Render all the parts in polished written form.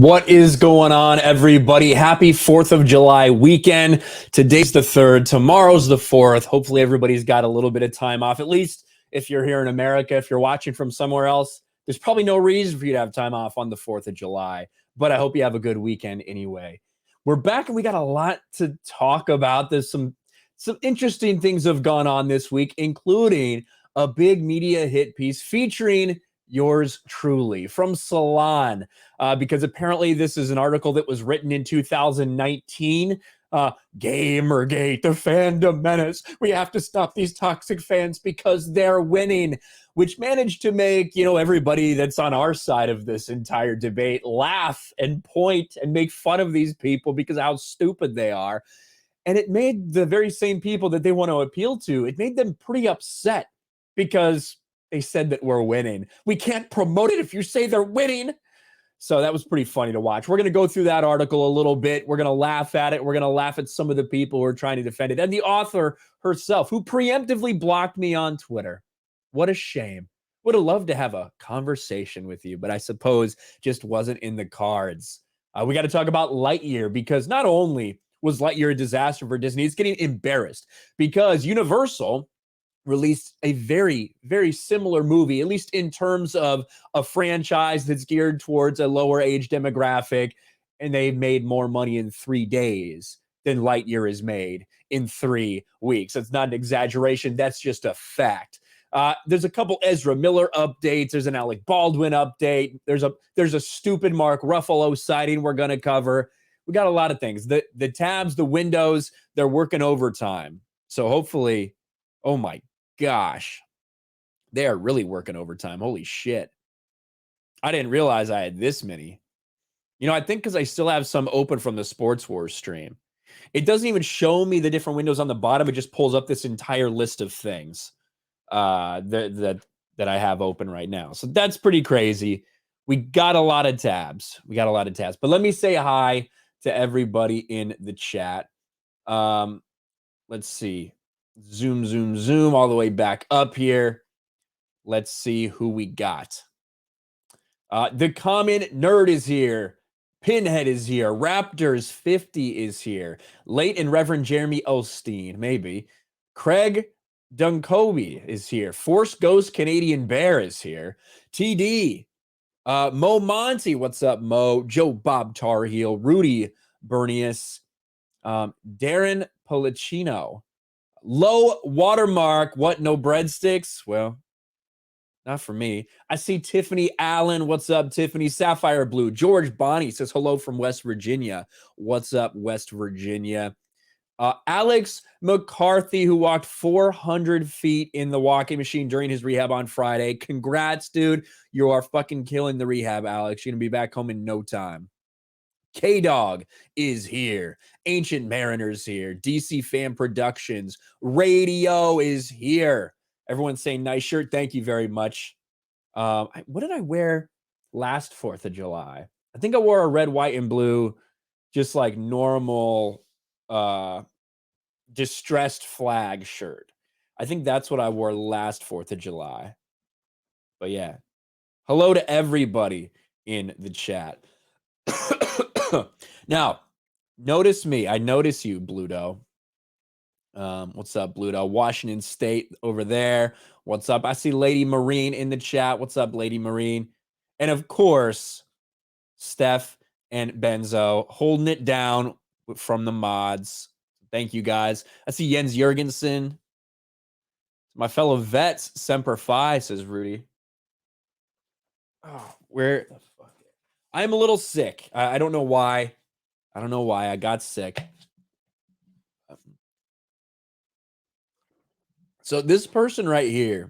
What is going on, everybody? Happy 4th of July weekend. Today's the 3rd. Tomorrow's the 4th. Hopefully everybody's got a little bit of time off. At least if you're here in America. If you're watching from somewhere else, there's probably no reason for you to have time off on the 4th of July. But I hope you have a good weekend anyway. We're back and we got a lot to talk about. There's some interesting things have gone on this week, including a big media hit piece featuring yours truly from Salon, because apparently this is an article that was written in 2019. Gamergate, the fandom menace. We have to stop these toxic fans because they're winning, which managed to make, everybody that's on our side of this entire debate laugh and point and make fun of these people because of how stupid they are. And it made the very same people that they want to appeal to, it made them pretty upset because they said that we're winning. We can't promote it if you say they're winning. So that was pretty funny to watch. We're going to go through that article a little bit. We're going to laugh at it. We're going to laugh at some of the people who are trying to defend it. And the author herself, who preemptively blocked me on Twitter. What a shame. Would have loved to have a conversation with you, but I suppose just wasn't in the cards. We got to talk about Lightyear, because not only was Lightyear a disaster for Disney, it's getting embarrassed because Universal released a very, very similar movie, at least in terms of a franchise that's geared towards a lower age demographic, and they made more money in 3 days than Lightyear is made in 3 weeks. That's not an exaggeration. That's just a fact. There's a couple Ezra Miller updates. There's an Alec Baldwin update. There's a stupid Mark Ruffalo sighting we're going to cover. We got a lot of things. The tabs, the windows, they're working overtime. So hopefully, oh my gosh, they are really working overtime. Holy shit. I didn't realize I had this many. I think because I still have some open from the Sports Wars stream. It doesn't even show me the different windows on the bottom. It just pulls up this entire list of things that I have open right now. So that's pretty crazy. We got a lot of tabs. But let me say hi to everybody in the chat. Let's see. Zoom all the way back up here. Let's see who we got. The Common Nerd is here. Pinhead is here. Raptors 50 is here. Late and Reverend Jeremy Osteen, maybe. Craig Dunkoby is here. Force Ghost Canadian Bear is here. TD. Mo Monty, what's up, Mo? Joe Bob Tarheel. Rudy Bernius. Darren Policino. Low watermark. What? No breadsticks? Well, not for me. I see Tiffany Allen. What's up, Tiffany? Sapphire Blue. George Bonnie says hello from West Virginia. What's up, West Virginia? Alex McCarthy, who walked 400 feet in the walking machine during his rehab on Friday. Congrats, dude. You are fucking killing the rehab, Alex. You're going to be back home in no time. K-Dog is here. Ancient Mariner's here. DC Fan Productions. Radio is here. Everyone's saying nice shirt. Thank you very much. What did I wear last 4th of July? I think I wore a red, white, and blue, just like normal distressed flag shirt. I think that's what I wore last 4th of July. But yeah. Hello to everybody in the chat. Now, notice me. I notice you, Bluto. What's up, Bluto? Washington State over there. What's up? I see Lady Marine in the chat. What's up, Lady Marine? And of course, Steph and Benzo holding it down from the mods. Thank you, guys. I see Jens Jorgensen. My fellow vets, Semper Fi, says Rudy. Oh, where the fuck? I'm a little sick. I don't know why. I got sick. So this person right here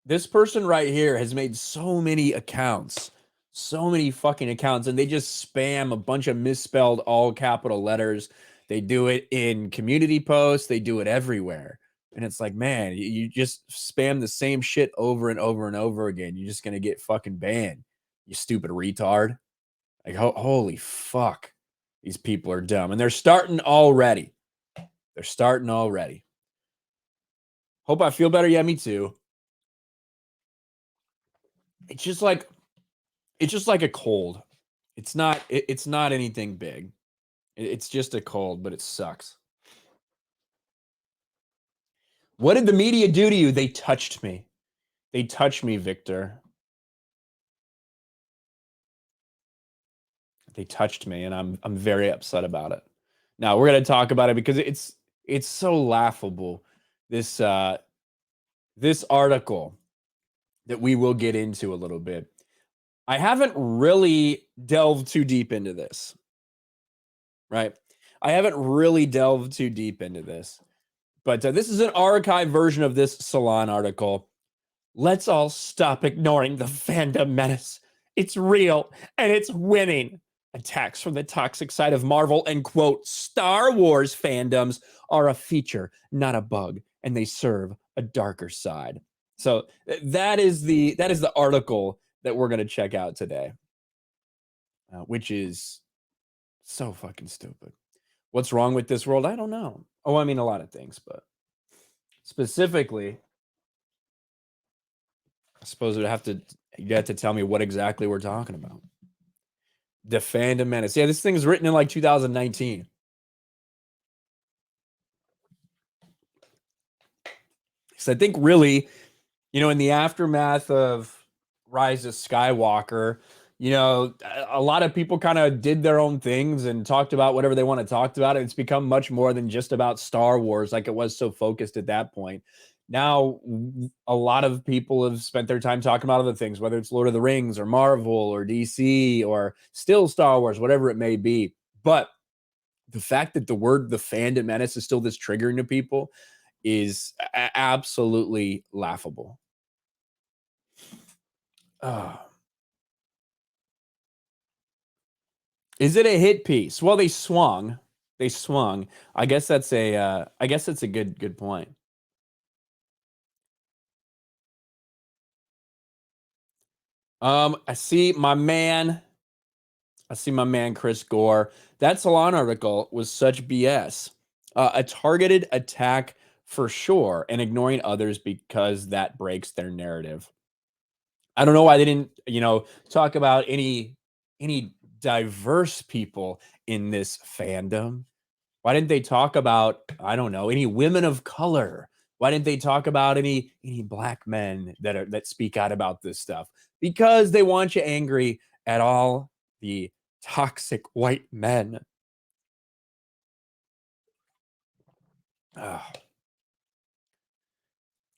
has made so many accounts, so many fucking accounts, and they just spam a bunch of misspelled all capital letters. They do it in community posts. They do it everywhere. And it's like, man, you just spam the same shit over and over and over again. You're just going to get fucking banned, you stupid retard. Like, holy fuck. These people are dumb. And they're starting already. Hope I feel better. Yeah, me too. It's just like, It's just like a cold. It's not. It's not anything big. It's just a cold, but it sucks. What did the media do to you? They touched me. They touched me, Victor. They touched me, and I'm very upset about it. Now we're gonna talk about it because it's so laughable. This this article that we will get into a little bit. I haven't really delved too deep into this, right? I haven't really delved too deep into this, but this is an archived version of this Salon article. Let's all stop ignoring the fandom menace. It's real and it's winning. Attacks from the toxic side of Marvel and quote Star Wars fandoms are a feature, not a bug, and they serve a darker side. So that is the article that we're going to check out today, which is so fucking stupid. What's wrong with this world? I don't know. Oh, I mean a lot of things, but specifically, I suppose you have to tell me what exactly we're talking about. The fandom menace. Yeah, this thing is written in like 2019. So I think really, in the aftermath of Rise of Skywalker, a lot of people kind of did their own things and talked about whatever they want to talk about. And it's become much more than just about Star Wars, like it was so focused at that point. Now, a lot of people have spent their time talking about other things, whether it's Lord of the Rings or Marvel or DC or still Star Wars, whatever it may be. But the fact that the fandom menace is still this triggering to people is absolutely laughable. Is it a hit piece? Well, they swung. They swung. I guess that's a good point. I see my man Chris Gore. That Salon article was such BS. A targeted attack for sure, and ignoring others because that breaks their narrative. I don't know why they didn't, talk about any diverse people in this fandom. Why didn't they talk about, I don't know, any women of color? Why didn't they talk about any black men that speak out about this stuff? Because they want you angry at all the toxic white men.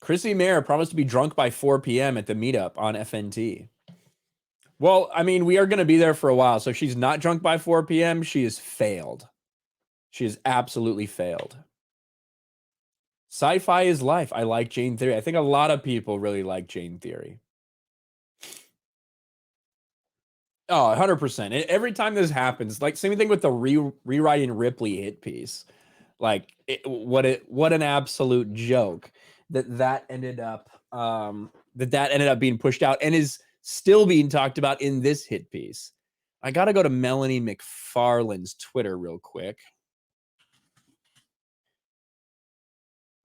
Chrissy Mayer promised to be drunk by 4 p.m. at the meetup on FNT. Well, I mean, we are going to be there for a while. So if she's not drunk by 4 p.m., she has failed. She has absolutely failed. Sci-fi is life. I like Jane Theory. I think a lot of people really like Jane Theory. Oh, 100%. Every time this happens, like same thing with the rewriting Ripley hit piece. Like what an absolute joke that ended up being pushed out and is still being talked about in this hit piece. I got to go to Melanie McFarlane's Twitter real quick.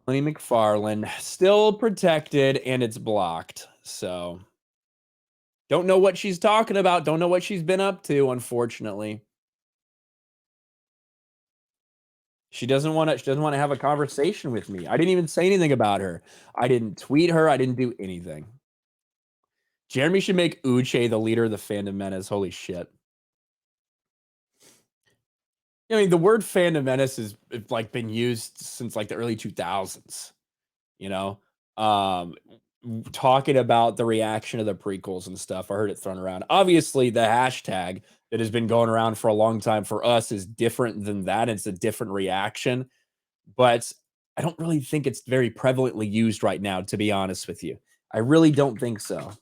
Melanie McFarlane still protected and it's blocked. So don't know what she's talking about. Don't know what she's been up to, unfortunately. She doesn't want to have a conversation with me. I didn't even say anything about her. I didn't tweet her. I didn't do anything. Jeremy should make Uche the leader of the fandom menace. Holy shit. I mean, the word fandom menace has like been used since like the early 2000s, talking about the reaction of the prequels and stuff. I heard it thrown around. Obviously, the hashtag that has been going around for a long time for us is different than that. It's a different reaction, but I don't really think it's very prevalently used right now, to be honest with you. I really don't think so.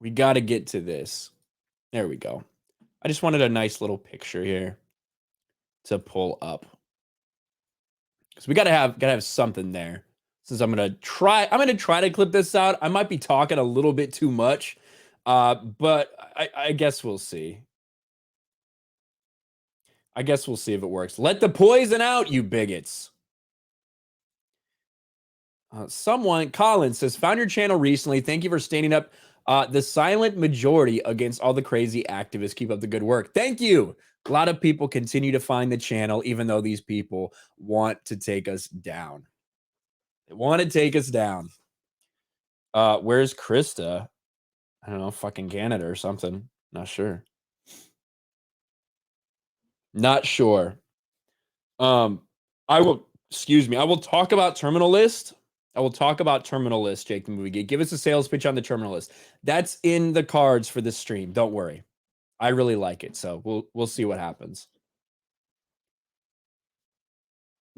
We got to get to this. There we go. I just wanted a nice little picture here to pull up because we gotta have something there. Since I'm gonna try to clip this out. I might be talking a little bit too much, but I guess we'll see. I guess we'll see if it works. Let the poison out, you bigots. Someone, Colin says, found your channel recently. Thank you for standing up the silent majority against all the crazy activists. Keep up the good work. Thank you. A lot of people continue to find the channel, even though these people want to take us down. They want to take us down. Where's Krista? I don't know, fucking Canada or something. Not sure. Not sure. I will talk about Terminal List. I will talk about Terminal List, Jake the Movie Geek. Give us a sales pitch on the Terminal List. That's in the cards for this stream. Don't worry. I really like it, so we'll see what happens.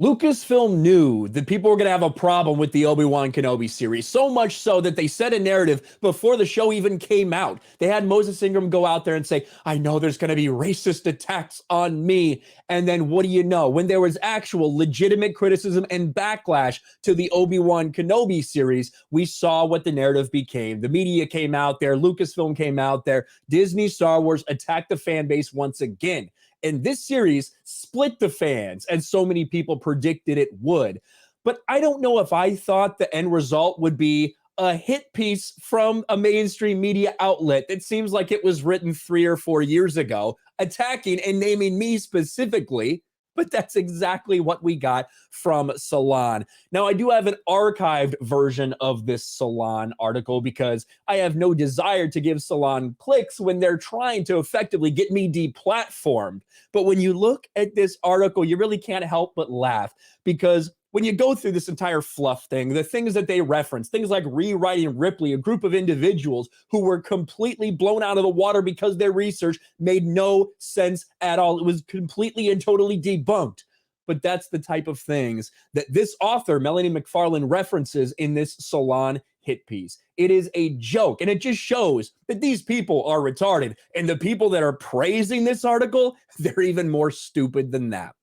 Lucasfilm knew that people were going to have a problem with the Obi-Wan Kenobi series, so much so that they set a narrative before the show even came out. They had Moses Ingram go out there and say, I know there's going to be racist attacks on me. And then what do you know? When there was actual legitimate criticism and backlash to the Obi-Wan Kenobi series, we saw what the narrative became. The media came out there. Lucasfilm came out there. Disney Star Wars attacked the fan base once again. And this series split the fans, and so many people predicted it would. But I don't know if I thought the end result would be a hit piece from a mainstream media outlet that seems like it was written 3 or 4 years ago, attacking and naming me specifically. But that's exactly what we got from Salon. Now, I do have an archived version of this Salon article because I have no desire to give Salon clicks when they're trying to effectively get me deplatformed. But when you look at this article, you really can't help but laugh because when you go through this entire fluff thing, the things that they reference, things like rewriting Ripley, a group of individuals who were completely blown out of the water because their research made no sense at all. It was completely and totally debunked. But that's the type of things that this author, Melanie McFarlane, references in this Salon hit piece. It is a joke, and it just shows that these people are retarded. And the people that are praising this article, they're even more stupid than that.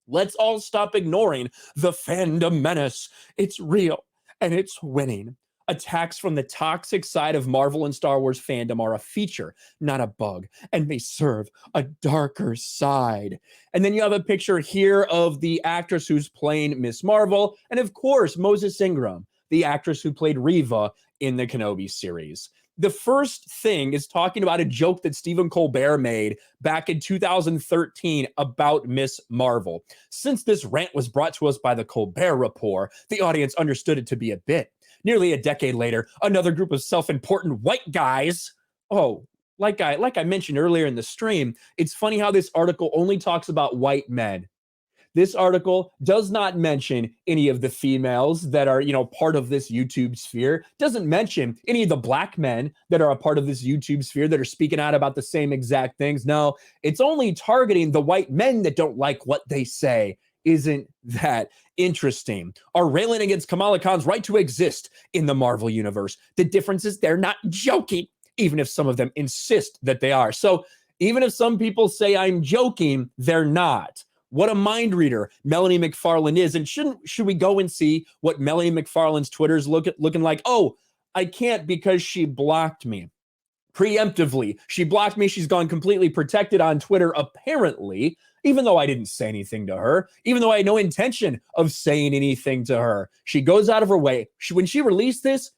Let's all stop ignoring the fandom menace. It's real and it's winning. Attacks from the toxic side of Marvel and Star Wars fandom are a feature, not a bug, and they serve a darker side. And then you have a picture here of the actress who's playing Miss Marvel, and of course, Moses Ingram, the actress who played Reva in the Kenobi series. The first thing is talking about a joke that Stephen Colbert made back in 2013 about Miss Marvel. Since this rant was brought to us by the Colbert Report, the audience understood it to be a bit. Nearly a decade later, another group of self-important white guys, like I mentioned earlier in the stream, it's funny how this article only talks about white men. This article does not mention any of the females that are, part of this YouTube sphere. Doesn't mention any of the black men that are a part of this YouTube sphere that are speaking out about the same exact things. No, it's only targeting the white men that don't like what they say. Isn't that interesting? Are railing against Kamala Khan's right to exist in the Marvel universe. The difference is they're not joking, even if some of them insist that they are. So even if some people say I'm joking, they're not. What a mind reader Melanie McFarlane is. And should we go and see what Melanie McFarlane's Twitter's looking like? Oh, I can't because she blocked me. Preemptively, she blocked me. She's gone completely protected on Twitter, apparently, even though I didn't say anything to her, even though I had no intention of saying anything to her. She goes out of her way. When she released this,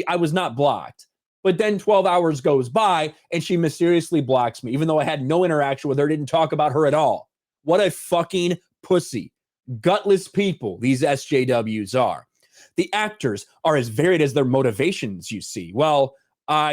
I was not blocked. But then 12 hours goes by and she mysteriously blocks me, even though I had no interaction with her, didn't talk about her at all. What a fucking pussy. Gutless people these SJWs are. The actors are as varied as their motivations, you see. Well,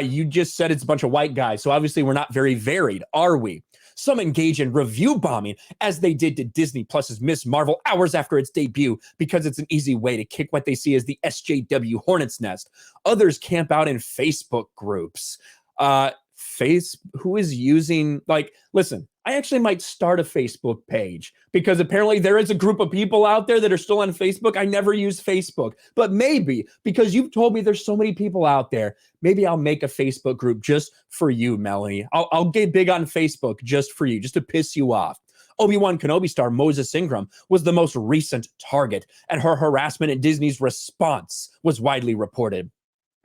you just said it's a bunch of white guys, so obviously we're not very varied, are we? Some engage in review bombing, as they did to Disney Plus's Miss Marvel hours after its debut, because it's an easy way to kick what they see as the SJW hornet's nest. Others camp out in Facebook groups. Who is using, listen, I actually might start a Facebook page because apparently there is a group of people out there that are still on Facebook. I never use Facebook, but maybe because you've told me there's so many people out there, maybe I'll make a Facebook group just for you, Melanie. I'll get big on Facebook just for you, just to piss you off. Obi-Wan Kenobi star Moses Ingram was the most recent target, and her harassment and Disney's response was widely reported.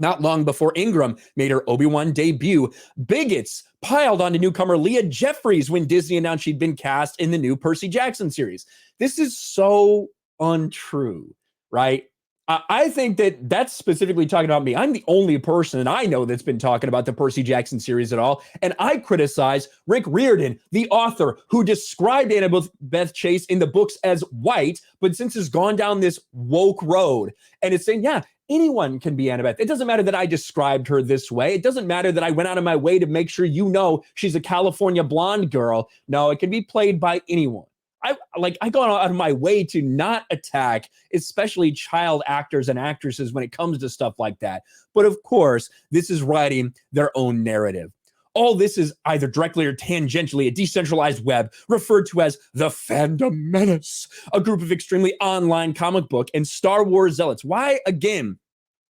Not long before Ingram made her Obi-Wan debut, bigots piled onto newcomer Leah Jeffries when Disney announced she'd been cast in the new Percy Jackson series. This is so untrue, right? I think that that's specifically talking about me. I'm the only person I know that's been talking about the Percy Jackson series at all. And I criticize Rick Riordan, the author who described Annabeth Chase in the books as white, but since has gone down this woke road and it's saying, yeah, anyone can be Annabeth. It doesn't matter that I described her this way. It doesn't matter that I went out of my way to make sure you know she's a California blonde girl. No, it can be played by anyone. I go out of my way to not attack, especially child actors and actresses when it comes to stuff like that. But of course, this is writing their own narrative. All this is either directly or tangentially a decentralized web referred to as the Fandom Menace, a group of extremely online comic book and Star Wars zealots. Why, again,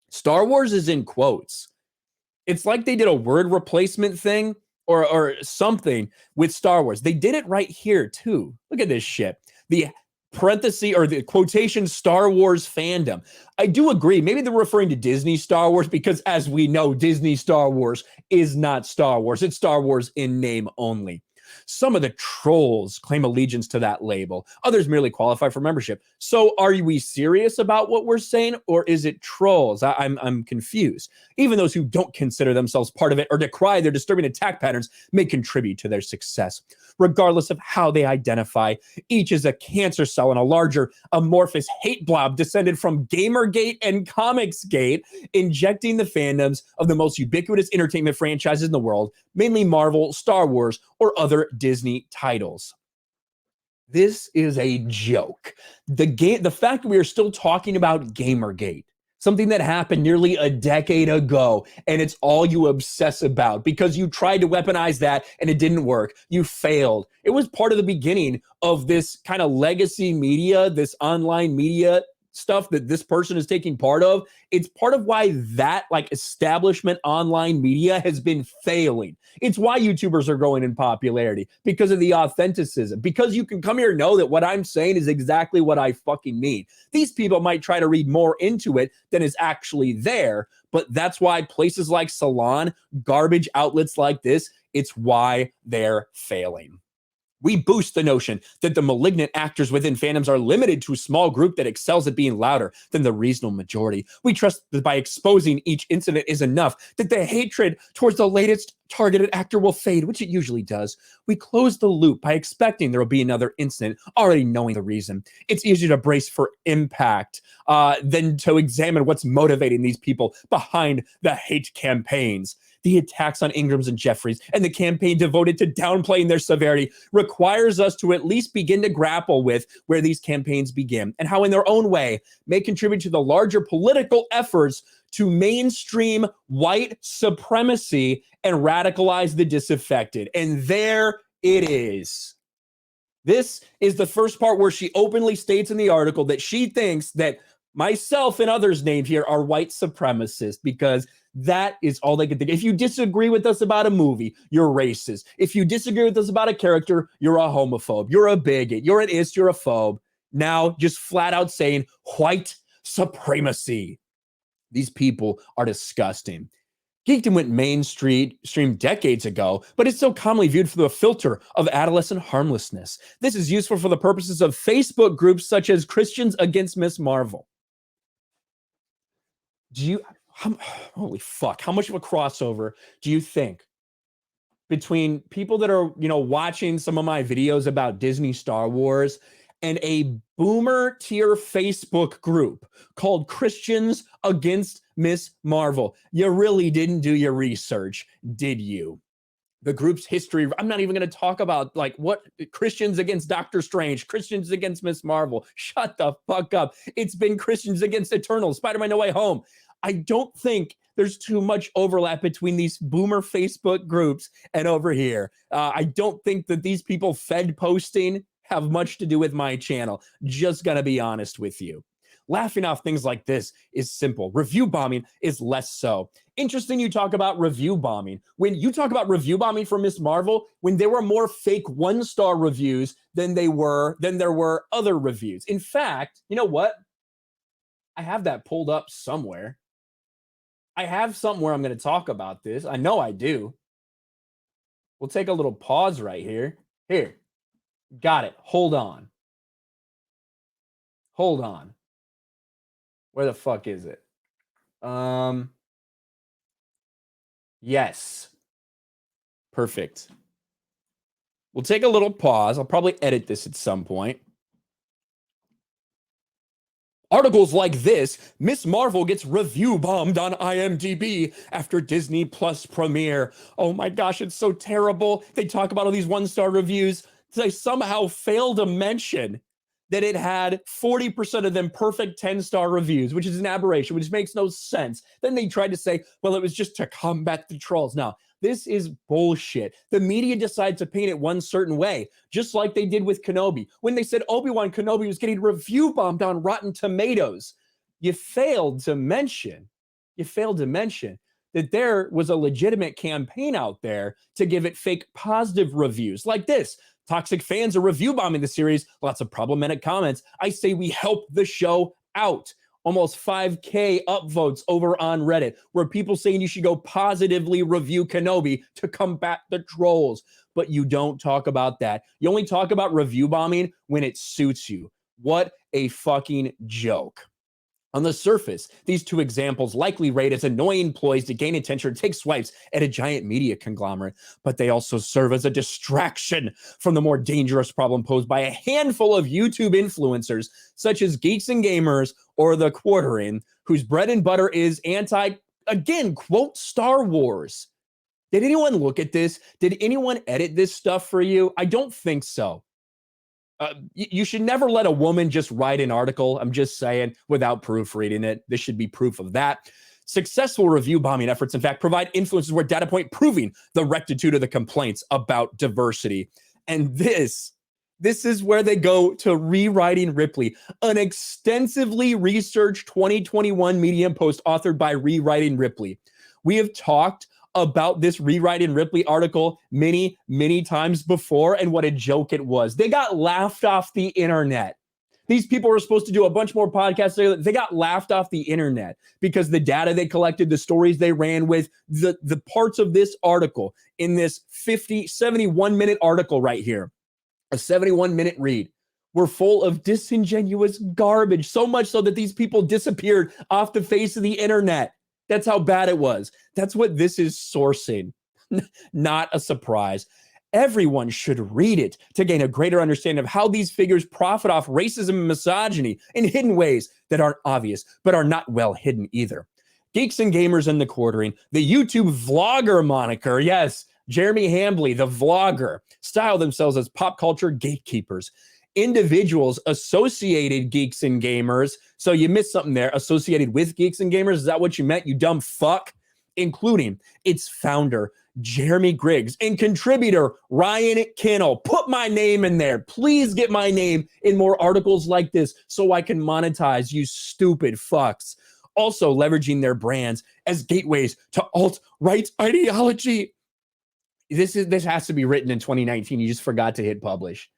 Star Wars is in quotes. It's like they did a word replacement thing or something with Star Wars. They did it right here too. Look at this shit. The parenthesis or the quotation Star Wars fandom. I do agree. Maybe they're referring to Disney Star Wars because as we know, Disney Star Wars is not Star Wars. It's Star Wars in name only. Some of the trolls claim allegiance to that label. Others merely qualify for membership. So are we serious about what we're saying, or is it trolls? I'm confused. Even those who don't consider themselves part of it or decry their disturbing attack patterns may contribute to their success. Regardless of how they identify, each is a cancer cell in a larger amorphous hate blob descended from Gamergate and Comicsgate, injecting the fandoms of the most ubiquitous entertainment franchises in the world, mainly Marvel, Star Wars, or other Disney titles. This is a joke. The fact that we are still talking about Gamergate, something that happened nearly a decade ago, and it's all you obsess about because you tried to weaponize that and it didn't work. You failed. It was part of the beginning of this kind of legacy media, this online media stuff that this person is taking part of. It's part of why that like establishment online media has been failing. It's why YouTubers are growing in popularity because of the authenticism, because you can come here and know that what I'm saying is exactly what I fucking mean. These people might try to read more into it than is actually there, but that's why places like Salon, garbage outlets like this, it's why they're failing. We boost the notion that the malignant actors within fandoms are limited to a small group that excels at being louder than the reasonable majority. We trust that by exposing each incident is enough, that the hatred towards the latest targeted actor will fade, which it usually does. We close the loop by expecting there will be another incident, already knowing the reason. It's easier to brace for impact than to examine what's motivating these people behind the hate campaigns. The attacks on Ingrams and Jeffries and the campaign devoted to downplaying their severity requires us to at least begin to grapple with where these campaigns begin and how in their own way may contribute to the larger political efforts to mainstream white supremacy and radicalize the disaffected. And there it is. This is the first part where she openly states in the article that she thinks that myself and others named here are white supremacists because that is all they can think. If you disagree with us about a movie, you're racist. If you disagree with us about a character, you're a homophobe. You're a bigot. You're an ist. You're a phobe. Now, just flat out saying white supremacy. These people are disgusting. Geekdom went mainstream decades ago, but it's so commonly viewed through the filter of adolescent harmlessness. This is useful for the purposes of Facebook groups such as Christians Against Miss Marvel. Holy fuck, how much of a crossover do you think between people that are, watching some of my videos about Disney Star Wars and a boomer tier Facebook group called Christians Against Miss Marvel? You really didn't do your research, did you? The group's history. I'm not even going to talk about like what Christians against Doctor Strange, Christians against Miss Marvel. Shut the fuck up. It's been Christians against Eternals, Spider-Man No Way Home. I don't think there's too much overlap between these boomer Facebook groups and over here. I don't think that these people fed posting have much to do with my channel. Just gonna be honest with you. Laughing off things like this is simple. Review bombing is less so. Interesting you talk about review bombing. When you talk about review bombing for Miss Marvel, when there were more fake one-star reviews than there were other reviews. In fact, you know what? I have that pulled up somewhere. I have somewhere I'm going to talk about this. I know I do. We'll take a little pause right here. Here. Got it. Hold on. Where the fuck is it? Yes. Perfect. We'll take a little pause. I'll probably edit this at some point. Articles like this, Miss Marvel gets review bombed on IMDb after Disney Plus premiere. Oh my gosh, it's so terrible. They talk about all these one-star reviews. They somehow fail to mention that it had 40% of them perfect 10-star reviews, which is an aberration, which makes no sense. Then they tried to say, well, it was just to combat the trolls. Now, this is bullshit. The media decided to paint it one certain way, just like they did with Kenobi. When they said Obi-Wan Kenobi was getting review bombed on Rotten Tomatoes, you failed to mention that there was a legitimate campaign out there to give it fake positive reviews like this. Toxic fans are review bombing the series. Lots of problematic comments. I say we help the show out. Almost 5K upvotes over on Reddit, where people saying you should go positively review Kenobi to combat the trolls. But you don't talk about that. You only talk about review bombing when it suits you. What a fucking joke. On the surface, these two examples likely rate as annoying ploys to gain attention or take swipes at a giant media conglomerate, but they also serve as a distraction from the more dangerous problem posed by a handful of YouTube influencers, such as Geeks and Gamers or The Quartering, whose bread and butter is again, quote, Star Wars. Did anyone look at this? Did anyone edit this stuff for you? I don't think so. You should never let a woman just write an article, I'm just saying, without proofreading it. This should be proof of that. Successful review bombing efforts, in fact, provide influencers with data point proving the rectitude of the complaints about diversity. And this is where they go to Rewriting Ripley, an extensively researched 2021 Medium post authored by Rewriting Ripley. We have talked about this Rewriting Ripley article many, many times before, and what a joke it was. They got laughed off the internet. These people were supposed to do a bunch more podcasts. They got laughed off the internet because the data they collected, the stories they ran with, the parts of this article in this 71-minute article right here, a 71-minute read, were full of disingenuous garbage, so much so that these people disappeared off the face of the internet. That's how bad it was. That's what this is sourcing. Not a surprise. Everyone should read it to gain a greater understanding of how these figures profit off racism and misogyny in hidden ways that aren't obvious, but are not well hidden either. Geeks and Gamers and The Quartering, the YouTube vlogger moniker, yes, Jeremy Hambley, the vlogger, style themselves as pop culture gatekeepers. Individuals associated Geeks and Gamers, so you missed something there, associated with Geeks and Gamers, is that what you meant, you dumb fuck? Including its founder, Jeremy Griggs, and contributor, Ryan Kinel. Put my name in there. Please get my name in more articles like this so I can monetize, you stupid fucks. Also leveraging their brands as gateways to alt-right ideology. This has to be written in 2019. You just forgot to hit publish.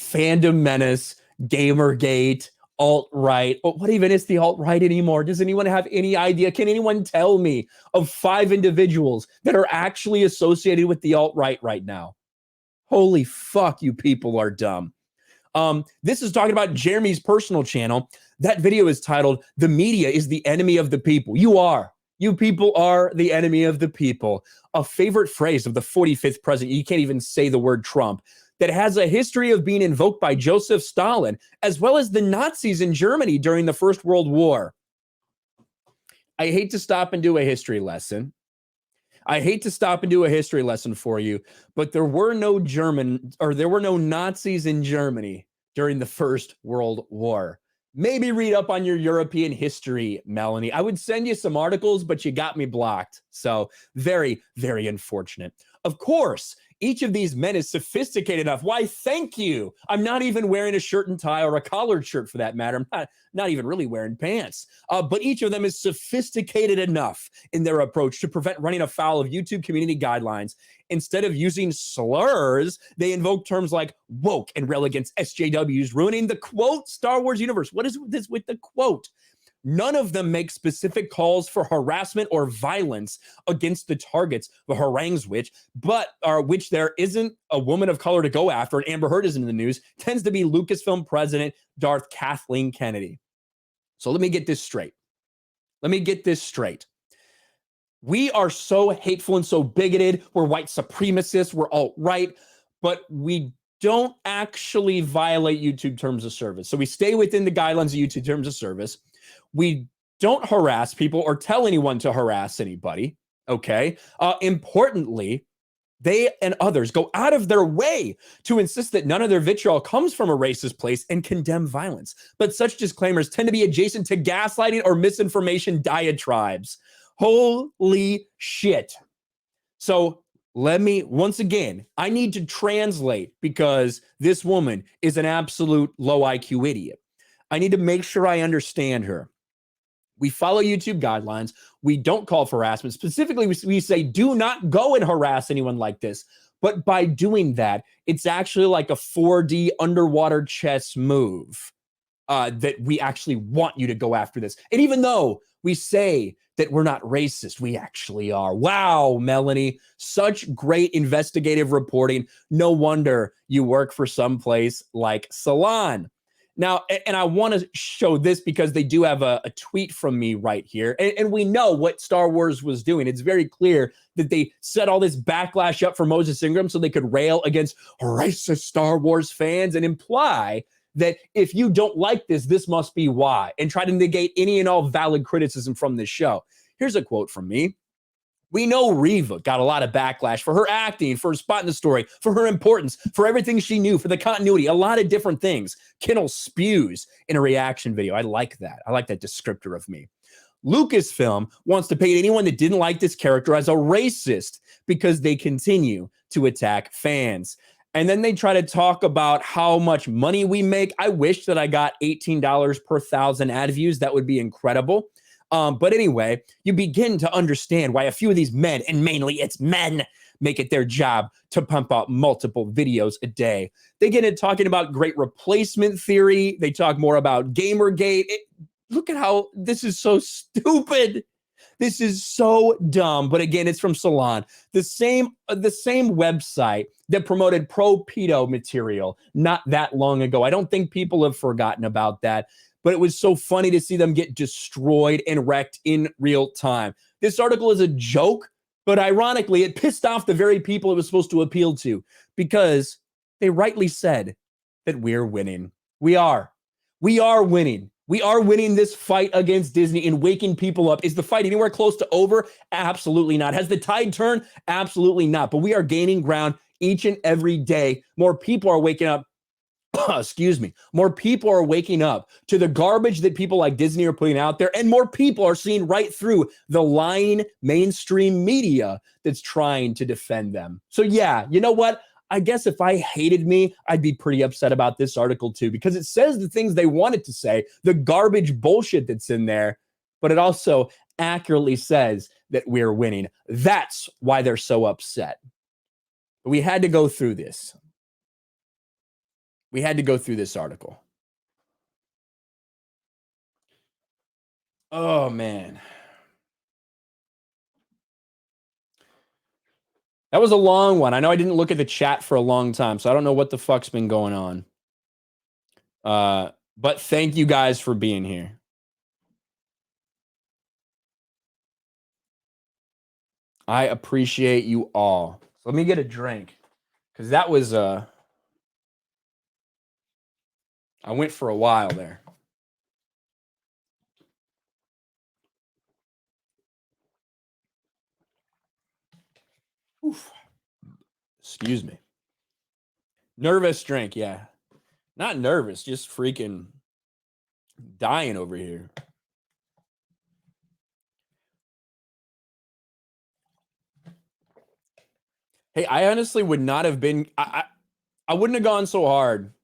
Fandom menace, Gamergate, alt-right. What even is the alt-right anymore? Does anyone have any idea? Can anyone tell me of 5 individuals that are actually associated with the alt-right right now? Holy fuck, you people are dumb. This is talking about Jeremy's personal channel. That video is titled, "The Media is the Enemy of the People." You people are the enemy of the people. A favorite phrase of the 45th president. You can't even say the word Trump. That has a history of being invoked by Joseph Stalin, as well as the Nazis in Germany during the First World War. I hate to stop and do a history lesson. For you, but there were no Nazis in Germany during the First World War. Maybe read up on your European history, Melanie. I would send you some articles, but you got me blocked. So very, very unfortunate. Of course, each of these men is sophisticated enough. Why, thank you. I'm not even wearing a shirt and tie or a collared shirt for that matter. I'm not even really wearing pants. But each of them is sophisticated enough in their approach to prevent running afoul of YouTube community guidelines. Instead of using slurs, they invoke terms like woke and rail against SJWs, ruining the quote Star Wars universe. What is this with the quote? None of them make specific calls for harassment or violence against the targets, the harangues which there isn't a woman of color to go after, and Amber Heard isn't in the news, tends to be Lucasfilm president Darth Kathleen Kennedy. So let me get this straight. Let me get this straight. We are so hateful and so bigoted. We're white supremacists. We're alt-right, but we don't actually violate YouTube terms of service. So we stay within the guidelines of YouTube terms of service. We don't harass people or tell anyone to harass anybody. Okay. Importantly, they and others go out of their way to insist that none of their vitriol comes from a racist place and condemn violence. But such disclaimers tend to be adjacent to gaslighting or misinformation diatribes. Holy shit. So let me, once again, I need to translate because this woman is an absolute low IQ idiot. I need to make sure I understand her. We follow YouTube guidelines. We don't call for harassment. Specifically, we say, do not go and harass anyone like this. But by doing that, it's actually like a 4D underwater chess move that we actually want you to go after this. And even though we say that we're not racist, we actually are. Wow, Melanie, such great investigative reporting. No wonder you work for some place like Salon. Now, and I want to show this because they do have a tweet from me right here. And we know what Star Wars was doing. It's very clear that they set all this backlash up for Moses Ingram so they could rail against racist Star Wars fans and imply that if you don't like this, this must be why, and try to negate any and all valid criticism from this show. Here's a quote from me. We know Reva got a lot of backlash for her acting, for her spot in the story, for her importance, for everything she knew, for the continuity, a lot of different things. Kinel spews in a reaction video. I like that. I like that descriptor of me. Lucasfilm wants to paint anyone that didn't like this character as a racist because they continue to attack fans. And then they try to talk about how much money we make. I wish that I got $18 per 1,000 ad views. That would be incredible. But anyway, you begin to understand why a few of these men, and mainly it's men, make it their job to pump out multiple videos a day. They get into talking about great replacement theory. They talk more about Gamergate. Look at how this is so stupid. This is so dumb. But again, it's from Salon, the same website that promoted pro-pedo material not that long ago. I don't think people have forgotten about that. But it was so funny to see them get destroyed and wrecked in real time. This article is a joke, but ironically, it pissed off the very people it was supposed to appeal to because they rightly said that we're winning. We are. We are winning. We are winning this fight against Disney and waking people up. Is the fight anywhere close to over? Absolutely not. Has the tide turned? Absolutely not. But we are gaining ground each and every day. More people are waking up. Excuse me, more people are waking up to the garbage that people like Disney are putting out there, and more people are seeing right through the lying mainstream media that's trying to defend them. So yeah, you know what? I guess if I hated me, I'd be pretty upset about this article too, because it says the things they wanted to say, the garbage bullshit that's in there, but it also accurately says that we're winning. That's why they're so upset. But we had to go through this. We had to go through this article. Oh, man. That was a long one. I know I didn't look at the chat for a long time, so I don't know what the fuck's been going on. But thank you guys for being here. I appreciate you all. So let me get a drink, because that was... I went for a while there. Oof. Excuse me. Nervous drink, yeah. Not nervous, just freaking dying over here. Hey, I honestly would not have been... I wouldn't have gone so hard.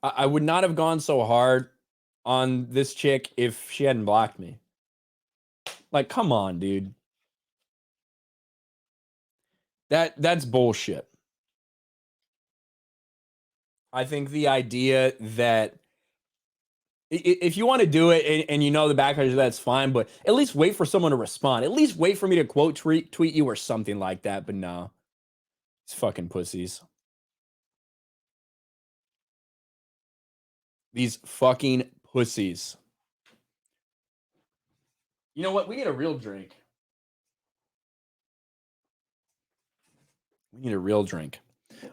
I would not have gone so hard on this chick if she hadn't blocked me. Like, come on, dude. That's bullshit. I think the idea that if you want to do it and you know the backlash, that's fine, but at least wait for someone to respond. At least wait for me to quote tweet you or something like that, but no. It's fucking pussies. These fucking pussies. You know what? We need a real drink. We need a real drink.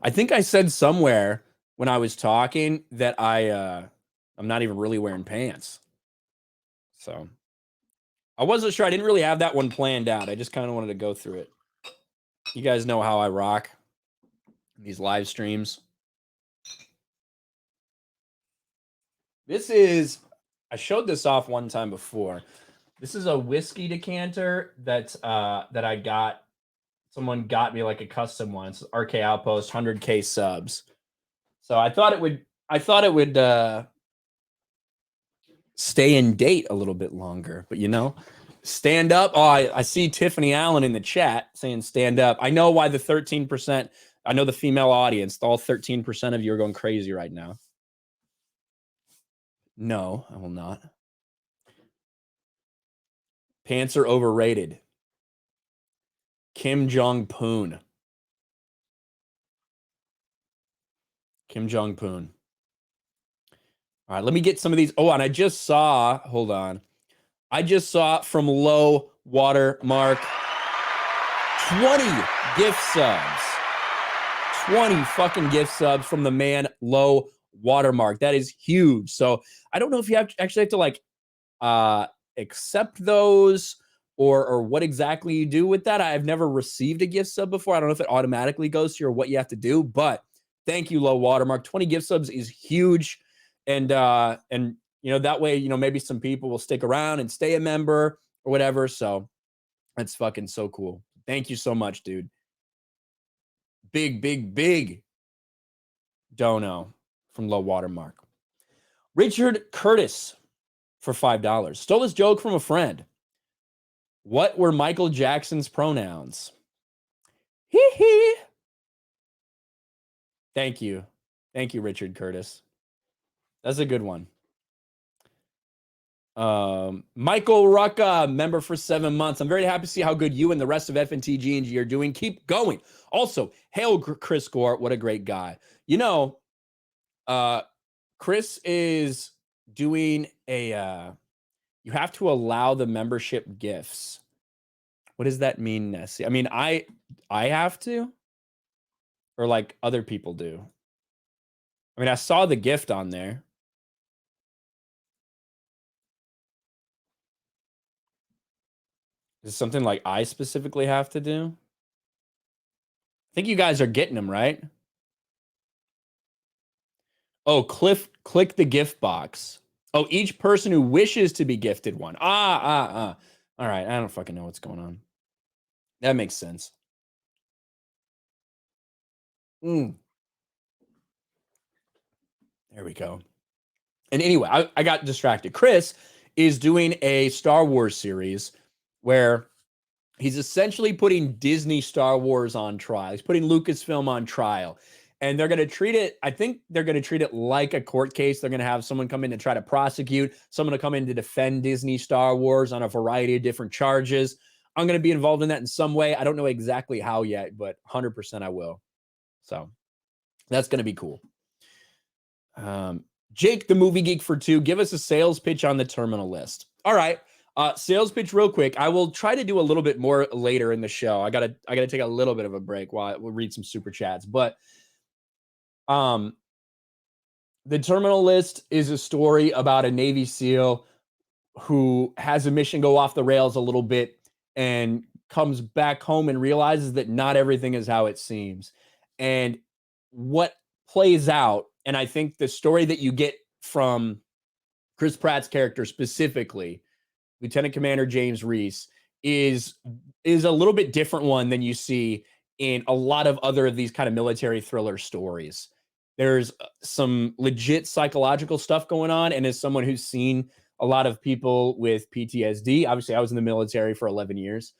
I think I said somewhere when I was talking that I'm not even really wearing pants. So I wasn't sure. I didn't really have that one planned out. I just kind of wanted to go through it. You guys know how I rock these live streams. This is, I showed this off one time before. This is a whiskey decanter that I got. Someone got me like a custom one. It's RK Outpost, 100K subs. So I thought it would stay in date a little bit longer, but you know, stand up. Oh, I see Tiffany Allen in the chat saying stand up. I know why the 13%, I know the female audience, all 13% of you are going crazy right now. No, I will not. Pants are overrated. Kim Jong-un. Kim Jong-un. All right, let me get some of these. Oh, and I just saw, hold on. I just saw from Low Watermark 20 gift subs. 20 fucking gift subs from the man Low Watermark. That is huge. So I don't know if you actually have to like accept those or what exactly you do with that. I've never received a gift sub before. I don't know if it automatically goes to you or what you have to do, but thank you, Low Watermark. 20 gift subs is huge. And you know, that way, you know, maybe some people will stick around and stay a member or whatever. So that's fucking so cool. Thank you so much, dude. Big dono from Low Watermark. Richard Curtis for $5. Stole this joke from a friend. What were Michael Jackson's pronouns? Hee hee. Thank you. Thank you, Richard Curtis. That's a good one. Michael Rucka, member for 7 months. I'm very happy to see how good you and the rest of FNTG are doing. Keep going. Also, hail Chris Gore. What a great guy. You know, Chris is doing a, you have to allow the membership gifts. What does that mean, Nessie? I mean, I have to, or like other people do. I mean, I saw the gift on there. Is it something like I specifically have to do? I think you guys are getting them, right? Oh, click the gift box. Oh, each person who wishes to be gifted one. All right, I don't fucking know what's going on. That makes sense. There we go. And anyway, I got distracted. Chris is doing a Star Wars series where he's essentially putting Disney Star Wars on trial. He's putting Lucasfilm on trial. And they're going to treat it, I think they're going to treat it like a court case. They're going to have someone come in to try to prosecute, someone to come in to defend Disney Star Wars on a variety of different charges. I'm going to be involved in that in some way. I don't know exactly how yet, but 100% I will. So that's going to be cool. Jake, the movie geek for 2, give us a sales pitch on the terminal list. All right. Sales pitch real quick. I will try to do a little bit more later in the show. I gotta take a little bit of a break while we'll read some super chats. But the terminal list is a story about a Navy SEAL who has a mission go off the rails a little bit and comes back home and realizes that not everything is how it seems. And what plays out, and I think the story that you get from Chris Pratt's character specifically, Lieutenant Commander James Reese, is a little bit different one than you see in a lot of other of these kind of military thriller stories. There's some legit psychological stuff going on. And as someone who's seen a lot of people with PTSD, obviously I was in the military for 11 years,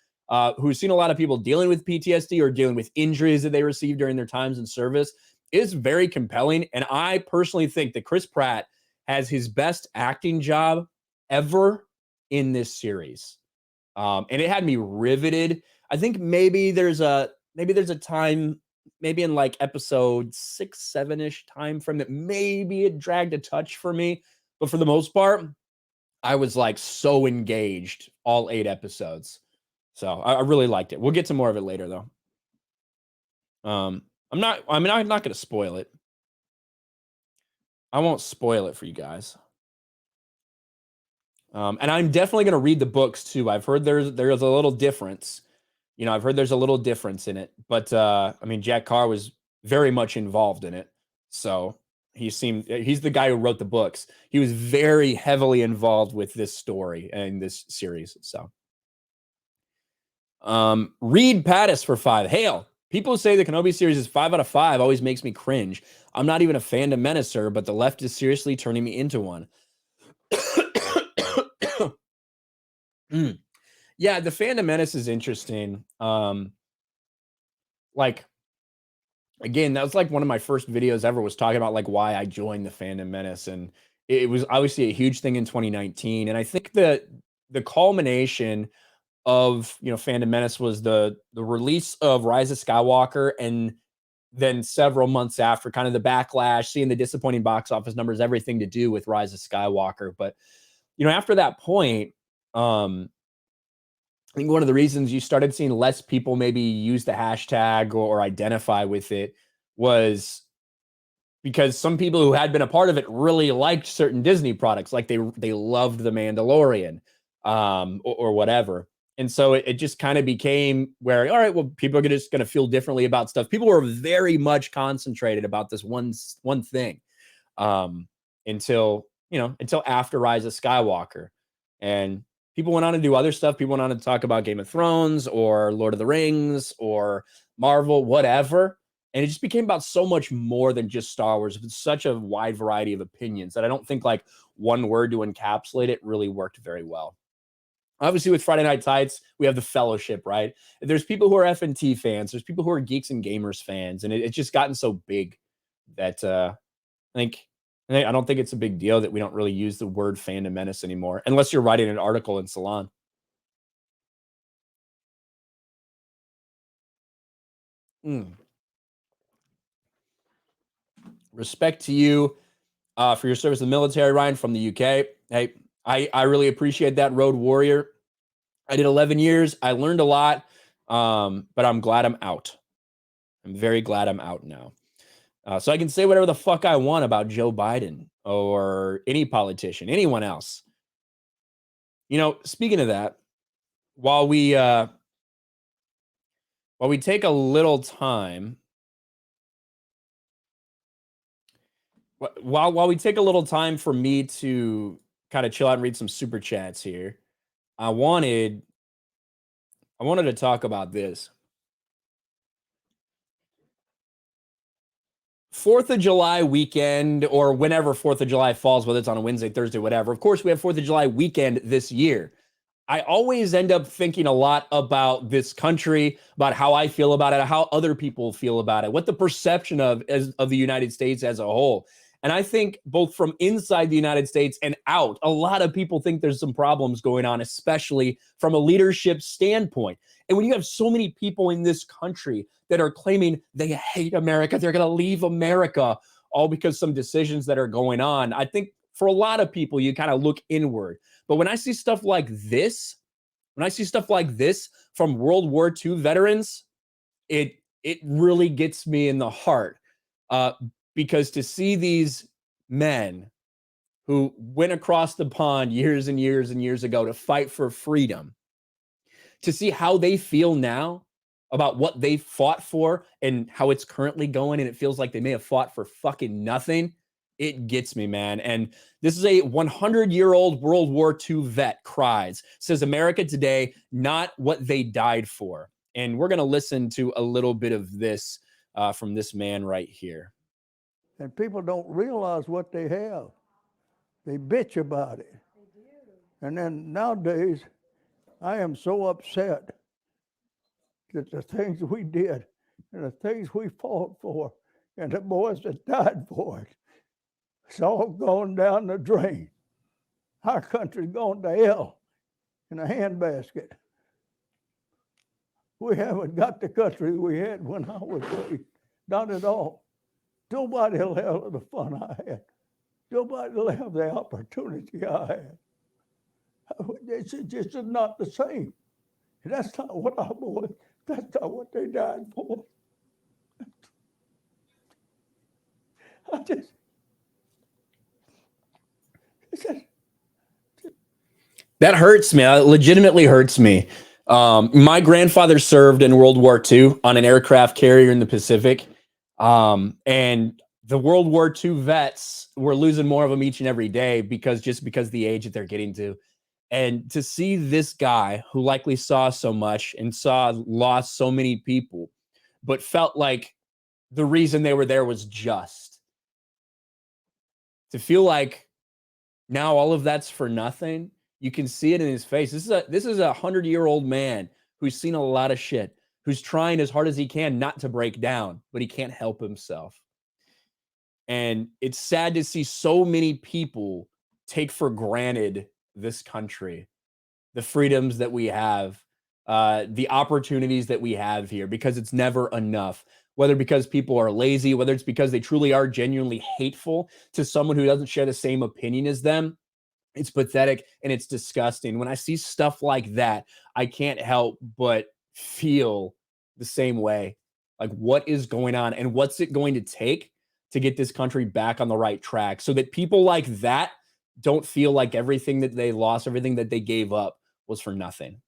who's seen a lot of people dealing with PTSD or dealing with injuries that they received during their times in service, is very compelling. And I personally think that Chris Pratt has his best acting job ever in this series. And it had me riveted. I think maybe there's a time maybe in like episode 6, 7-ish time frame that maybe it dragged a touch for me. But for the most part, I was like so engaged all 8 episodes. So I really liked it. We'll get to more of it later though. I'm not going to spoil it. I won't spoil it for you guys. And I'm definitely going to read the books too. I've heard there's a little difference. You know, I've heard there's a little difference in it, but I mean, Jack Carr was very much involved in it. So he's the guy who wrote the books. He was very heavily involved with this story and this series. So Reed Pattis for 5. Hail. People say the Kenobi series is 5 out of 5 always makes me cringe. I'm not even a fandom menacer, but the left is seriously turning me into one. Yeah, the fandom menace is interesting. Like, again, that was like one of my first videos ever, was talking about like why I joined the fandom menace, and it was obviously a huge thing in 2019. And I think that the culmination of, you know, fandom menace was the release of Rise of Skywalker, and then several months after, kind of the backlash, seeing the disappointing box office numbers, everything to do with Rise of Skywalker. But you know, after that point, I think one of the reasons you started seeing less people maybe use the hashtag or identify with it was because some people who had been a part of it really liked certain Disney products, like they loved The Mandalorian, or whatever. And so it just kind of became where, all right, well, people are just going to feel differently about stuff. People were very much concentrated about this one thing, until, you know, until after Rise of Skywalker. And people went on to do other stuff. People went on to talk about Game of Thrones or Lord of the Rings or Marvel, whatever. And it just became about so much more than just Star Wars. It's such a wide variety of opinions that I don't think like one word to encapsulate it really worked very well. Obviously, with Friday Night Tights, we have the Fellowship, right? There's people who are FNT fans. There's people who are Geeks and Gamers fans. And it's just gotten so big that I think I don't think it's a big deal that we don't really use the word fandom menace anymore, unless you're writing an article in Salon. Respect to you for your service in the military, Ryan, from the UK. Hey, I really appreciate that, Road Warrior. I did 11 years. I learned a lot, but I'm glad I'm out. I'm very glad I'm out now. So I can say whatever the fuck I want about Joe Biden or any politician, anyone else. You know, speaking of that, while we take a little time, while we take a little time for me to kind of chill out and read some super chats here, I wanted to talk about this. 4th of July weekend, or whenever 4th of July falls, whether it's on a Wednesday, Thursday, whatever. Of course, we have 4th of July weekend this year. I always end up thinking a lot about this country, about how I feel about it, how other people feel about it, what the perception of the United States as a whole. And I think both from inside the United States and out, a lot of people think there's some problems going on, especially from a leadership standpoint. And when you have so many people in this country that are claiming they hate America, they're going to leave America, all because some decisions that are going on, I think for a lot of people, you kind of look inward. But when I see stuff like this, from World War II veterans, it really gets me in the heart, because to see these men who went across the pond years and years and years ago to fight for freedom, to see how they feel now about what they fought for and how it's currently going, and it feels like they may have fought for fucking nothing. It gets me, man. And this is a 100-year-old World War II vet cries, says America today, not what they died for. And we're going to listen to a little bit of this from this man right here. And people don't realize what they have. They bitch about it. They do. And then nowadays, I am so upset that the things we did and the things we fought for and the boys that died for it, it's all gone down the drain. Our country's gone to hell in a handbasket. We haven't got the country we had when I was raised. Not at all. Nobody will have the fun I had. Nobody will have the opportunity I had. It's just not the same. That's not what I wanted. That's not what they died for. I just That hurts me. It legitimately hurts me. My grandfather served in World War II on an aircraft carrier in the Pacific. And the World War II vets were losing more of them each and every day because the age that they're getting to. And to see this guy who likely saw so much and lost so many people, but felt like the reason they were there was just to feel like now all of that's for nothing. You can see it in his face. This is a 100-year-old man who's seen a lot of shit, who's trying as hard as he can not to break down, but he can't help himself. And it's sad to see so many people take for granted this country, the freedoms that we have, the opportunities that we have here, because it's never enough. Whether because people are lazy, whether it's because they truly are genuinely hateful to someone who doesn't share the same opinion as them, it's pathetic and it's disgusting. When I see stuff like that, I can't help but feel the same way. Like, what is going on and what's it going to take to get this country back on the right track so that people like that don't feel like everything that they lost, everything that they gave up was for nothing.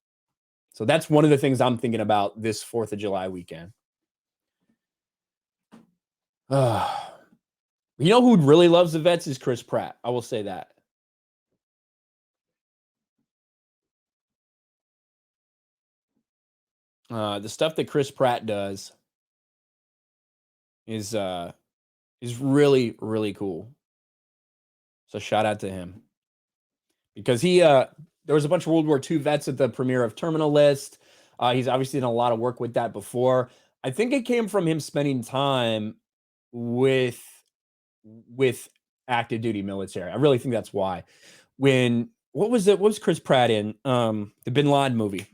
So that's one of the things I'm thinking about this 4th of July weekend. You know who really loves the vets is Chris Pratt. I will say that. The stuff that Chris Pratt does is really, really cool. So shout out to him. Because there was a bunch of World War II vets at the premiere of Terminal List. He's obviously done a lot of work with that before. I think it came from him spending time with active duty military. I really think that's why. What was Chris Pratt in? The Bin Laden movie,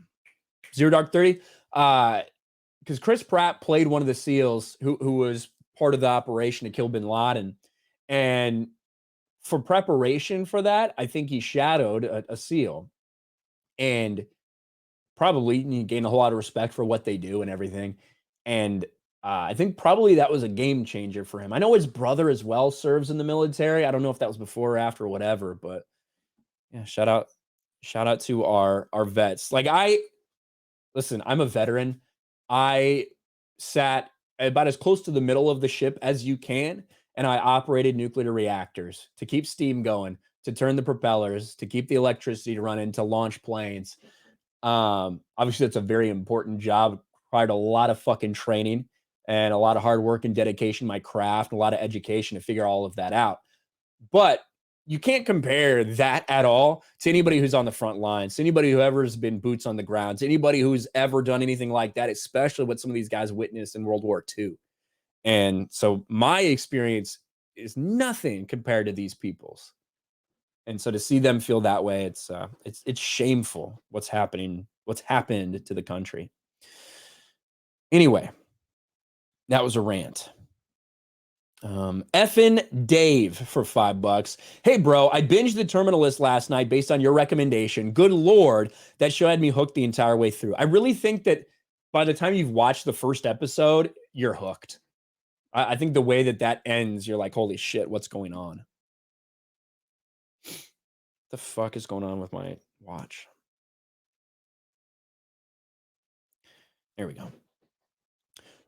Zero Dark 30. Because Chris Pratt played one of the SEALs who was part of the operation to kill Bin Laden, and for preparation for that, I think he shadowed a SEAL, and probably he gained a whole lot of respect for what they do and everything. And I think probably that was a game changer for him. I know his brother as well serves in the military. I don't know if that was before or after or whatever, but yeah, shout out to our vets. Like, listen, I'm a veteran. I sat about as close to the middle of the ship as you can, and I operated nuclear reactors to keep steam going, to turn the propellers, to keep the electricity running, to launch planes. Obviously, that's a very important job. Required a lot of fucking training and a lot of hard work and dedication to my craft, and a lot of education to figure all of that out. But you can't compare that at all to anybody who's on the front lines, to anybody who ever has been boots on the ground, to anybody who's ever done anything like that, especially what some of these guys witnessed in World War II. And so my experience is nothing compared to these people's. And so to see them feel that way, it's shameful what's happened to the country. Anyway, that was a rant. Effin Dave for $5. Hey, bro, I binged the Terminal List last night based on your recommendation. Good Lord, that show had me hooked the entire way through. I really think that by the time you've watched the first episode, you're hooked. I think the way that ends, you're like, holy shit, what's going on? The fuck is going on with my watch? There we go.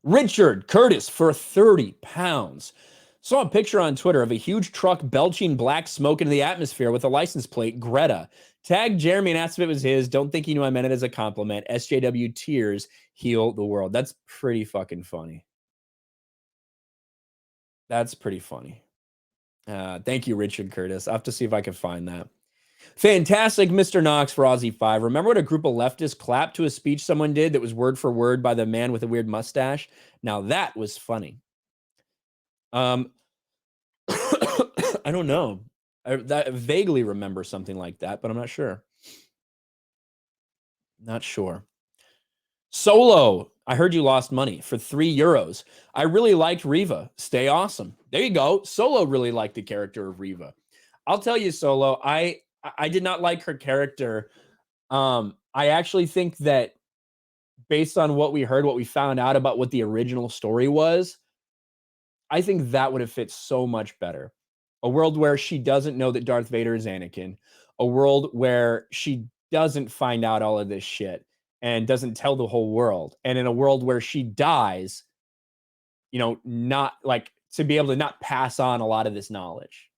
Richard Curtis for 30 pounds. Saw a picture on Twitter of a huge truck belching black smoke into the atmosphere with a license plate, Greta. Tagged Jeremy and asked if it was his. Don't think he knew I meant it as a compliment. SJW tears heal the world. That's pretty fucking funny. That's pretty funny. Thank you, Richard Curtis. I'll have to see if I can find that. Fantastic, Mr. Knox for Aussie 5. Remember when a group of leftists clapped to a speech someone did that was word for word by the man with a weird mustache? Now that was funny. I don't know. I vaguely remember something like that, but I'm not sure. Not sure. Solo I heard you lost money for €3. I really liked Reva. Stay awesome. There you go. Solo really liked the character of Reva. I'll tell you, Solo, I did not like her character. I actually think that based on what we heard, what we found out about what the original story was, I think that would have fit so much better. A world where she doesn't know that Darth Vader is Anakin, a world where she doesn't find out all of this shit and doesn't tell the whole world, and in a world where she dies, not like to be able to not pass on a lot of this knowledge.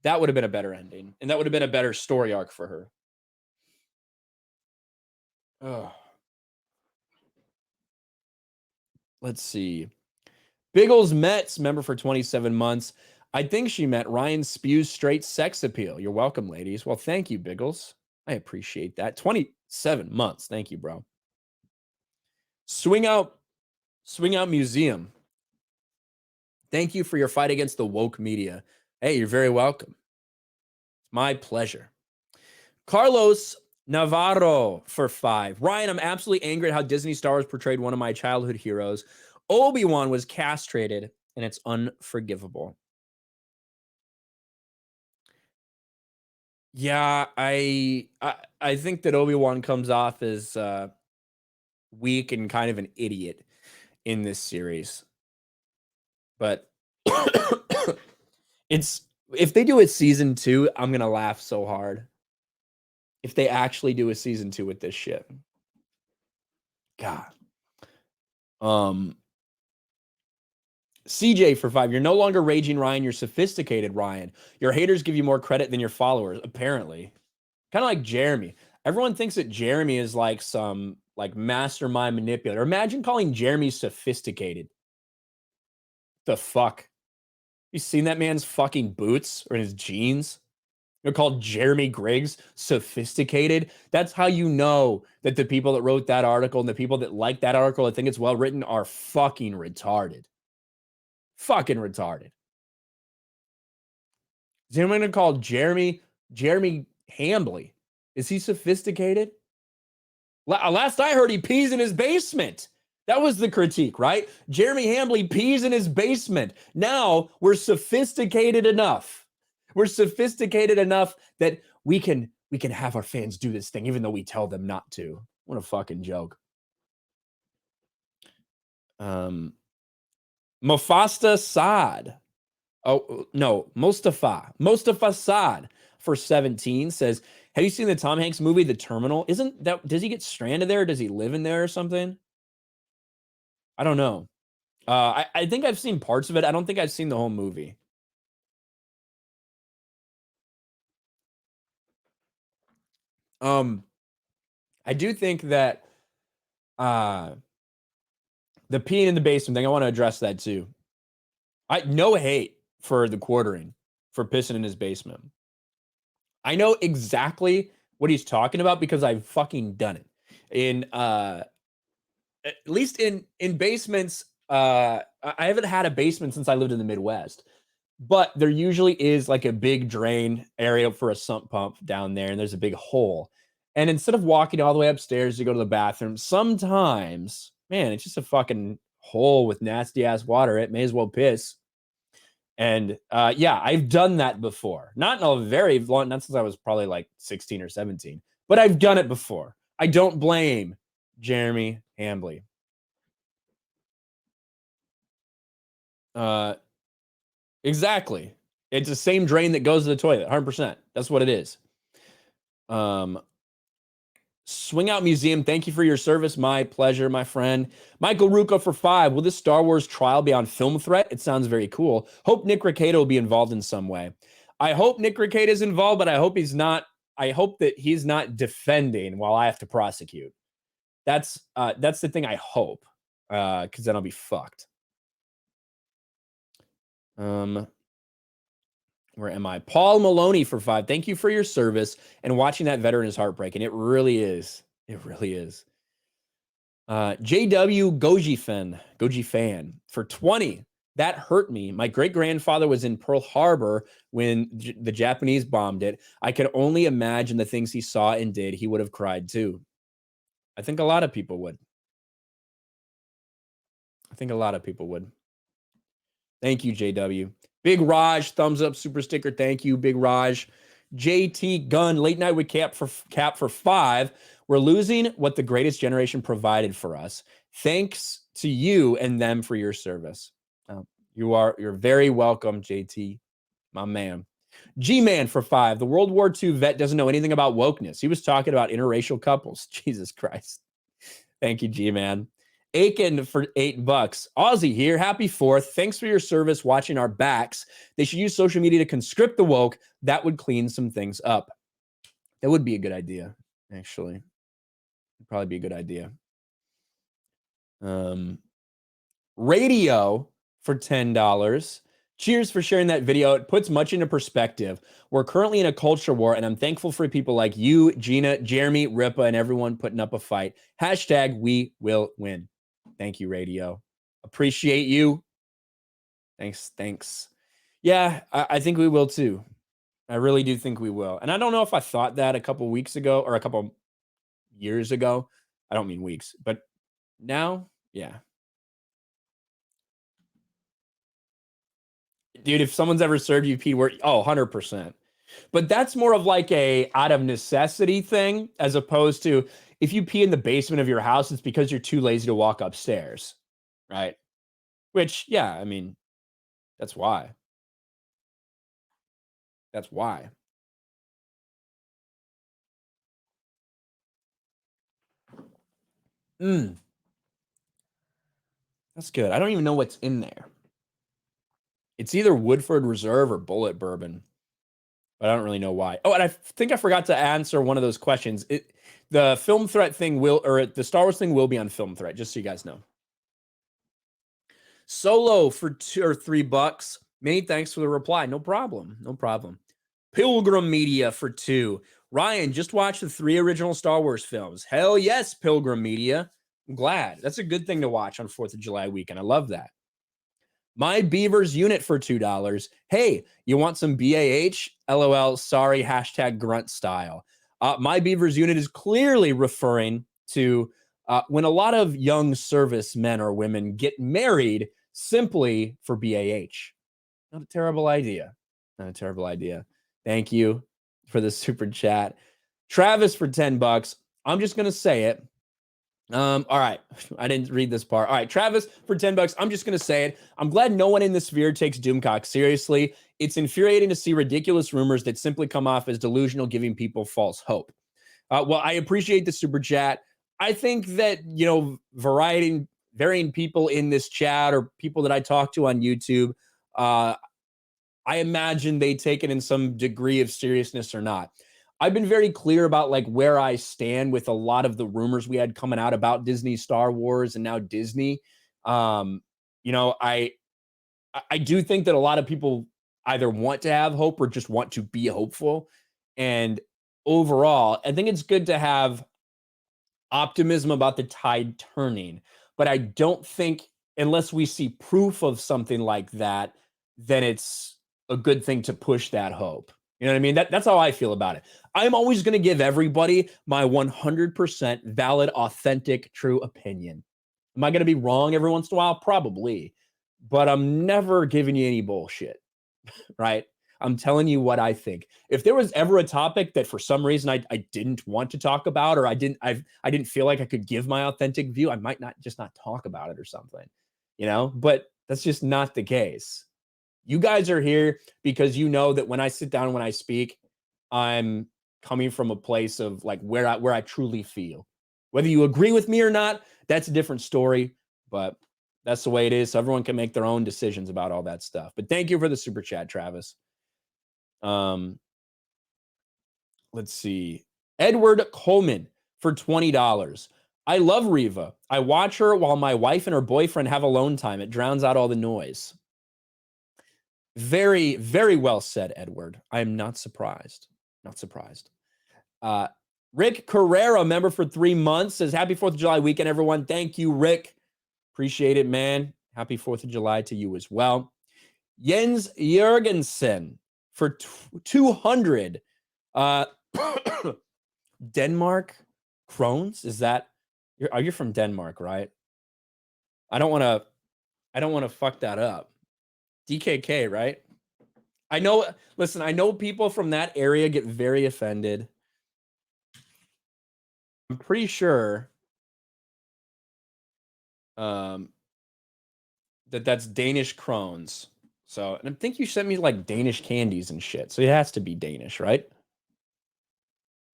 That would have been a better ending, and that would have been a better story arc for her. Ugh. Let's see. Biggles Mets, member for 27 months. I think she meant Ryan spews straight sex appeal. You're welcome, ladies. Well, thank you, Biggles. I appreciate that. 27 months. Thank you, bro. Swing out Museum. Thank you for your fight against the woke media. Hey, you're very welcome. It's my pleasure. Carlos Navarro for 5. Ryan, I'm absolutely angry at how Disney Star Wars portrayed one of my childhood heroes. Obi-Wan was castrated, and it's unforgivable. Yeah, I think that Obi-Wan comes off as weak and kind of an idiot in this series. But if they do a season 2, I'm gonna laugh so hard. If they actually do a season 2 with this shit. God. CJ for 5. You're no longer raging, Ryan. You're sophisticated, Ryan. Your haters give you more credit than your followers, apparently. Kind of like Jeremy. Everyone thinks that Jeremy is like some like mastermind manipulator. Imagine calling Jeremy sophisticated. The fuck? You seen that man's fucking boots or his jeans? They're called Jeremy Griggs, sophisticated. That's how you know that the people that wrote that article and the people that like that article and think it's well written are fucking retarded. Fucking retarded. Is anyone going to call Jeremy Hambly? Is he sophisticated? Last I heard, he pees in his basement. That was the critique, right? Jeremy Hambly pees in his basement. Now we're sophisticated enough. We're sophisticated enough that we can have our fans do this thing, even though we tell them not to. What a fucking joke. Mufasta Saad. Oh, no, Mustafa Saad for 17 says, have you seen the Tom Hanks movie, The Terminal? Does he get stranded there? Or does he live in there or something? I don't know. I think I've seen parts of it. I don't think I've seen the whole movie. I do think that the peeing in the basement thing, I want to address that too. No hate for the quartering for pissing in his basement. I know exactly what he's talking about because I've fucking done it. At least in basements, I haven't had a basement since I lived in the Midwest. But there usually is like a big drain area for a sump pump down there, and there's a big hole. And instead of walking all the way upstairs to go to the bathroom, sometimes, man, it's just a fucking hole with nasty ass water. It may as well piss. And yeah, I've done that before. Not in a very long, not since I was probably like 16 or 17, but I've done it before. I don't blame Jeremy Hambly. Exactly. It's the same drain that goes to the toilet, 100%. That's what it is. Swing Out Museum, thank you for your service. My pleasure, my friend. Michael Rucco for 5. Will this Star Wars trial be on Film Threat? It sounds very cool. Hope Nick Rekieta will be involved in some way. I hope Nick Rekieta is involved, but I hope he's not. I hope that he's not defending while I have to prosecute. That's the thing I hope, because then I'll be fucked. Where am I? Paul Maloney for 5. Thank you for your service, and watching that veteran is heartbreaking. It really is. It really is. JW Goji fan for 20. That hurt me. My great-grandfather was in Pearl Harbor when the Japanese bombed it. I could only imagine the things he saw and did. He would have cried too. I think a lot of people would. think a lot of people would. Thank you, JW. Big Raj, thumbs up, super sticker. Thank you, Big Raj. JT Gunn, late night with Cap for 5. We're losing what the greatest generation provided for us. Thanks to you and them for your service. You're very welcome, JT, my man. G-Man for 5. The World War II vet doesn't know anything about wokeness. He was talking about interracial couples. Jesus Christ. Thank you, G-Man. Aiken for $8. Aussie here. Happy 4th. Thanks for your service watching our backs. They should use social media to conscript the woke. That would clean some things up. That would be a good idea, actually. It'd probably be a good idea. Radio for $10. Cheers for sharing that video. It puts much into perspective. We're currently in a culture war, and I'm thankful for people like you, Gina, Jeremy, Ripa, and everyone putting up a fight. Hashtag we will win. Thank you, Radio. Appreciate you. Thanks. Yeah, I think we will too. I really do think we will. And I don't know if I thought that a couple weeks ago or a couple years ago. I don't mean weeks, but now, yeah. Dude, if someone's ever served you pee where 100%. But that's more of like a out of necessity thing, as opposed to if you pee in the basement of your house, it's because you're too lazy to walk upstairs, right? Which, yeah, I mean, that's why. That's why. That's good. I don't even know what's in there. It's either Woodford Reserve or Bullet Bourbon, but I don't really know why. Oh, and I think I forgot to answer one of those questions. The Film Threat thing the Star Wars thing will be on Film Threat, just so you guys know. Solo for $2 or $3. Many thanks for the reply. No problem. Pilgrim Media for 2. Ryan, just watch the 3 original Star Wars films. Hell yes, Pilgrim Media. I'm glad. That's a good thing to watch on 4th of July weekend. I love that. My Beavers Unit for $2. Hey, you want some BAH? LOL, sorry, hashtag grunt style. My Beavers Unit is clearly referring to when a lot of young service men or women get married simply for BAH. Not a terrible idea. Thank you for the super chat. Travis for $10. I'm just going to say it. All right. I didn't read this part. All right. Travis for $10. I'm just going to say it. I'm glad no one in the sphere takes Doomcock seriously. It's infuriating to see ridiculous rumors that simply come off as delusional, giving people false hope. Well, I appreciate the super chat. I think that, varying people in this chat or people that I talk to on YouTube, I imagine they take it in some degree of seriousness or not. I've been very clear about like where I stand with a lot of the rumors we had coming out about Disney, Star Wars, and now Disney. I do think that a lot of people either want to have hope or just want to be hopeful. And overall, I think it's good to have optimism about the tide turning. But I don't think, unless we see proof of something like that, then it's a good thing to push that hope. You know what I mean? That's how I feel about it. I'm always going to give everybody my 100% valid, authentic, true opinion. Am I going to be wrong every once in a while? Probably. But I'm never giving you any bullshit, right? I'm telling you what I think. If there was ever a topic that for some reason I didn't want to talk about, or I didn't feel like I could give my authentic view, I might not talk about it or something, but that's just not the case. You guys are here because you know that when I sit down, when I speak, I'm coming from a place of like where I truly feel. Whether you agree with me or not, that's a different story, but that's the way it is. So everyone can make their own decisions about all that stuff. But thank you for the super chat, Travis. Let's see. Edward Coleman for $20. I love Reva. I watch her while my wife and her boyfriend have alone time. It drowns out all the noise. Very, very well said, Edward. I am not surprised. Rick Carrera, member for 3 months, says, happy 4th of July weekend, everyone. Thank you, Rick. Appreciate it, man. Happy 4th of July to you as well. Jens Jurgensen for 200. Denmark Krones? Are you from Denmark, right? I don't want to I don't want to fuck that up. DKK, right? I know, listen, I know people from that area get very offended. I'm pretty sure that's Danish crones. So, and I think you sent me like Danish candies and shit. So it has to be Danish, right?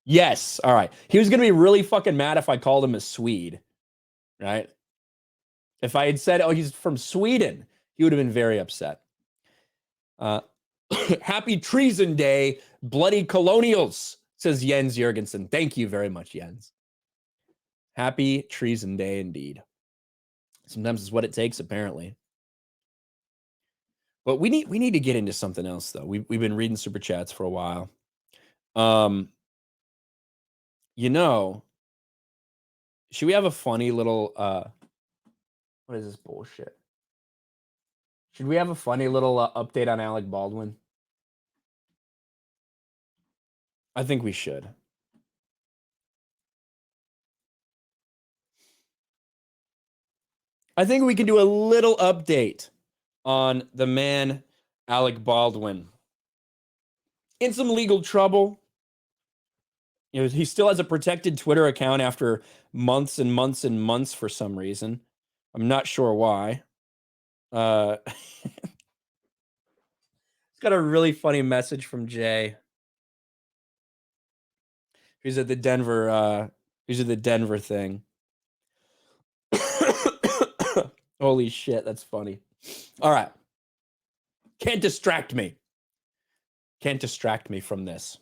Yes. All right. He was going to be really fucking mad if I called him a Swede, right? If I had said, oh, he's from Sweden, he would have been very upset. Happy Treason Day, bloody colonials, says Jens Jurgensen. Thank you very much, Jens. Happy Treason Day indeed. Sometimes it's what it takes, apparently. But we need to get into something else, though. We've been reading super chats for a while. You know, should we have a funny little what is this bullshit? Should we have a funny little update on Alec Baldwin? I think we should. I think we can do a little update on the man, Alec Baldwin. In some legal trouble. You know, he still has a protected Twitter account after months and months and months for some reason. I'm not sure why. It's got a really funny message from Jay. He's at the Denver thing. Holy shit, that's funny. All right. Can't distract me. Can't distract me from this.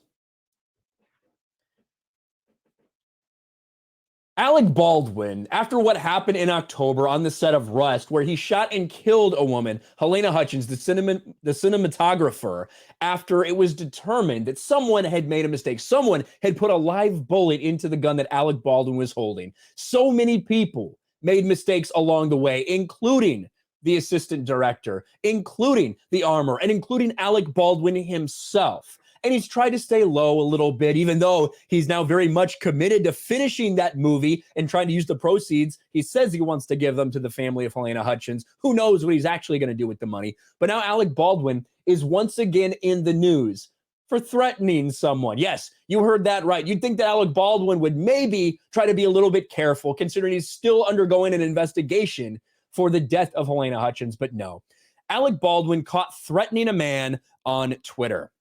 Alec Baldwin, after what happened in October on the set of Rust, where he shot and killed a woman, Helena Hutchins, the cinematographer, after it was determined that someone had made a mistake. Someone had put a live bullet into the gun that Alec Baldwin was holding. So many people made mistakes along the way, including the assistant director, including the armor, and including Alec Baldwin himself. And he's tried to stay low a little bit, even though he's now very much committed to finishing that movie and trying to use the proceeds. He says he wants to give them to the family of Helena Hutchins. Who knows what he's actually going to do with the money? But now Alec Baldwin is once again in the news for threatening someone. Yes, you heard that right. You'd think that Alec Baldwin would maybe try to be a little bit careful, considering he's still undergoing an investigation for the death of Helena Hutchins, but no. Alec Baldwin caught threatening a man on Twitter.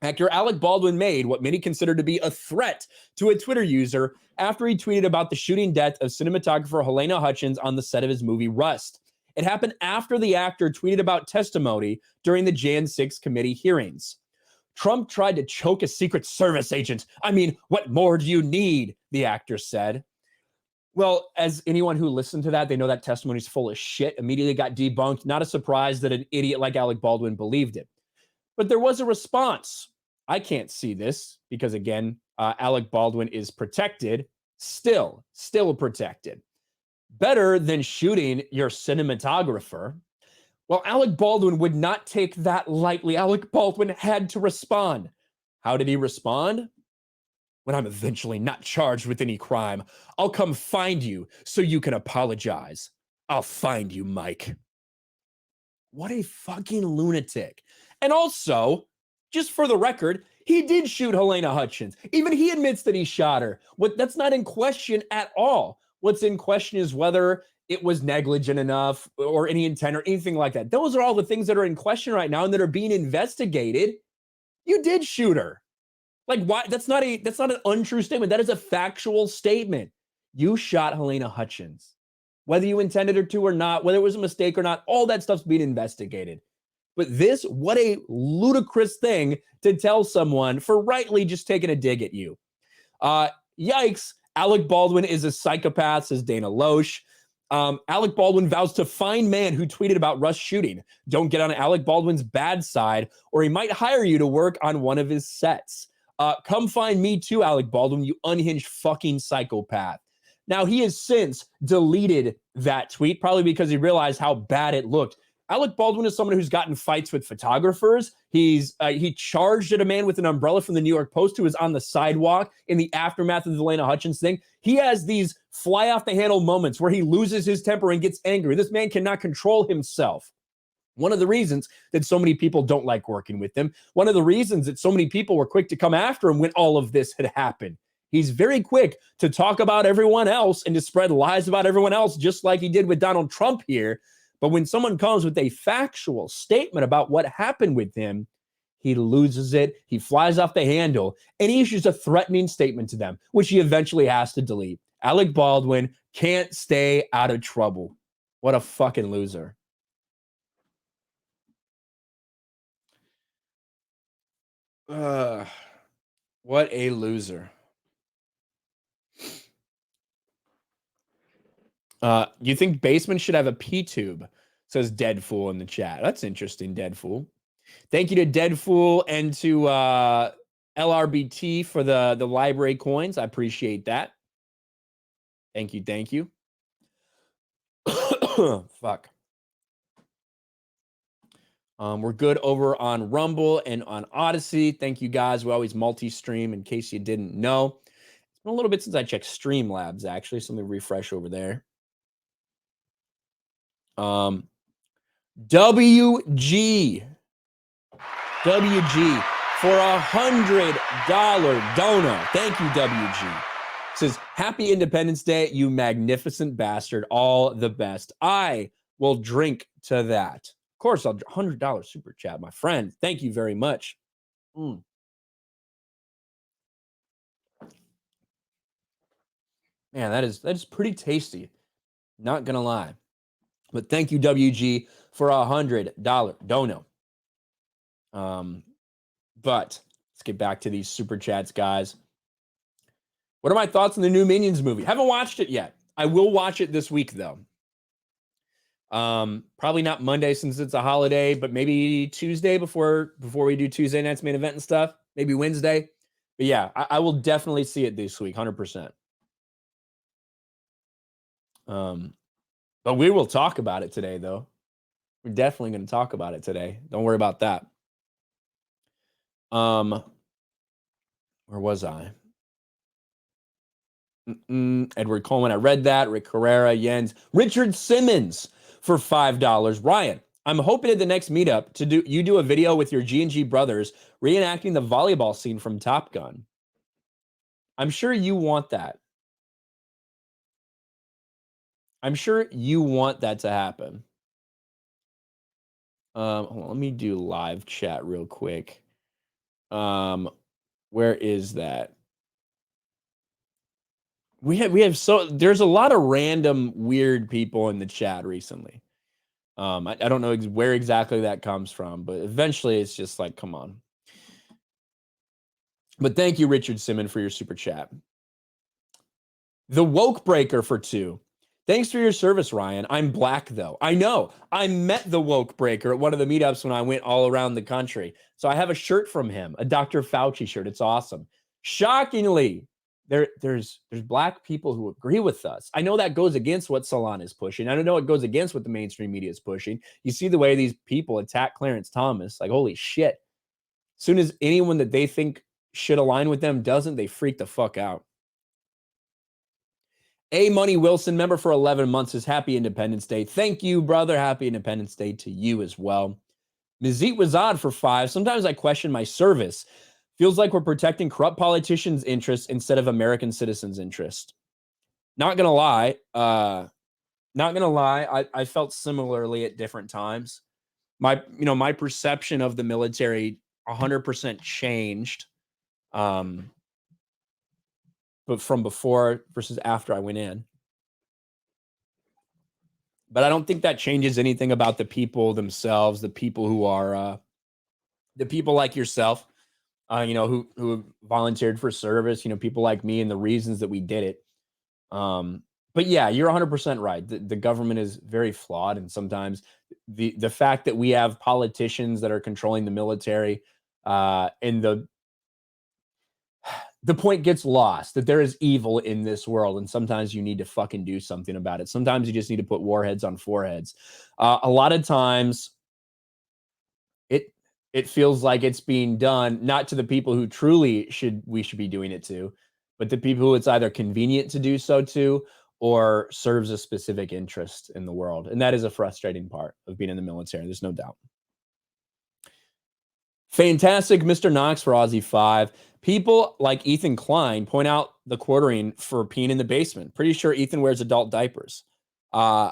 Actor Alec Baldwin made what many consider to be a threat to a Twitter user after he tweeted about the shooting death of cinematographer Helena Hutchins on the set of his movie Rust. It happened after the actor tweeted about testimony during the Jan 6 committee hearings. Trump tried to choke a Secret Service agent. I mean, what more do you need? The actor said. Well, as anyone who listened to that, they know that testimony is full of shit, immediately got debunked. Not a surprise that an idiot like Alec Baldwin believed it. But there was a response. I can't see this because, again, Alec Baldwin is protected, still protected. Better than shooting your cinematographer. Well, Alec Baldwin would not take that lightly. Alec Baldwin had to respond. How did he respond? When I'm eventually not charged with any crime, I'll come find you so you can apologize. I'll find you, Mike. What a fucking lunatic. And also, just for the record, he did shoot Helena Hutchins. Even he admits that he shot her. That's not in question at all. What's in question is whether it was negligent enough or any intent or anything like that. Those are all the things that are in question right now and that are being investigated. You did shoot her. Like, why? That's not an untrue statement. That is a factual statement. You shot Helena Hutchins. Whether you intended her to or not, whether it was a mistake or not, all that stuff's being investigated. But this, what a ludicrous thing to tell someone for rightly just taking a dig at you. Yikes. Alec Baldwin is a psychopath, says Dana Loesch. Alec Baldwin vows to find man who tweeted about Rust shooting. Don't get on Alec Baldwin's bad side, or he might hire you to work on one of his sets. Come find me too, Alec Baldwin, you unhinged fucking psychopath. Now, he has since deleted that tweet, probably because he realized how bad it looked. Alec Baldwin is someone who's gotten fights with photographers. He charged at a man with an umbrella from the New York Post who was on the sidewalk in the aftermath of the Lena Hutchins thing. He has these fly off the handle moments where he loses his temper and gets angry. This man cannot control himself. One of the reasons that so many people don't like working with him, one of the reasons that so many people were quick to come after him when all of this had happened. He's very quick to talk about everyone else and to spread lies about everyone else, just like he did with Donald Trump here. But when someone comes with a factual statement about what happened with him, he loses it. He flies off the handle, and he issues a threatening statement to them, which he eventually has to delete. Alec Baldwin can't stay out of trouble. What a fucking loser. What a loser. You think Basement should have a P-tube? Says Deadfool in the chat. That's interesting, Deadfool. Thank you to Deadfool and to LRBT for the library coins. I appreciate that. Thank you, thank you. Fuck. We're good over on Rumble and on Odyssey. Thank you guys. We always multi-stream in case you didn't know. It's been a little bit since I checked Streamlabs, actually. So let me refresh over there. WG for $100 donor. Thank you, WG. Says, happy Independence Day, you magnificent bastard. All the best. I will drink to that. Of course, I'll $100 super chat, my friend. Thank you very much. Man, that is pretty tasty. Not gonna lie. But thank you, WG, for $100 dono. But let's get back to these super chats, guys. What are my thoughts on the new Minions movie? Haven't watched it yet. I will watch it this week, though. Probably not Monday since it's a holiday, but maybe Tuesday before we do Tuesday night's main event and stuff. Maybe Wednesday. But yeah, I will definitely see it this week, 100%. But we will talk about it today, though. We're definitely going to talk about it today. Don't worry about that. Where was I? Edward Coleman, I read that. Rick Herrera, Jens. Richard Simmons for $5. Ryan, I'm hoping at the next meetup you do a video with your G&G brothers reenacting the volleyball scene from Top Gun. I'm sure you want that. I'm sure you want that to happen. Hold on, let me do live chat real quick. Where is that? There's a lot of random weird people in the chat recently. I don't know where exactly that comes from, but eventually it's just like, come on. But thank you, Richard Simmons, for your super chat. The Woke Breaker for 2. Thanks for your service, Ryan. I'm black, though. I know. I met the Woke Breaker at one of the meetups when I went all around the country. So I have a shirt from him, a Dr. Fauci shirt. It's awesome. Shockingly, there's black people who agree with us. I know that goes against what Salon is pushing. I don't know it goes against what the mainstream media is pushing. You see the way these people attack Clarence Thomas. Like, holy shit. As soon as anyone that they think should align with them doesn't, they freak the fuck out. A Money Wilson, member for 11 months, says happy Independence Day. Thank you, brother. Happy Independence Day to you as well. Mazit Wazad for 5. Sometimes I question my service. Feels like we're protecting corrupt politicians' interests instead of American citizens' interests. Not gonna lie. I felt similarly at different times. My perception of the military 100% changed. But from before versus after I went in. But I don't think that changes anything about the people themselves, the people who are, the people like yourself, who volunteered for service, people like me and the reasons that we did it. But yeah, you're 100% right. The government is very flawed. And sometimes the fact that we have politicians that are controlling the military and the point gets lost that there is evil in this world, and sometimes you need to fucking do something about it. Sometimes you just need to put warheads on foreheads. A lot of times, it feels like it's being done not to the people who truly we should be doing it to, but the people who it's either convenient to do so to or serves a specific interest in the world. And that is a frustrating part of being in the military. There's no doubt. Fantastic, Mr. Knox for Aussie 5. People like Ethan Klein point out the quartering for peeing in the basement. Pretty sure Ethan wears adult diapers. I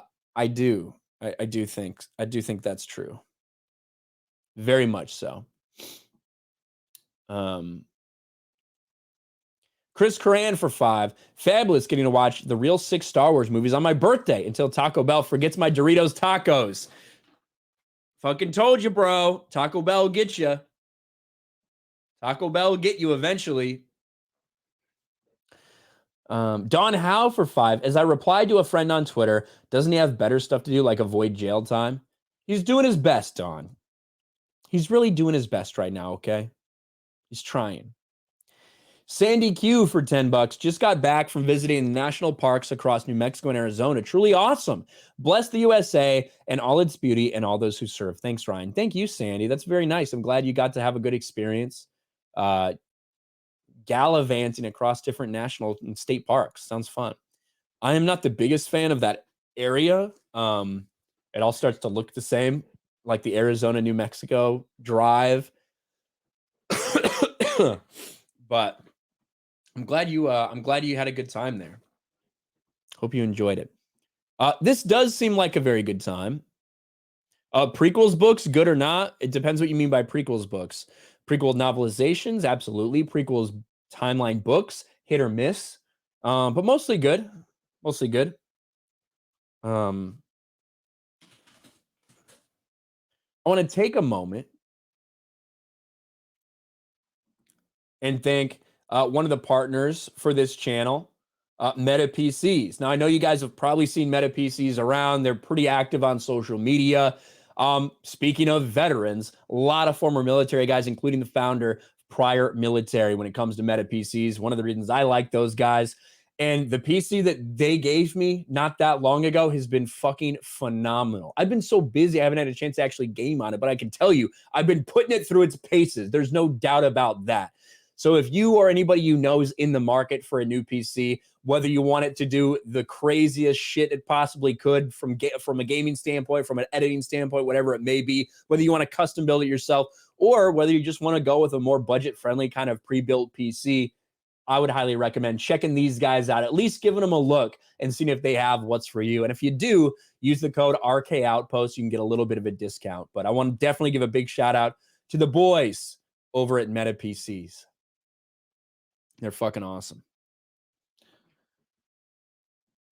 do. I do think that's true. Very much so. Chris Coran for 5. Fabulous getting to watch the real 6 Star Wars movies on my birthday until Taco Bell forgets my Doritos tacos. Fucking told you, bro. Taco Bell will get you. Taco Bell will get you eventually. Don Howe for 5. As I replied to a friend on Twitter, doesn't he have better stuff to do like avoid jail time? He's doing his best, Don. He's really doing his best right now, okay? He's trying. Sandy Q for $10. Just got back from visiting the national parks across New Mexico and Arizona. Truly awesome. Bless the USA and all its beauty and all those who serve. Thanks, Ryan. Thank you, Sandy. That's very nice. I'm glad you got to have a good experience. Gallivanting across different national and state parks. Sounds fun. I am not the biggest fan of that area. It all starts to look the same, like the Arizona, New Mexico drive. But I'm glad you had a good time there. Hope you enjoyed it. This does seem like a very good time. Prequels books, good or not? It depends what you mean by prequels books. Prequel novelizations, absolutely. Prequels timeline books, hit or miss. But mostly good. Mostly good. I want to take a moment and thank one of the partners for this channel, Meta PCs. Now, I know you guys have probably seen Meta PCs around. They're pretty active on social media. Speaking of veterans, a lot of former military guys, including the founder, prior military when it comes to Meta PCs. One of the reasons I like those guys. And the PC that they gave me not that long ago has been fucking phenomenal. I've been so busy, I haven't had a chance to actually game on it, but I can tell you, I've been putting it through its paces. There's no doubt about that. So if you or anybody you know is in the market for a new PC, whether you want it to do the craziest shit it possibly could from a gaming standpoint, from an editing standpoint, whatever it may be, whether you want to custom build it yourself, or whether you just want to go with a more budget-friendly kind of pre-built PC, I would highly recommend checking these guys out, at least giving them a look and seeing if they have what's for you. And if you do, use the code RK Outpost. You can get a little bit of a discount. But I want to definitely give a big shout out to the boys over at Meta PCs. They're fucking awesome.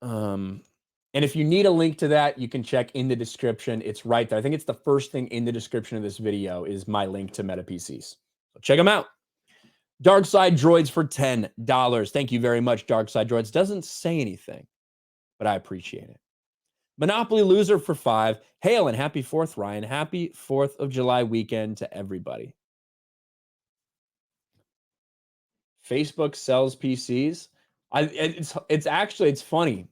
And if you need a link to that, you can check in the description. It's right there. I think it's the first thing in the description of this video is my link to Meta PCs. So check them out. Dark Side Droids for $10. Thank you very much, Dark Side Droids. Doesn't say anything, but I appreciate it. Monopoly Loser for $5. Hail and happy 4th, Ryan. Happy 4th of July weekend to everybody. Facebook sells PCs. It's funny.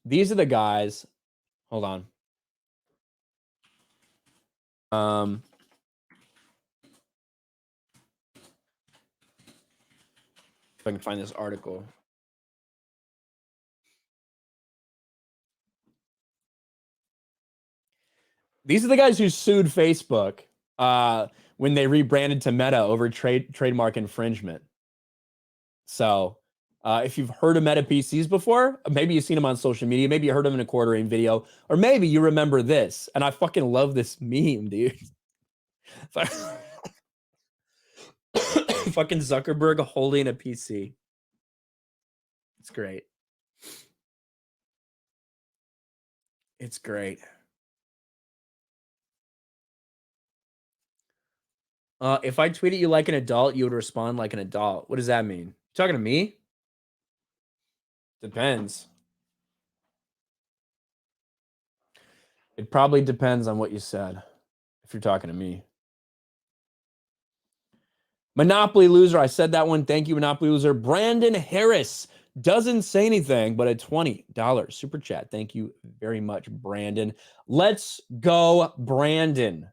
These are the guys. Hold on. If I can find this article. These are the guys who sued Facebook when they rebranded to Meta over trademark infringement. So if you've heard of Meta PCs before, maybe you've seen them on social media, maybe you heard them in a quartering video, or maybe you remember this. And I fucking love this meme, dude. Fucking Zuckerberg holding a PC. It's great. It's great. If I tweet at you like an adult, you would respond like an adult. What does that mean? You talking to me? Depends. It probably depends on what you said, if you're talking to me. Monopoly Loser, I said that one. Thank you, Monopoly Loser. Brandon Harris doesn't say anything, but a $20 super chat. Thank you very much, Brandon. Let's go, Brandon.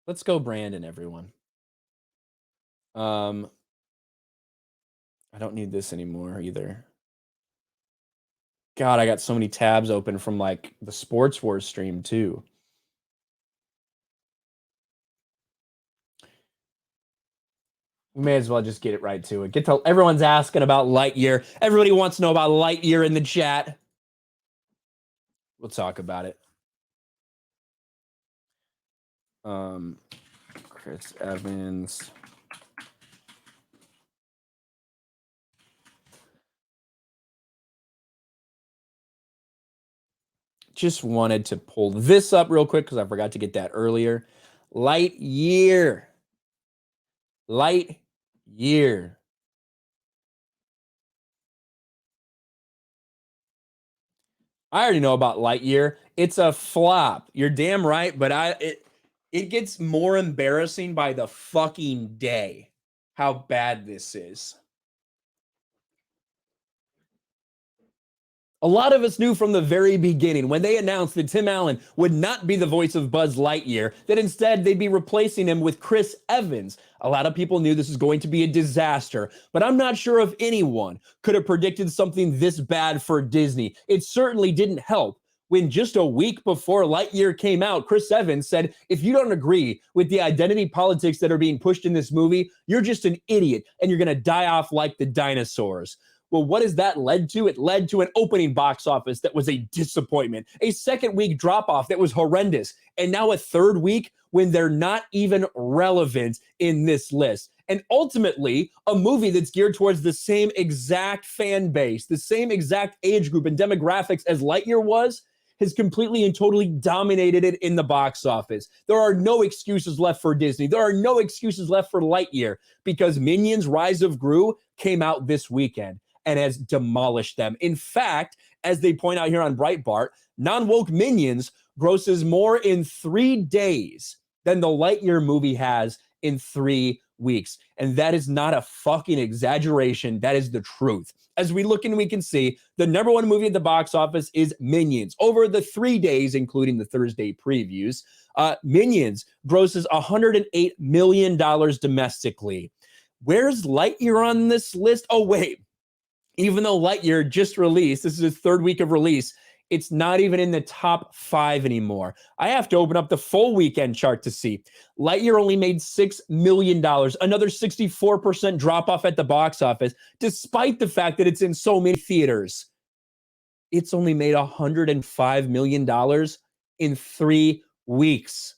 Let's go, Brandon, everyone. I don't need this anymore either. God, I got so many tabs open from like the Sports Wars stream too. We may as well just get it right to it. Everyone's asking about Lightyear. Everybody wants to know about Lightyear in the chat. We'll talk about it. Chris Evans. Just wanted to pull this up real quick because I forgot to get that earlier. Lightyear. Lightyear. I already know about Lightyear. It's a flop. You're damn right, but it gets more embarrassing by the fucking day how bad this is. A lot of us knew from the very beginning when they announced that Tim Allen would not be the voice of Buzz Lightyear, that instead they'd be replacing him with Chris Evans. A lot of people knew this was going to be a disaster, but I'm not sure if anyone could have predicted something this bad for Disney. It certainly didn't help when just a week before Lightyear came out, Chris Evans said, if you don't agree with the identity politics that are being pushed in this movie, you're just an idiot and you're going to die off like the dinosaurs. Well, what has that led to? It led to an opening box office that was a disappointment, a second week drop off that was horrendous, and now a third week when they're not even relevant in this list. And ultimately, a movie that's geared towards the same exact fan base, the same exact age group and demographics as Lightyear was, has completely and totally dominated it in the box office. There are no excuses left for Disney. There are no excuses left for Lightyear because Minions Rise of Gru came out this weekend and has demolished them. In fact, as they point out here on Breitbart, non-woke Minions grosses more in 3 days than the Lightyear movie has in 3 weeks. And that is not a fucking exaggeration. That is the truth. As we look and we can see, the number one movie at the box office is Minions. Over the 3 days, including the Thursday previews, Minions grosses $108 million domestically. Where's Lightyear on this list? Oh, wait. Even though Lightyear just released, this is its third week of release, it's not even in the top 5 anymore. I have to open up the full weekend chart to see. Lightyear only made $6 million, another 64% drop off at the box office, despite the fact that it's in so many theaters. It's only made $105 million in 3 weeks.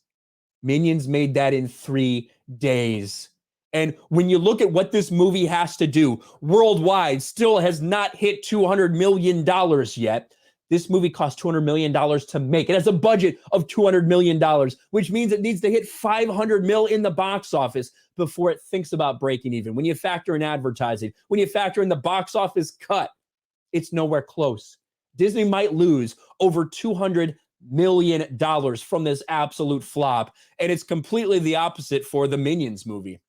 Minions made that in 3 days. And when you look at what this movie has to do worldwide, still has not hit $200 million yet. This movie cost $200 million to make. It has a budget of $200 million, which means it needs to hit $500 million in the box office before it thinks about breaking even. When you factor in advertising, when you factor in the box office cut, it's nowhere close. Disney might lose over $200 million from this absolute flop. And it's completely the opposite for the Minions movie.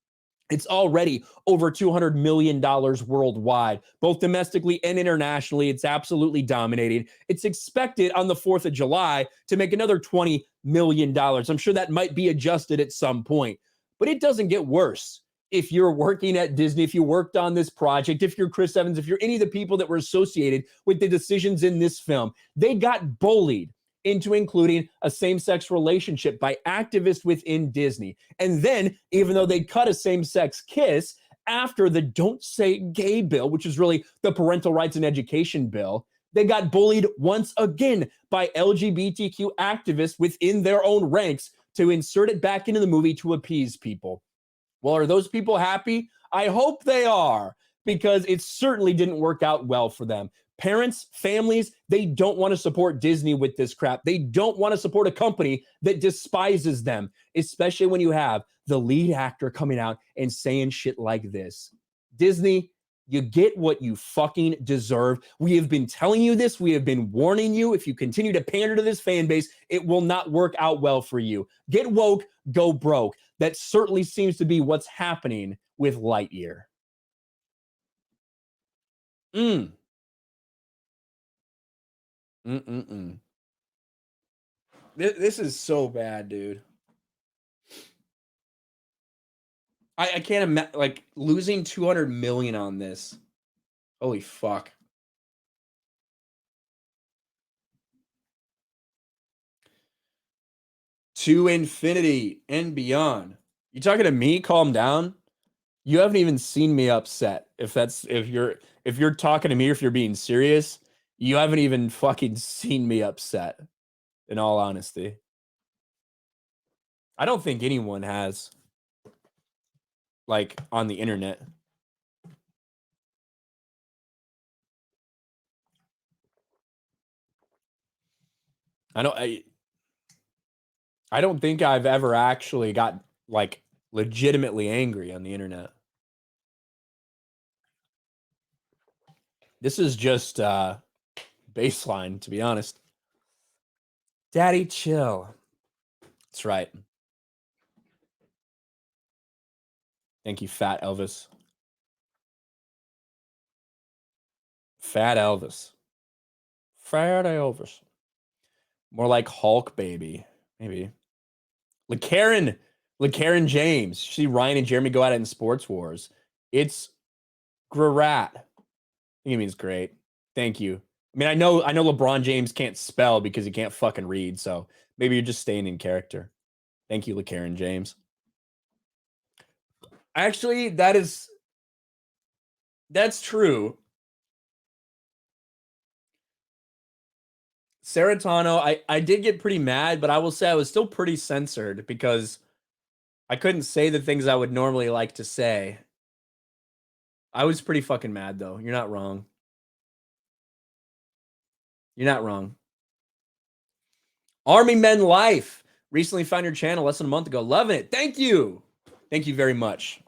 It's already over $200 million worldwide, both domestically and internationally. It's absolutely dominating. It's expected on the 4th of July to make another $20 million. I'm sure that might be adjusted at some point, but it doesn't get worse. If you're working at Disney, if you worked on this project, if you're Chris Evans, if you're any of the people that were associated with the decisions in this film, they got bullied into including a same-sex relationship by activists within Disney. And then, even though they cut a same-sex kiss after the Don't Say Gay bill, which is really the parental rights and education bill, they got bullied once again by LGBTQ activists within their own ranks to insert it back into the movie to appease people. Well, are those people happy? I hope they are, because it certainly didn't work out well for them. Parents, families, they don't want to support Disney with this crap. They don't want to support a company that despises them, especially when you have the lead actor coming out and saying shit like this. Disney, you get what you fucking deserve. We have been telling you this. We have been warning you. If you continue to pander to this fan base, it will not work out well for you. Get woke, go broke. that certainly seems to be what's happening with Lightyear. Mm. Mm-mm-mm. This is so bad, dude. I can't imagine, like, losing 200 million on this. Holy fuck. To infinity and beyond. You talking to me? Calm down. You haven't even seen me upset. If you're talking to me, or if you're being serious, you haven't even fucking seen me upset, in all honesty. I don't think anyone has, like, on the internet. I don't think I've ever actually got, like, legitimately angry on the internet. This is just baseline, to be honest. Daddy, chill. That's right. Thank you, Fat Elvis. Fat Elvis. Fat Elvis. More like Hulk, baby. Maybe. LeCaren James. See Ryan and Jeremy go at it in Sports Wars. It's Grat. I think it means great. Thank you. I mean, I know LeBron James can't spell because he can't fucking read, so maybe you're just staying in character. Thank you, LeCaren James. Actually, that's true. Saratano, I did get pretty mad, but I will say I was still pretty censored because I couldn't say the things I would normally like to say. I was pretty fucking mad, though. You're not wrong. You're not wrong. Army Men Life. Recently found your channel less than a month ago. Loving it. Thank you. Thank you very much.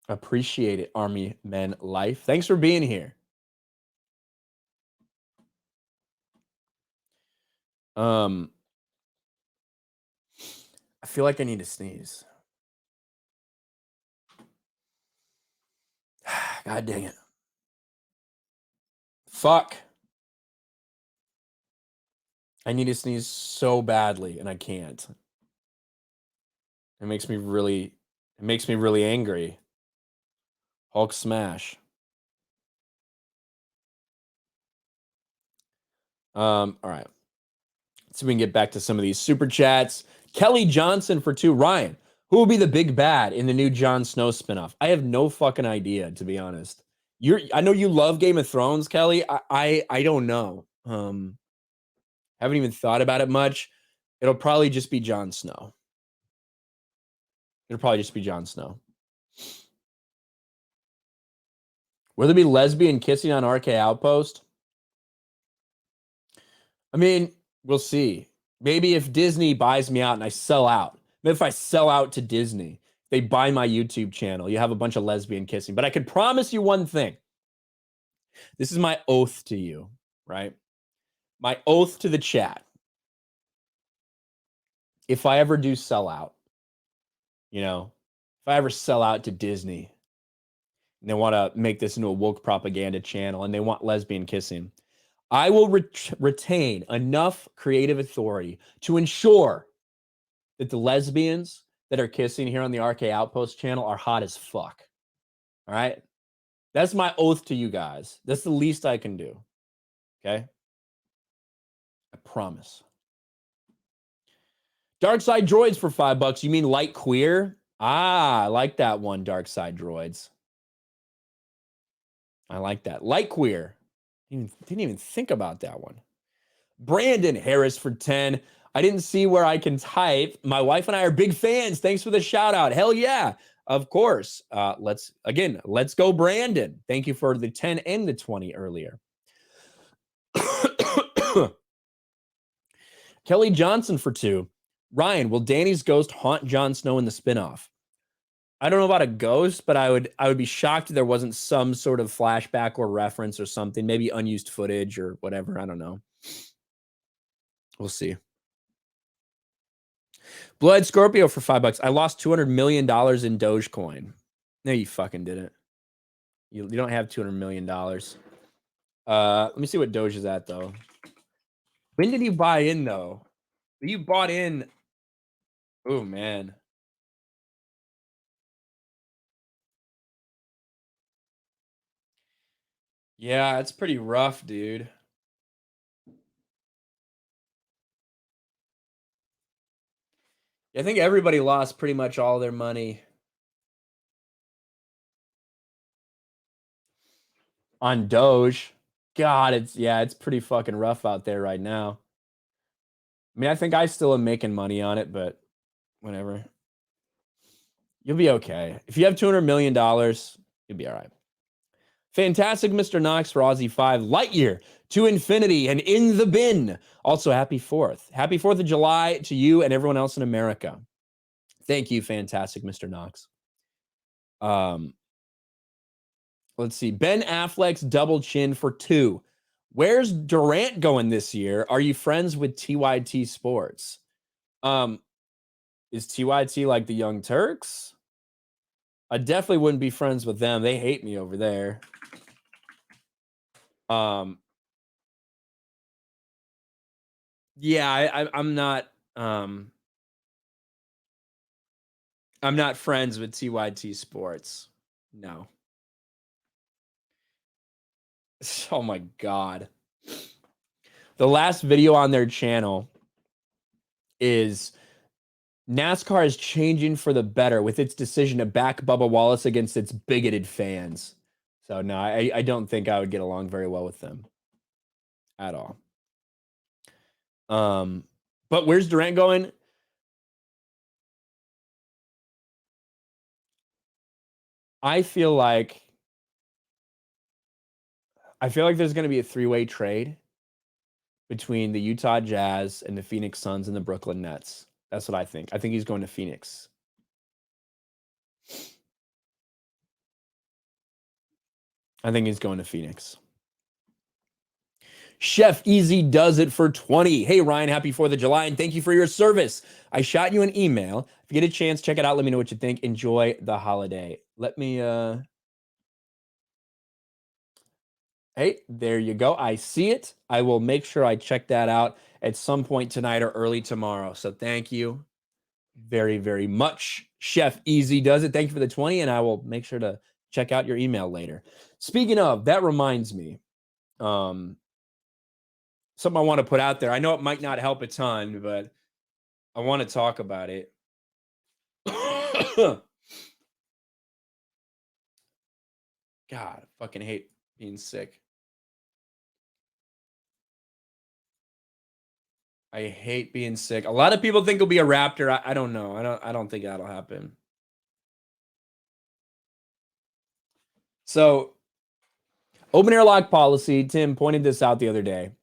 Appreciate it, Army Men Life. Thanks for being here. I feel like I need to sneeze. God dang it. Fuck. I need to sneeze so badly and I can't. It makes me really angry. Hulk smash. All right. Let's see if we can get back to some of these super chats. Kelly Johnson for 2. Ryan, who will be the big bad in the new Jon Snow spinoff? I have no fucking idea, to be honest. I know you love Game of Thrones, Kelly. I don't know. Haven't even thought about it much. It'll probably just be Jon Snow. It'll probably just be Jon Snow. Will there be lesbian kissing on RK Outpost? I mean, we'll see. Maybe if Disney buys me out and I sell out. Maybe if I sell out to Disney, they buy my YouTube channel. You have a bunch of lesbian kissing. But I can promise you one thing. This is my oath to you, right? My oath to the chat. If I ever do sell out, if I ever sell out to Disney and they want to make this into a woke propaganda channel and they want lesbian kissing, I will retain enough creative authority to ensure that the lesbians that are kissing here on the RK Outpost channel are hot as fuck. All right? That's my oath to you guys. That's the least I can do. Okay? I promise. Dark Side Droids for $5. You mean light queer? Ah, I like that one, Dark Side Droids. I like that. Light queer. Didn't even think about that one. Brandon Harris for 10. I didn't see where I can type. My wife and I are big fans. Thanks for the shout out. Hell yeah. Of course. Let's go, Brandon. Thank you for the 10 and the 20 earlier. Kelly Johnson for 2. Ryan, will Danny's ghost haunt Jon Snow in the spinoff? I don't know about a ghost, but I would be shocked if there wasn't some sort of flashback or reference or something, maybe unused footage or whatever. I don't know. We'll see. Blood Scorpio for $5. I lost $200 million in Dogecoin. No, you fucking didn't. You don't have $200 million. Let me see what Doge is at, though. When did you buy in, though? You bought in. Oh, man. Yeah, it's pretty rough, dude. I think everybody lost pretty much all their money on Doge. God, it's pretty fucking rough out there right now. I mean, I think I still am making money on it, but whatever. You'll be okay. If you have $200 million, you'll be all right. Fantastic, Mr. Knox for Aussie 5. Lightyear to infinity and in the bin. Also, happy 4th. Happy 4th of July to you and everyone else in America. Thank you, fantastic, Mr. Knox. Let's see. Ben Affleck's double chin for 2. Where's Durant going this year? Are you friends with TYT Sports? Is TYT like the Young Turks? I definitely wouldn't be friends with them. They hate me over there. Yeah, I'm not I'm not friends with TYT Sports. No. Oh my God. The last video on their channel is NASCAR is changing for the better with its decision to back Bubba Wallace against its bigoted fans. So no, I don't think I would get along very well with them at all. But where's Durant going? I feel like there's going to be a 3-way trade between the Utah Jazz and the Phoenix Suns and the Brooklyn Nets. That's what I think. I think he's going to Phoenix. I think he's going to Phoenix. Chef Easy does it for 20. Hey, Ryan, happy 4th of July, and thank you for your service. I shot you an email. If you get a chance, check it out. Let me know what you think. Enjoy the holiday. Let me, hey, there you go. I see it. I will make sure I check that out at some point tonight or early tomorrow. So thank you very, very much. Chef Easy does it. Thank you for the 20, and I will make sure to check out your email later. Speaking of, that reminds me, something I want to put out there. I know it might not help a ton, but I want to talk about it. God, I fucking hate being sick. I hate being sick. A lot of people think it'll be a Raptor. I don't know. I don't think that'll happen. So, open airlock policy. Tim pointed this out the other day.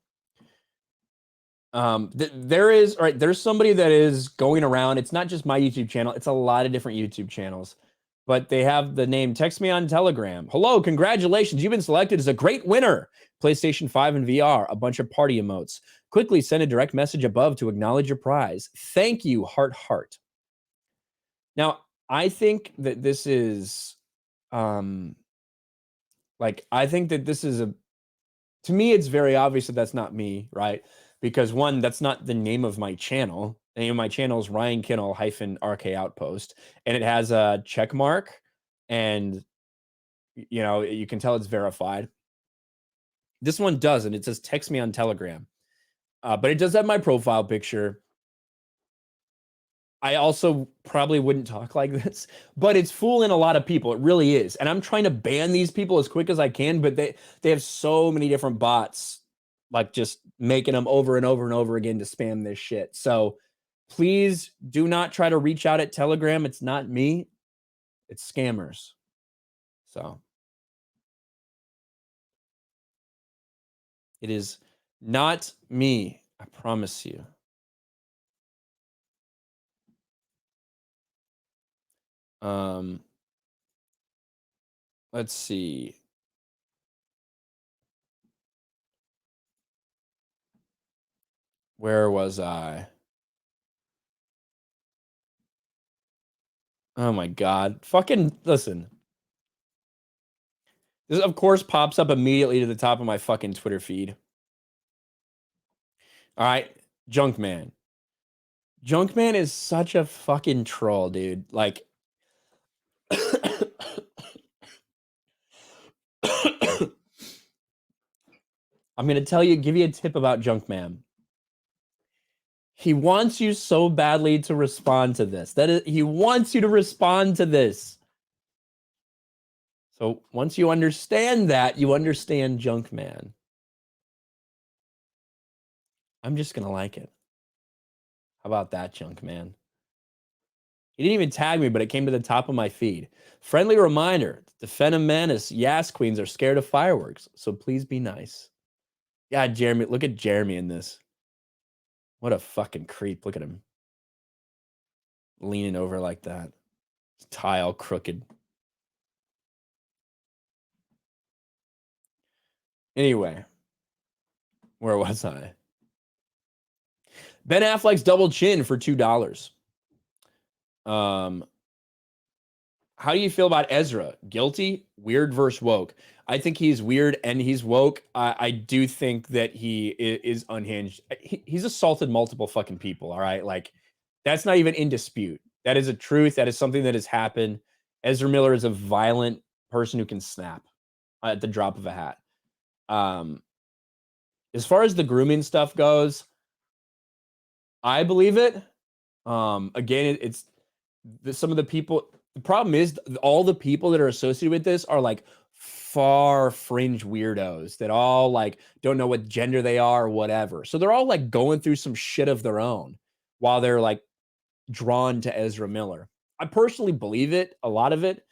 There's somebody that is going around. It's not just my YouTube channel. It's a lot of different YouTube channels. But they have the name Text Me on Telegram. Hello, congratulations. You've been selected as a great winner. PlayStation 5 and VR, a bunch of party emotes. Quickly send a direct message above to acknowledge your prize. Thank you, heart, heart. Now, I think that this is, I think that this is to me, it's very obvious that that's not me, right? Because one, that's not the name of my channel. The name of my channel is Ryan Kinel -RK Outpost, and it has a check mark, and you can tell it's verified. This one doesn't. It says text me on Telegram, but it does have my profile picture. I also probably wouldn't talk like this, but it's fooling a lot of people. It really is. And I'm trying to ban these people as quick as I can, but they have so many different bots, like just making them over and over and over again to spam this shit. So please do not try to reach out at Telegram. It's not me. It's scammers. So it is not me. I promise you. Let's see. Where was I? Oh my God. Fucking listen. This, of course, pops up immediately to the top of my fucking Twitter feed. All right. Junkman. Junkman is such a fucking troll, dude. Like, I'm going to give you a tip about Junkman. He wants you so badly to respond to this. He wants you to respond to this. So once you understand that, you understand Junkman. I'm just going to like it. How about that, Junkman? He didn't even tag me, but it came to the top of my feed. Friendly reminder, the Phenom Menace Yas Queens are scared of fireworks, so please be nice. Yeah, Jeremy, look at Jeremy in this. What a fucking creep. Look at him. Leaning over like that. His tie all crooked. Anyway, where was I? Ben Affleck's double chin for $2. How do you feel about Ezra? Guilty, weird versus woke? I think he's weird and he's woke. I do think that he is unhinged. He's assaulted multiple fucking people. All right. Like, that's not even in dispute. That is a truth. That is something that has happened. Ezra Miller is a violent person who can snap at the drop of a hat. As far as the grooming stuff goes, I believe it. Again, it's some of the people. The problem is all the people that are associated with this are like far fringe weirdos that all like don't know what gender they are or whatever. So they're all like going through some shit of their own while they're like drawn to Ezra Miller. I personally believe it, a lot of it.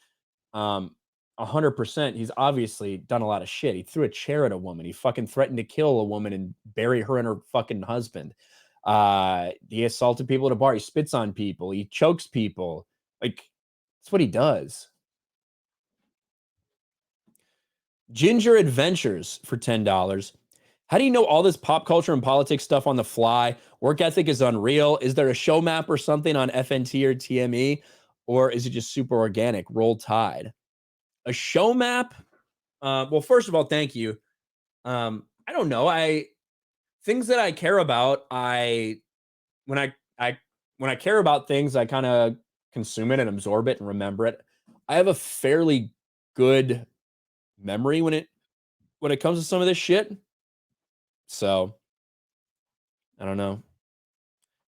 100%. He's obviously done a lot of shit. He threw a chair at a woman. He fucking threatened to kill a woman and bury her and her fucking husband. He assaulted people at a bar. He spits on people. He chokes people. Like, that's what he does. Ginger Adventures for $10. How do you know all this pop culture and politics stuff on the fly? Work ethic is unreal. Is there a show map or something on FNT or TME? Or is it just super organic? Roll Tide. A show map? Well, first of all, thank you. I don't know. Things that I care about, when I care about things, I kind of consume it and absorb it and remember it. I have a fairly good memory when it comes to some of this shit. So I don't know.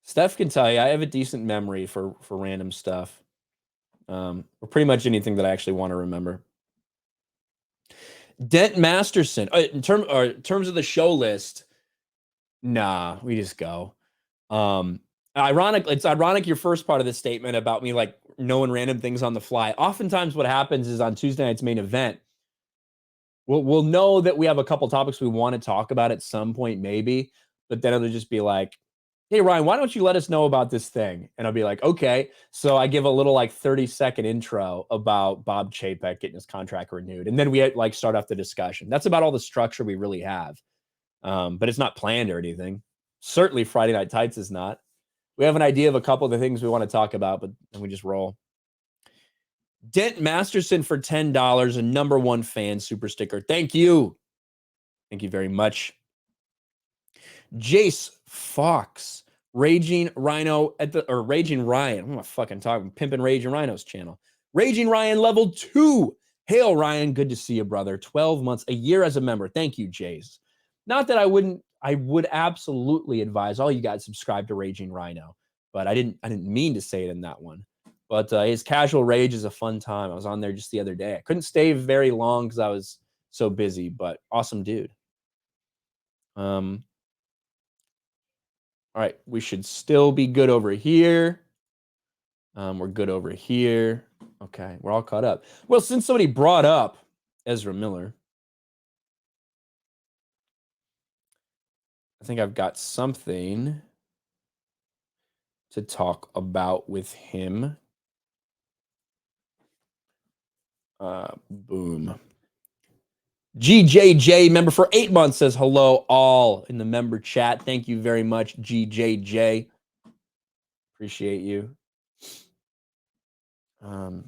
Steph can tell you I have a decent memory for random stuff. Or pretty much anything that I actually want to remember. Dent Masterson. In terms of the show list, nah, we just go. It's ironic your first part of the statement about me like knowing random things on the fly. Oftentimes what happens is on Tuesday night's main event, we'll know that we have a couple topics we want to talk about at some point, maybe, but then it'll just be like, hey, Ryan, why don't you let us know about this thing? And I'll be like, okay. So I give a little like 30-second intro about Bob Chapek getting his contract renewed. And then we like start off the discussion. That's about all the structure we really have. But it's not planned or anything. Certainly Friday Night Tights is not. We have an idea of a couple of the things we want to talk about, but then we just roll. Dent Masterson for $10, a number one fan super sticker. Thank you. Thank you very much. Jace Fox, Raging Rhino Raging Ryan. I'm not fucking talking. Pimpin' Raging Rhino's channel. Raging Ryan level 2. Hail Ryan, good to see you, brother. 12 months, a year as a member. Thank you, Jace. Not that I would absolutely advise all you guys subscribe to Raging Rhino, but I didn't mean to say it in that one. But his casual rage is a fun time. I was on there just the other day. I couldn't stay very long because I was so busy, but awesome dude. All right, we should still be good over here. We're good over here. Okay, we're all caught up. Well, since somebody brought up Ezra Miller, I think I've got something to talk about with him. Boom. GJJ, member for 8 months, says hello all in the member chat. Thank you very much, GJJ. Appreciate you. All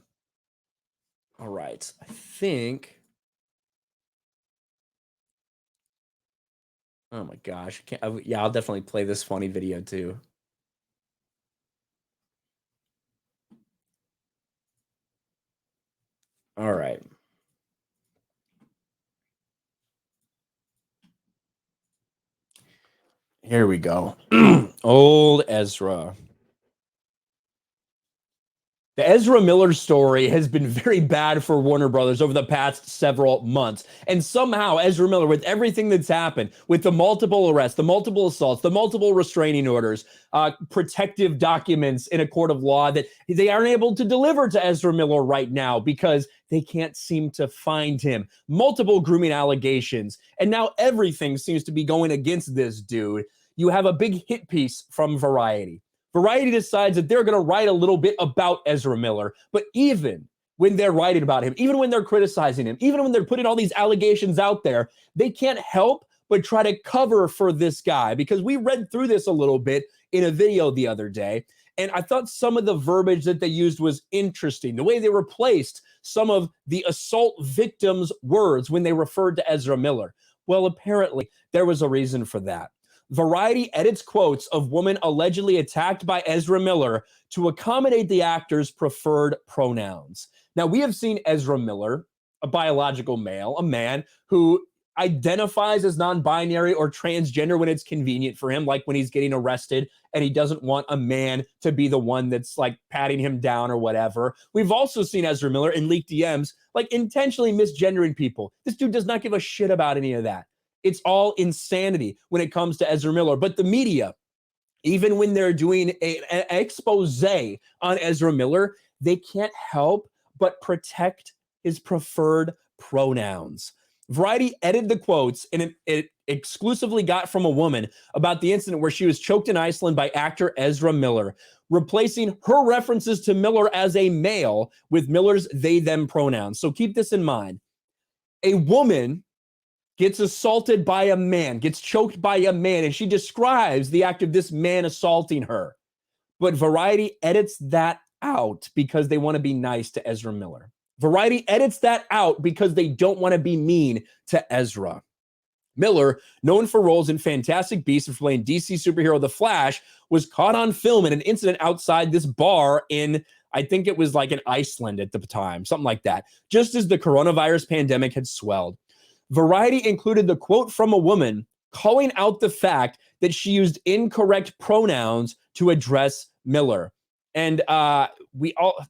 right. I think. Oh my gosh. Yeah, I'll definitely play this funny video too. All right. Here we go. Old Ezra. The Ezra Miller story has been very bad for Warner Brothers over the past several months. And somehow, Ezra Miller, with everything that's happened, with the multiple arrests, the multiple assaults, the multiple restraining orders, protective documents in a court of law that they aren't able to deliver to Ezra Miller right now because they can't seem to find him. Multiple grooming allegations. And now everything seems to be going against this dude. You have a big hit piece from Variety. Variety decides that they're going to write a little bit about Ezra Miller, but even when they're writing about him, even when they're criticizing him, even when they're putting all these allegations out there, they can't help but try to cover for this guy, because we read through this a little bit in a video the other day, and I thought some of the verbiage that they used was interesting. The way they replaced some of the assault victims' words when they referred to Ezra Miller. Well, apparently there was a reason for that. Variety edits quotes of woman allegedly attacked by Ezra Miller to accommodate the actor's preferred pronouns. Now, we have seen Ezra Miller, a biological male, a man who identifies as non-binary or transgender when it's convenient for him, like when he's getting arrested and he doesn't want a man to be the one that's like patting him down or whatever. We've also seen Ezra Miller in leaked DMs like intentionally misgendering people. This dude does not give a shit about any of that. It's all insanity when it comes to Ezra Miller. But the media, even when they're doing an expose on Ezra Miller, they can't help but protect his preferred pronouns. Variety edited the quotes, and it exclusively got from a woman about the incident where she was choked in Iceland by actor Ezra Miller, replacing her references to Miller as a male with Miller's they-them pronouns. So keep this in mind. A woman gets assaulted by a man, gets choked by a man, and she describes the act of this man assaulting her. But Variety edits that out because they want to be nice to Ezra Miller. Variety edits that out because they don't want to be mean to Ezra. Miller, known for roles in Fantastic Beasts and for playing DC superhero The Flash, was caught on film in an incident outside this bar in, I think it was like in Iceland at the time, something like that, just as the coronavirus pandemic had swelled. Variety included the quote from a woman calling out the fact that she used incorrect pronouns to address Miller. And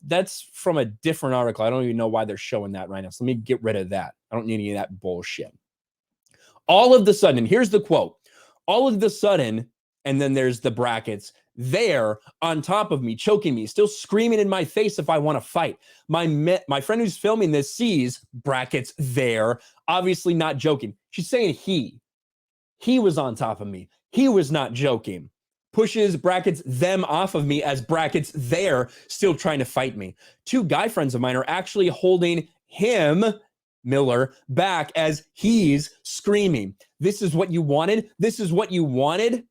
that's from a different article. I don't even know why they're showing that right now. So let me get rid of that. I don't need any of that bullshit. All of the sudden, and here's the quote, all of the sudden, and then there's the brackets, there on top of me, choking me, still screaming in my face if I want to fight. My friend who's filming this sees, brackets, there, obviously not joking. She's saying he was on top of me. He was not joking. Pushes, brackets, them off of me as brackets, there, still trying to fight me. Two guy friends of mine are actually holding him, Miller, back as he's screaming. This is what you wanted? This is what you wanted?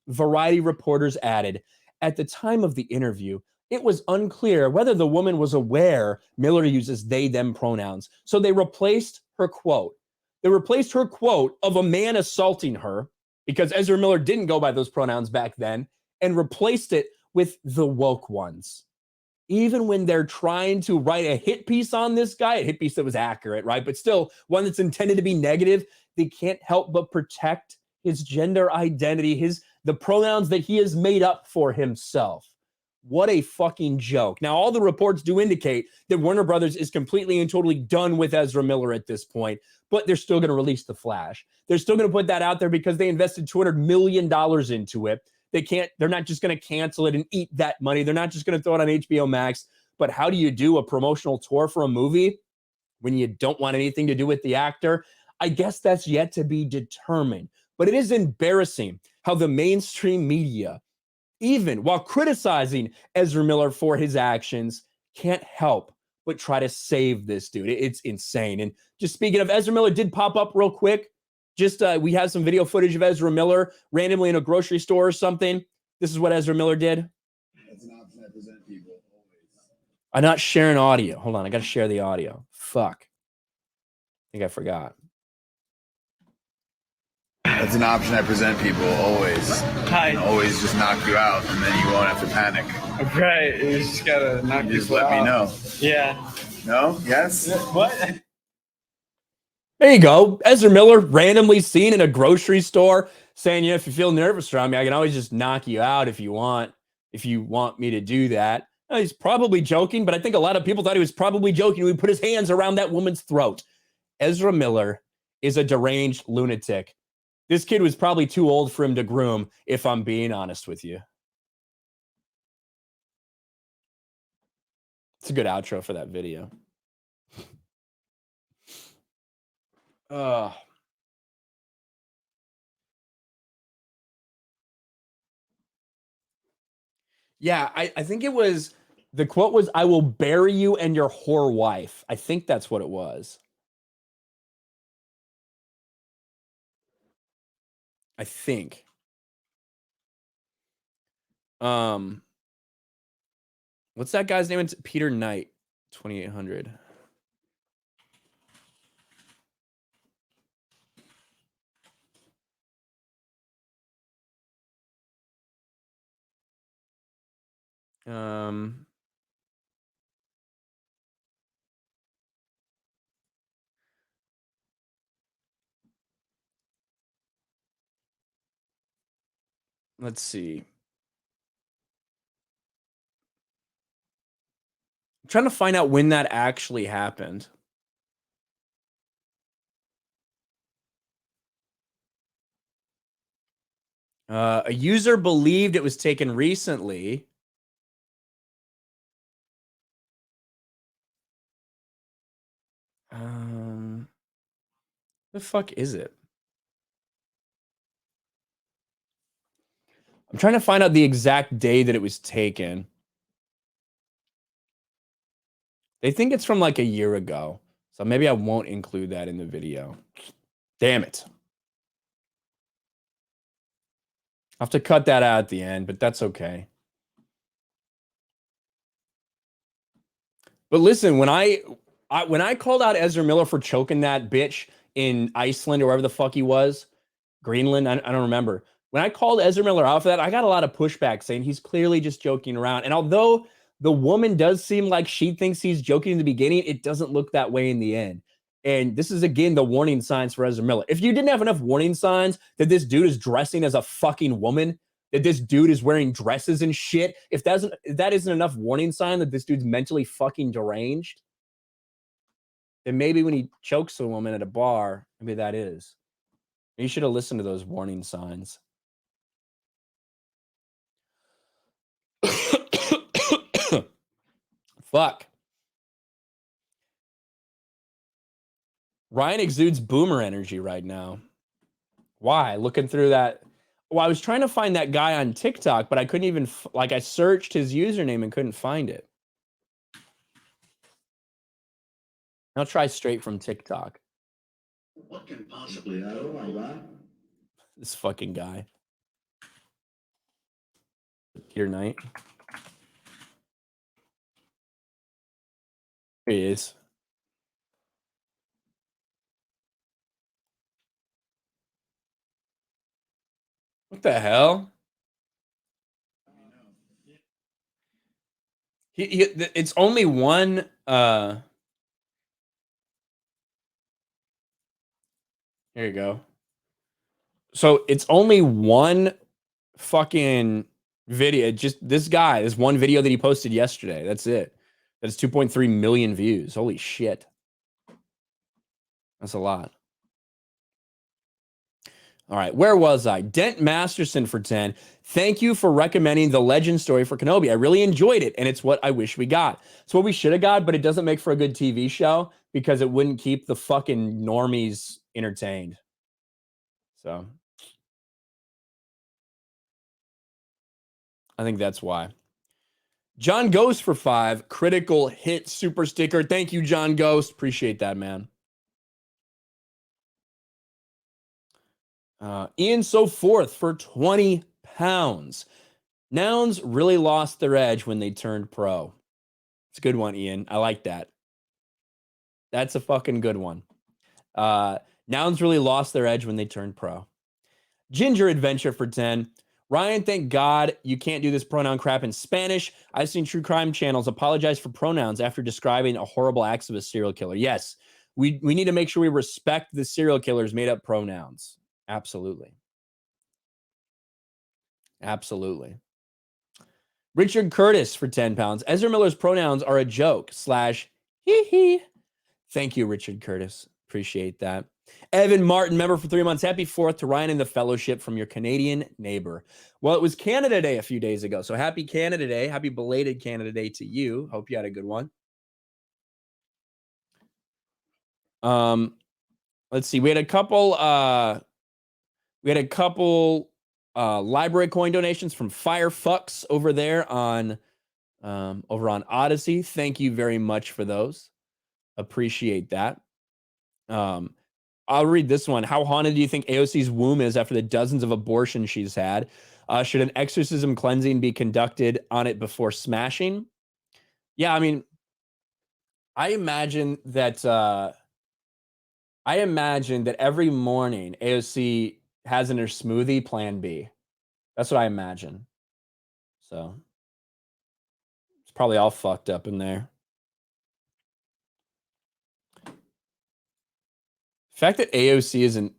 Variety reporters added, at the time of the interview, it was unclear whether the woman was aware Miller uses they-them pronouns. So they replaced her quote. They replaced her quote of a man assaulting her, because Ezra Miller didn't go by those pronouns back then, and replaced it with the woke ones. Even when they're trying to write a hit piece on this guy, a hit piece that was accurate, right? But still one that's intended to be negative, they can't help but protect his gender identity, the pronouns that he has made up for himself. What a fucking joke. Now, all the reports do indicate that Warner Brothers is completely and totally done with Ezra Miller at this point, but they're still going to release The Flash. They're still going to put that out there because they invested $200 million into it. They're not just going to cancel it and eat that money. They're not just going to throw it on HBO Max. But how do you do a promotional tour for a movie when you don't want anything to do with the actor? I guess that's yet to be determined. But it is embarrassing how the mainstream media, even while criticizing Ezra Miller for his actions, can't help but try to save this dude. It's insane. And just speaking of, Ezra Miller did pop up real quick. Just we have some video footage of Ezra Miller randomly in a grocery store or something. This is what Ezra Miller did. That's an option I present people always. I'm not sharing audio. Hold on, I gotta share the audio. Fuck. I think I forgot. That's an option I present people always. Hi. And always just knock you out, and then you won't have to panic. Right, you just gotta knock You just people let me out. know. Yeah. No? Yes? What? There you go. Ezra Miller randomly seen in a grocery store saying, if you feel nervous around me, I can always just knock you out if you want me to do that. He's probably joking, but I think a lot of people thought he was probably joking. He put his hands around that woman's throat. Ezra Miller is a deranged lunatic. This kid was probably too old for him to groom, if I'm being honest with you. It's a good outro for that video. Yeah, I think it was, the quote was, "I will bury you and your whore wife." I think that's what it was. I think. What's that guy's name? It's Peter Knight, 2800. Let's see. I'm trying to find out when that actually happened. A user believed it was taken recently. The fuck is it? I'm trying to find out the exact day that it was taken. They think it's from like a year ago. So maybe I won't include that in the video. Damn it. I'll have to cut that out at the end, but that's okay. But listen, when I called out Ezra Miller for choking that bitch in Iceland or wherever the fuck he was, Greenland, I don't remember. When I called Ezra Miller out for that, I got a lot of pushback saying he's clearly just joking around. And although the woman does seem like she thinks he's joking in the beginning, it doesn't look that way in the end. And this is, again, the warning signs for Ezra Miller. If you didn't have enough warning signs that this dude is dressing as a fucking woman, that this dude is wearing dresses and shit, if that isn't enough warning sign that this dude's mentally fucking deranged, then maybe when he chokes a woman at a bar, maybe that is. You should have listened to those warning signs. Fuck. Ryan exudes boomer energy right now. Why? Looking through that. Well, I was trying to find that guy on TikTok, but I couldn't even, I searched his username and couldn't find it. I'll try straight from TikTok. What can possibly go wrong? This fucking guy. Peter Knight. Here he is. What the hell? It's only one. Here you go. So it's only one fucking video. Just this guy, this one video that he posted yesterday. That's it. That's 2.3 million views. Holy shit. That's a lot. All right, where was I? Dent Masterson for 10. Thank you for recommending the legend story for Kenobi. I really enjoyed it, and it's what I wish we got. It's what we should have got, but it doesn't make for a good TV show because it wouldn't keep the fucking normies entertained. So I think that's why. John Ghost for 5. Critical hit super sticker. Thank you, John Ghost. Appreciate that, man. Ian So Forth for 20 pounds. Nouns really lost their edge when they turned pro. It's a good one, Ian. I like that. That's a fucking good one. Nouns really lost their edge when they turned pro. Ginger Adventure for 10. Ryan, thank God you can't do this pronoun crap in Spanish. I've seen true crime channels apologize for pronouns after describing a horrible acts of a serial killer. Yes, we need to make sure we respect the serial killer's made up pronouns. Absolutely. Absolutely. Richard Curtis for 10 pounds. Ezra Miller's pronouns are a joke / hee hee. Thank you, Richard Curtis. Appreciate that. Evan Martin, member for 3 months. Happy 4th to Ryan and the fellowship from your Canadian neighbor. Well, it was Canada Day a few days ago. So happy Canada Day. Happy belated Canada Day to you. Hope you had a good one. Let's see. We had a couple library coin donations from Firefucks over there on Odyssey. Thank you very much for those. Appreciate that. I'll read this one. How haunted do you think AOC's womb is after the dozens of abortions she's had? Should an exorcism cleansing be conducted on it before smashing? Yeah, I mean, I imagine that every morning AOC has in her smoothie Plan B. That's what I imagine. So it's probably all fucked up in there. The fact that AOC is an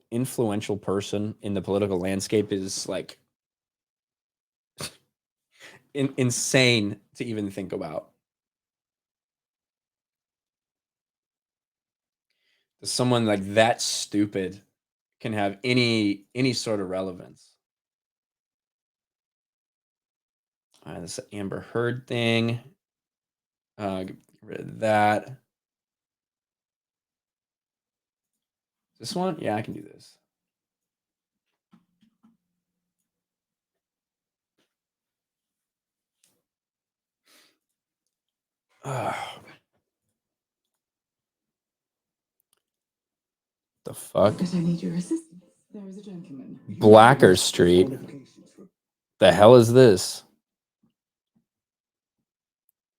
influential person in the political landscape is like insane to even think about. Someone like that stupid can have any sort of relevance. All right, this Amber Heard thing. Get rid of that. This one? Yeah, I can do this. The fuck? But I need your assistance. There is a gentleman. Blacker Street. The hell is this?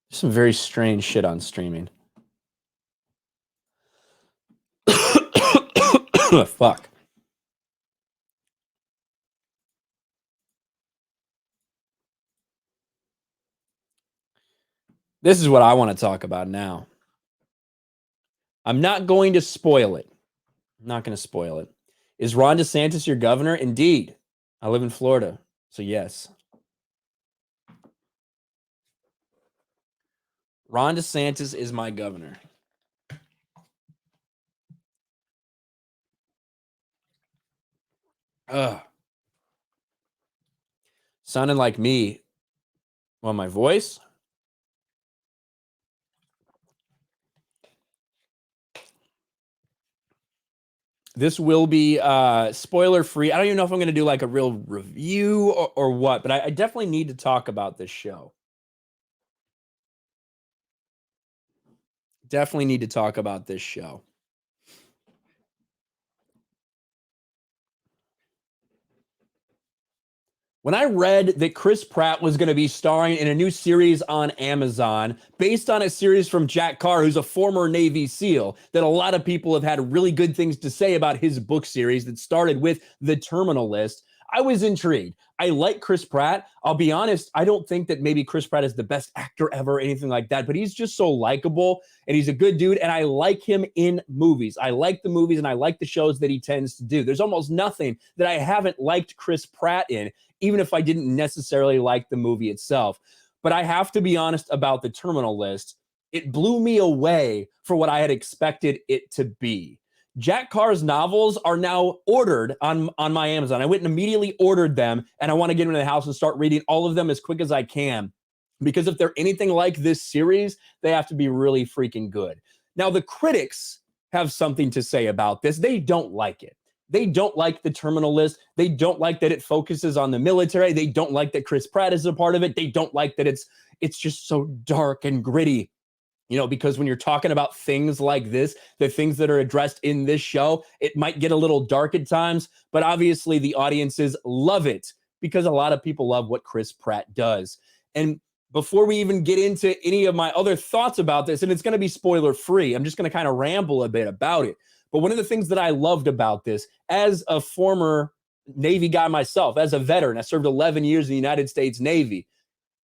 There's some very strange shit on streaming. Fuck. This is what I want to talk about now. I'm not going to spoil it. I'm not going to spoil it. Is Ron DeSantis your governor? Indeed. I live in Florida, so yes. Ron DeSantis is my governor. Sounding like me. Well, my voice? This will be spoiler free. I don't even know if I'm going to do like a real review or what, but I definitely need to talk about this show. Definitely need to talk about this show. When I read that Chris Pratt was going to be starring in a new series on Amazon based on a series from Jack Carr, who's a former Navy SEAL, that a lot of people have had really good things to say about his book series that started with The Terminal List, I was intrigued. I like Chris Pratt. I'll be honest, I don't think that maybe Chris Pratt is the best actor ever or anything like that, but he's just so likable and he's a good dude, and I like him in movies. I like the movies and I like the shows that he tends to do. There's almost nothing that I haven't liked Chris Pratt in, even if I didn't necessarily like the movie itself. But I have to be honest about The Terminal List. It blew me away for what I had expected it to be. Jack Carr's novels are now ordered on my Amazon. I went and immediately ordered them, and I want to get into the house and start reading all of them as quick as I can. Because if they're anything like this series, they have to be really freaking good. Now, the critics have something to say about this. They don't like it. They don't like The Terminal List. They don't like that it focuses on the military. They don't like that Chris Pratt is a part of it. They don't like that it's just so dark and gritty. You know, because when you're talking about things like this, the things that are addressed in this show, it might get a little dark at times, but obviously the audiences love it because a lot of people love what Chris Pratt does. And before we even get into any of my other thoughts about this, and it's going to be spoiler free, I'm just going to kind of ramble a bit about it. But one of the things that I loved about this, as a former Navy guy myself, as a veteran, I served 11 years in the United States Navy.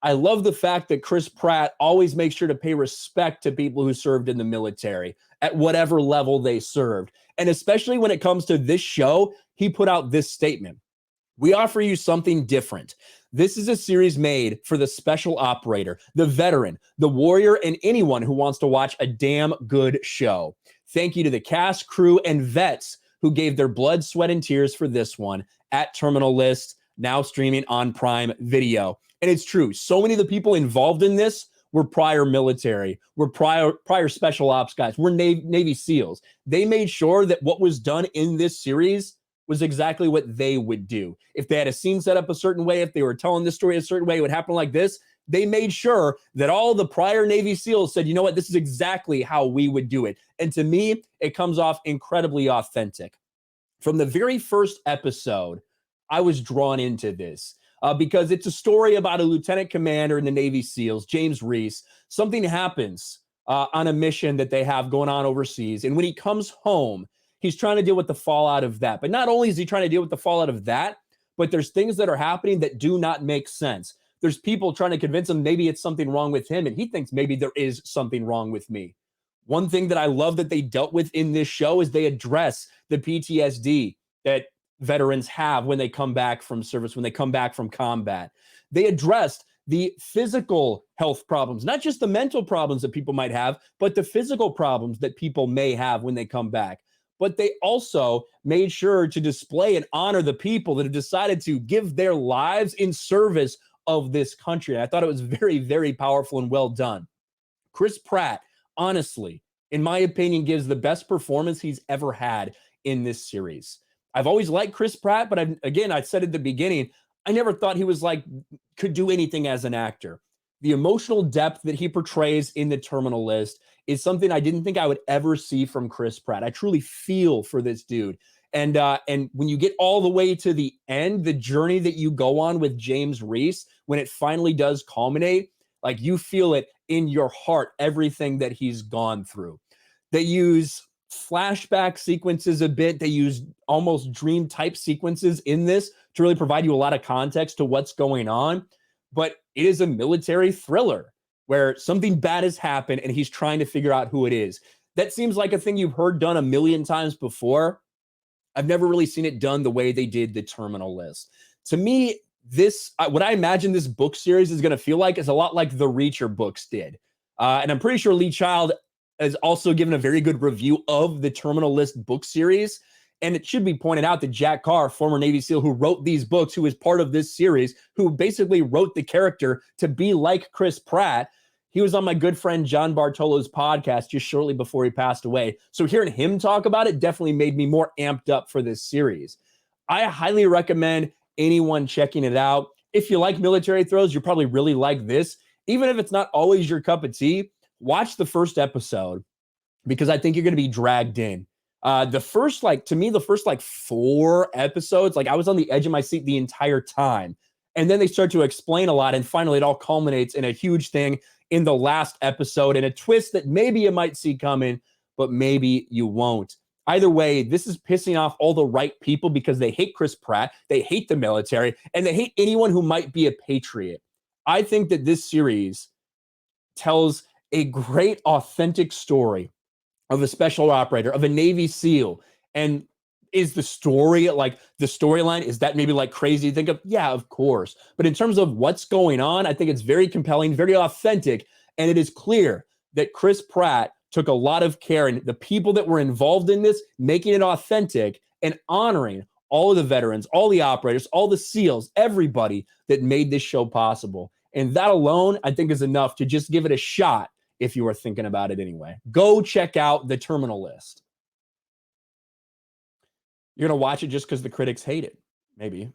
I love the fact that Chris Pratt always makes sure to pay respect to people who served in the military at whatever level they served. And especially when it comes to this show, he put out this statement. We offer you something different. This is a series made for the special operator, the veteran, the warrior, and anyone who wants to watch a damn good show. Thank you to the cast, crew, and vets who gave their blood, sweat, and tears for this one at Terminal List, now streaming on Prime Video. And it's true. So many of the people involved in this were prior military, were prior special ops guys, were Navy SEALs. They made sure that what was done in this series was exactly what they would do. If they had a scene set up a certain way, if they were telling this story a certain way, it would happen like this. They made sure that all the prior Navy SEALs said, you know what, this is exactly how we would do it. And to me, it comes off incredibly authentic. From the very first episode, I was drawn into this because it's a story about a lieutenant commander in the Navy SEALs, James Reese. Something happens on a mission that they have going on overseas. And when he comes home, he's trying to deal with the fallout of that. But not only is he trying to deal with the fallout of that, but there's things that are happening that do not make sense. There's people trying to convince him maybe it's something wrong with him, and he thinks maybe there is something wrong with me. One thing that I love that they dealt with in this show is they address the PTSD that veterans have when they come back from service, when they come back from combat. They addressed the physical health problems, not just the mental problems that people might have, but the physical problems that people may have when they come back. But they also made sure to display and honor the people that have decided to give their lives in service of this country. And I thought it was very, very powerful and well done. Chris Pratt, honestly, in my opinion, gives the best performance he's ever had in this series. I've always liked Chris Pratt, but I said at the beginning, I never thought he was could do anything as an actor. The emotional depth that he portrays in the Terminal List is something I didn't think I would ever see from Chris Pratt. I truly feel for this dude. And when you get all the way to the end, the journey that you go on with James Reese, when it finally does culminate, you feel it in your heart, everything that he's gone through. They use flashback sequences a bit. They use almost dream type sequences in this to really provide you a lot of context to what's going on. But it is a military thriller where something bad has happened and he's trying to figure out who it is. That seems like a thing you've heard done a million times before. I've never really seen it done the way they did the Terminal List. To me, what I imagine this book series is going to feel like is a lot like the Reacher books did. And I'm pretty sure Lee Child has also given a very good review of the Terminal List book series. And it should be pointed out that Jack Carr, former Navy SEAL who wrote these books, who is part of this series, who basically wrote the character to be like Chris Pratt, he was on my good friend John Bartolo's podcast just shortly before he passed away. So hearing him talk about it definitely made me more amped up for this series. I highly recommend anyone checking it out. If you like military thrills, you probably really like this. Even if it's not always your cup of tea, watch the first episode because I think you're going to be dragged in. The first 4 episodes, I was on the edge of my seat the entire time. And then they start to explain a lot. And finally, it all culminates in a huge thing in the last episode and a twist that maybe you might see coming, but maybe you won't. Either way, this is pissing off all the right people because they hate Chris Pratt, they hate the military, and they hate anyone who might be a patriot. I think that this series tells a great, authentic story of a special operator, of a Navy SEAL. And is the story, the storyline, is that maybe crazy to think of? Yeah, of course. But in terms of what's going on, I think it's very compelling, very authentic. And it is clear that Chris Pratt took a lot of care in the people that were involved in this, making it authentic and honoring all of the veterans, all the operators, all the SEALs, everybody that made this show possible. And that alone, I think, is enough to just give it a shot if you are thinking about it anyway. Go check out the Terminal List. You're going to watch it just because the critics hate it. Maybe.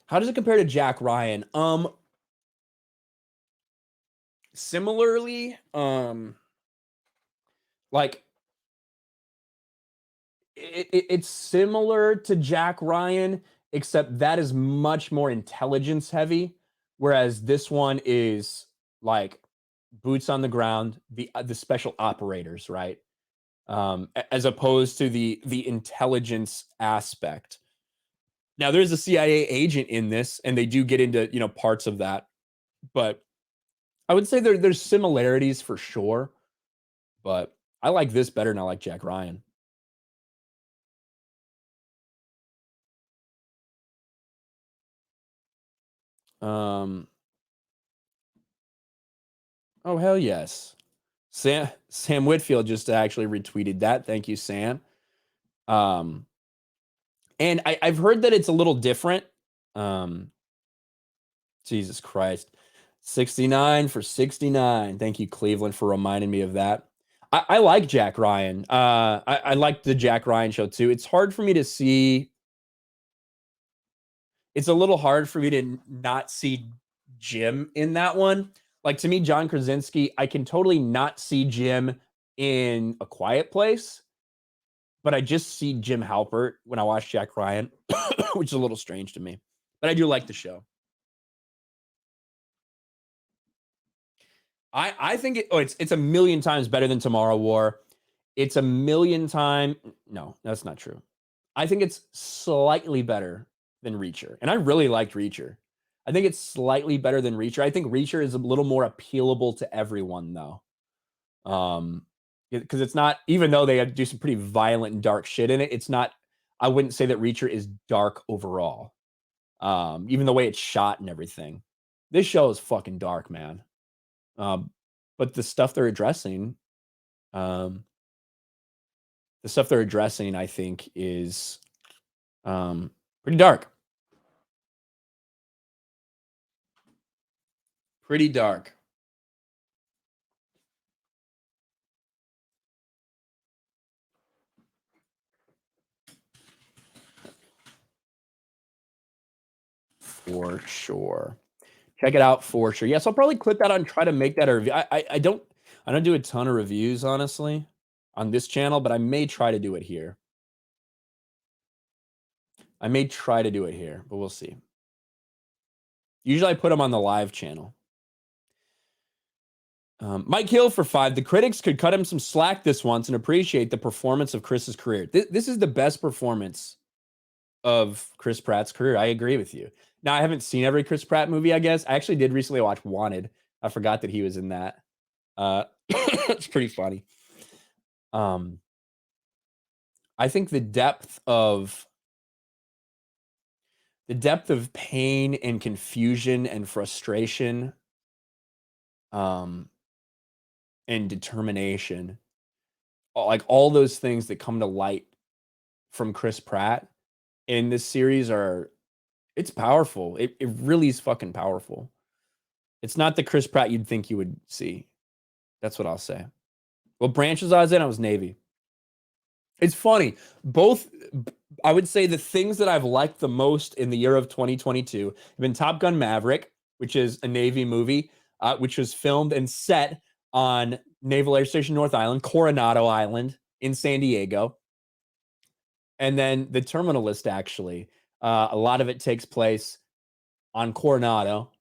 How does it compare to Jack Ryan? Similarly, it's similar to Jack Ryan except that is much more intelligence heavy, whereas this one is like boots on the ground, the special operators, right? As opposed to the intelligence aspect. Now, there's a CIA agent in this, and they do get into parts of that, but I would say there's similarities for sure. But I like this better than I like Jack Ryan. Oh hell yes. Sam Whitfield just actually retweeted that. Thank you, Sam. And I've heard that it's a little different. Jesus Christ. 69 for 69. Thank you, Cleveland, for reminding me of that. I like Jack Ryan. I like the Jack Ryan show too. It's hard for me to see. It's a little hard for me to not see Jim in that one. Like, to me, John Krasinski, I can totally not see Jim in A Quiet Place, but I just see Jim Halpert when I watch Jack Ryan, which is a little strange to me. But I do like the show. I think it's a million times better than Tomorrow War. It's a million times. No, that's not true. I think it's slightly better than Reacher. And I really liked Reacher. I think it's slightly better than Reacher. I think Reacher is a little more appealable to everyone, though. Because it's not, even though they do some pretty violent and dark shit in it, it's not, I wouldn't say that Reacher is dark overall. Even the way it's shot and everything. This show is fucking dark, man. But the stuff they're addressing, I think, is pretty dark. Pretty dark. For sure. Check it out for sure. Yes, I'll probably click that on and try to make that a review. I don't do a ton of reviews, honestly, on this channel, but I may try to do it here. But we'll see. Usually I put them on the live channel. Mike Hill for 5. The critics could cut him some slack this once and appreciate the performance of Chris's career. This is the best performance of Chris Pratt's career. I agree with you. Now, I haven't seen every Chris Pratt movie, I guess. I actually did recently watch Wanted. I forgot that he was in that. It's pretty funny. I think the depth of pain and confusion and frustration and determination, like all those things that come to light from Chris Pratt in this series it's powerful. It really is fucking powerful. It's not the Chris Pratt you'd think you would see. That's what I'll say. What branches I was in, I was Navy. It's funny. Both, I would say the things that I've liked the most in the year of 2022 have been Top Gun Maverick, which is a Navy movie, which was filmed and set on Naval Air Station North Island, Coronado Island in San Diego. And then The Terminalist, actually. A lot of it takes place on Coronado,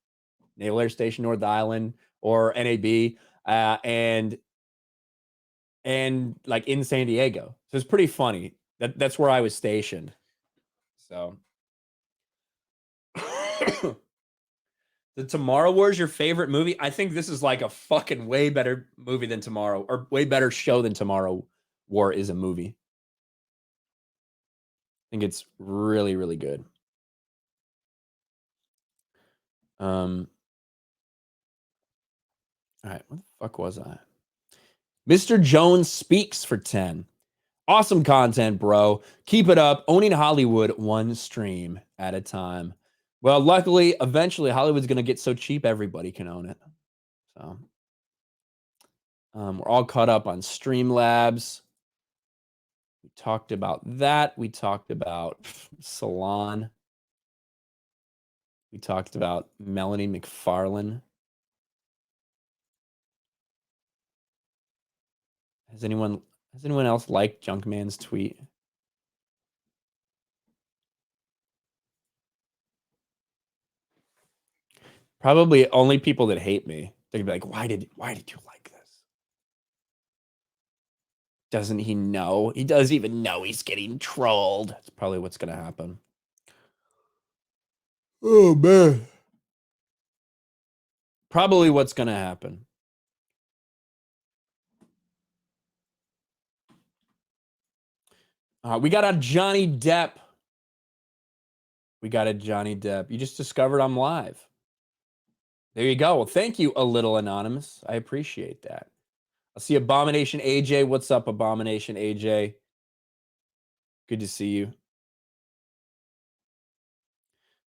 Naval Air Station North Island, or NAB, and like in San Diego. So it's pretty funny. That's where I was stationed. So The Tomorrow War is your favorite movie? I think this is like a fucking way better movie than Tomorrow, or way better show than Tomorrow War is a movie. I think it's really, really good. All right, what the fuck was I? Mr. Jones Speaks for 10. Awesome content, bro. Keep it up. Owning Hollywood one stream at a time. Well, luckily, eventually Hollywood's going to get so cheap everybody can own it. So we're all caught up on Streamlabs. We talked about that. We talked about Salon. We talked about Melanie McFarlane. Has anyone else liked Junkman's tweet? Probably only people that hate me. They'd be like, why did you like this? Doesn't he know? He doesn't even know he's getting trolled. That's probably what's going to happen. Oh, man. Probably what's going to happen. We got a Johnny Depp. We got a Johnny Depp. You just discovered I'm live. There you go. Well, thank you, a little anonymous. I appreciate that. I see Abomination AJ. What's up, Abomination AJ? Good to see you.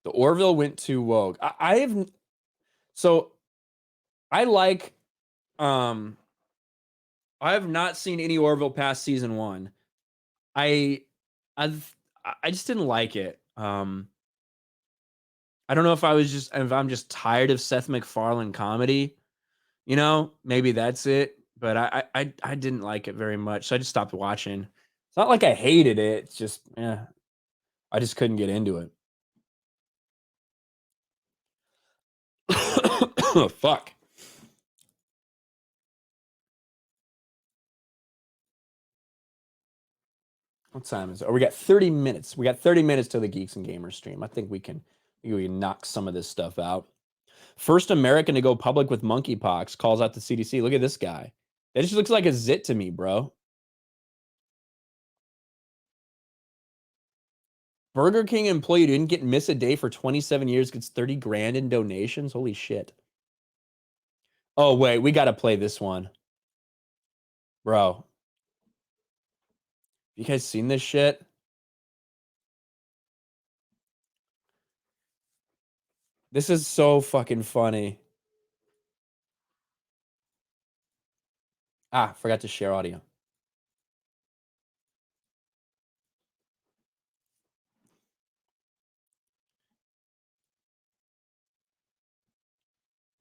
The Orville went too woke. I have not seen any Orville past season 1. I just didn't like it. I don't know if I'm just tired of Seth MacFarlane comedy. You know, maybe that's it. But I didn't like it very much, so I just stopped watching. It's not like I hated it. It's just, I just couldn't get into it. Oh, fuck. What time is it? Oh, we got 30 minutes. We got 30 minutes to the Geeks and Gamers stream. I think we can knock some of this stuff out. First American to go public with monkeypox calls out the CDC. Look at this guy. That just looks like a zit to me, bro. Burger King employee who didn't miss a day for 27 years gets 30 grand in donations. Holy shit. Oh, wait. We got to play this one. Bro. You guys seen this shit? This is so fucking funny. Forgot to share audio.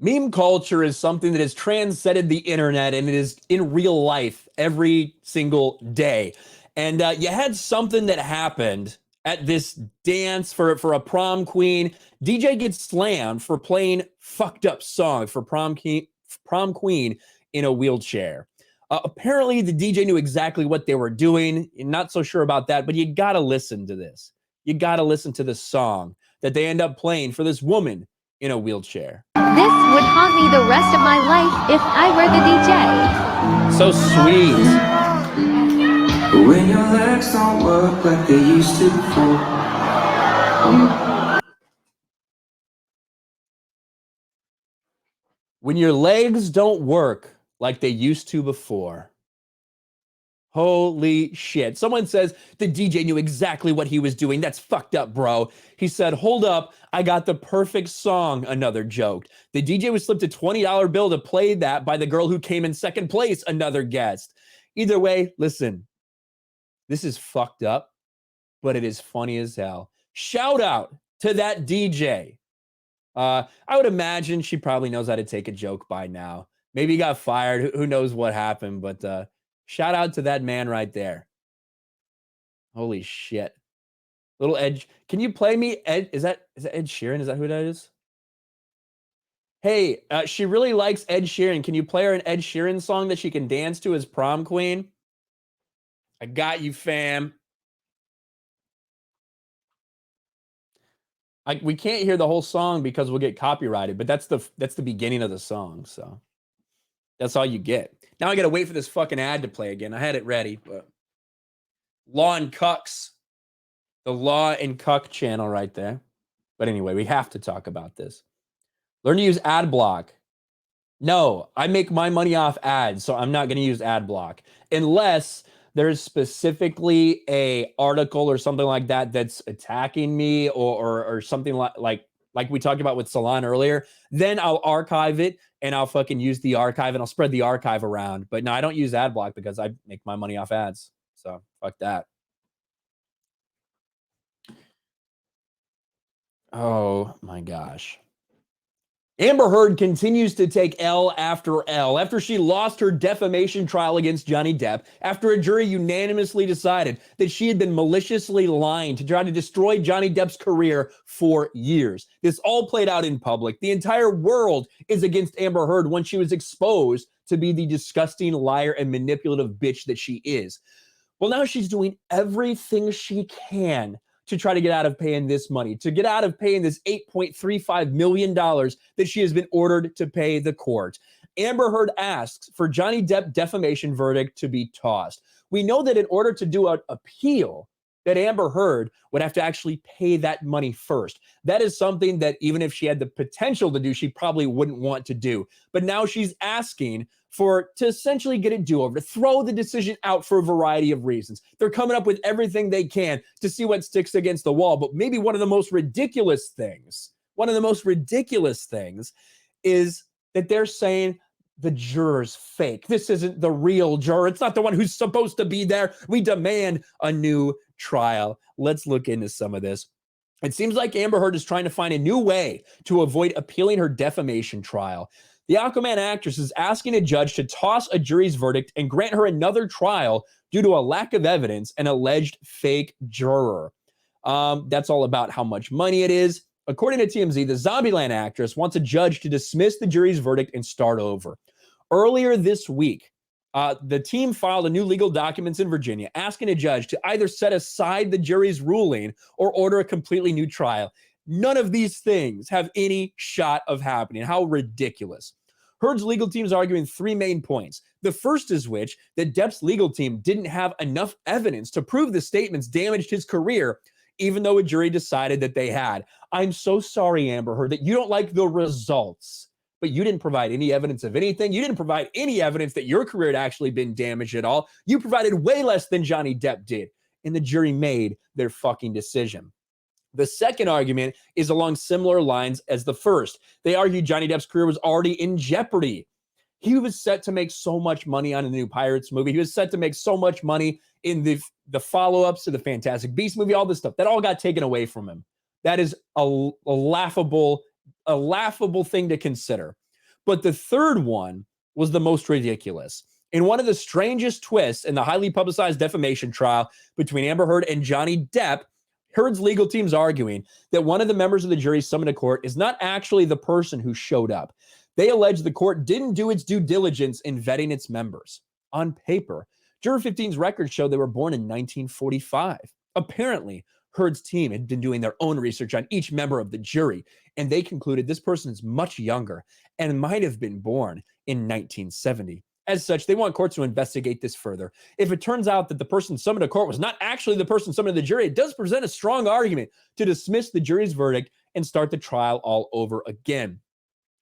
Meme culture is something that has transcended the internet, and it is in real life every single day. And you had something that happened at this dance for a prom queen. DJ gets slammed for playing fucked up song for prom queen in a wheelchair. Apparently, the DJ knew exactly what they were doing. You're not so sure about that, but you got to listen to this. You got to listen to the song that they end up playing for this woman in a wheelchair. This would haunt me the rest of my life if I were the DJ. So sweet. When your legs don't work like they used to before. When your legs don't work like they used to before. Holy shit. Someone says the DJ knew exactly what he was doing. That's fucked up, bro. He said, hold up, I got the perfect song, another joked. The DJ was slipped a $20 bill to play that by the girl who came in second place, another guest. Either way, listen, this is fucked up, but it is funny as hell. Shout out to that DJ. I would imagine she probably knows how to take a joke by now. Maybe he got fired. Who knows what happened, but shout out to that man right there. Holy shit. Little Ed. Can you play me Ed? Is that Ed Sheeran? Is that who that is? Hey, she really likes Ed Sheeran. Can you play her an Ed Sheeran song that she can dance to as prom queen? I got you, fam. We can't hear the whole song because we'll get copyrighted, but that's the beginning of the song, so that's all you get. Now I got to wait for this fucking ad to play again. I had it ready, but Law and Cucks. The Law and Cuck channel right there. But anyway, we have to talk about this. Learn to use ad block. No, I make my money off ads, so I'm not going to use ad block unless there's specifically a article or something like that that's attacking me or something like we talked about with Salon earlier. Then I'll archive it and I'll fucking use the archive and I'll spread the archive around. But no, I don't use ad block because I make my money off ads. So fuck that. Oh my gosh. Amber Heard continues to take L after L after she lost her defamation trial against Johnny Depp, after a jury unanimously decided that she had been maliciously lying to try to destroy Johnny Depp's career for years. This all played out in public. The entire world is against Amber Heard when she was exposed to be the disgusting liar and manipulative bitch that she is. Well, now she's doing everything she can to try to get out of paying this money, to get out of paying this $8.35 million that she has been ordered to pay the court. Amber Heard asks for Johnny Depp defamation verdict to be tossed. We know that in order to do an appeal, that Amber Heard would have to actually pay that money first. That is something that even if she had the potential to do, she probably wouldn't want to do. But now she's asking to essentially get a do-over, to throw the decision out for a variety of reasons. They're coming up with everything they can to see what sticks against the wall. But maybe one of the most ridiculous things is that they're saying the juror's fake. This isn't the real juror. It's not the one who's supposed to be there. We demand a new trial. Let's look into some of this. It seems like Amber Heard is trying to find a new way to avoid appealing her defamation trial. The Aquaman actress is asking a judge to toss a jury's verdict and grant her another trial due to a lack of evidence and alleged fake juror. That's all about how much money it is. According to TMZ, the Zombieland actress wants a judge to dismiss the jury's verdict and start over. Earlier this week, the team filed a new legal documents in Virginia asking a judge to either set aside the jury's ruling or order a completely new trial. None of these things have any shot of happening. How ridiculous. Heard's legal team is arguing three main points. The first is which that Depp's legal team didn't have enough evidence to prove the statements damaged his career, even though a jury decided that they had. I'm so sorry, Amber Heard, that you don't like the results, but you didn't provide any evidence of anything. You didn't provide any evidence that your career had actually been damaged at all. You provided way less than Johnny Depp did, and the jury made their fucking decision. The second argument is along similar lines as the first. They argue Johnny Depp's career was already in jeopardy. He was set to make so much money on a new Pirates movie. He was set to make so much money in the follow-ups to the Fantastic Beasts movie, all this stuff. That all got taken away from him. That is a laughable thing to consider. But the third one was the most ridiculous. In one of the strangest twists in the highly publicized defamation trial between Amber Heard and Johnny Depp, Heard's legal team's arguing that one of the members of the jury summoned to court is not actually the person who showed up. They allege the court didn't do its due diligence in vetting its members. On paper, Juror 15's records show they were born in 1945. Apparently, Heard's team had been doing their own research on each member of the jury, and they concluded this person is much younger and might have been born in 1970. As such, they want courts to investigate this further. If it turns out that the person summoned to court was not actually the person summoned to the jury, it does present a strong argument to dismiss the jury's verdict and start the trial all over again.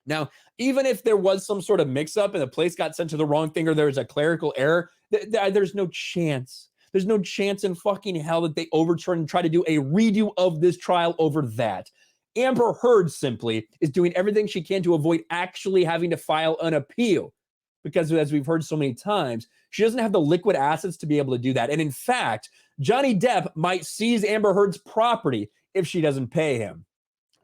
Now, even if there was some sort of mix-up and the place got sent to the wrong thing or there was a clerical error, there's no chance. There's no chance in fucking hell that they overturn and try to do a redo of this trial over that. Amber Heard simply is doing everything she can to avoid actually having to file an appeal. Because as we've heard so many times, she doesn't have the liquid assets to be able to do that. And in fact, Johnny Depp might seize Amber Heard's property if she doesn't pay him.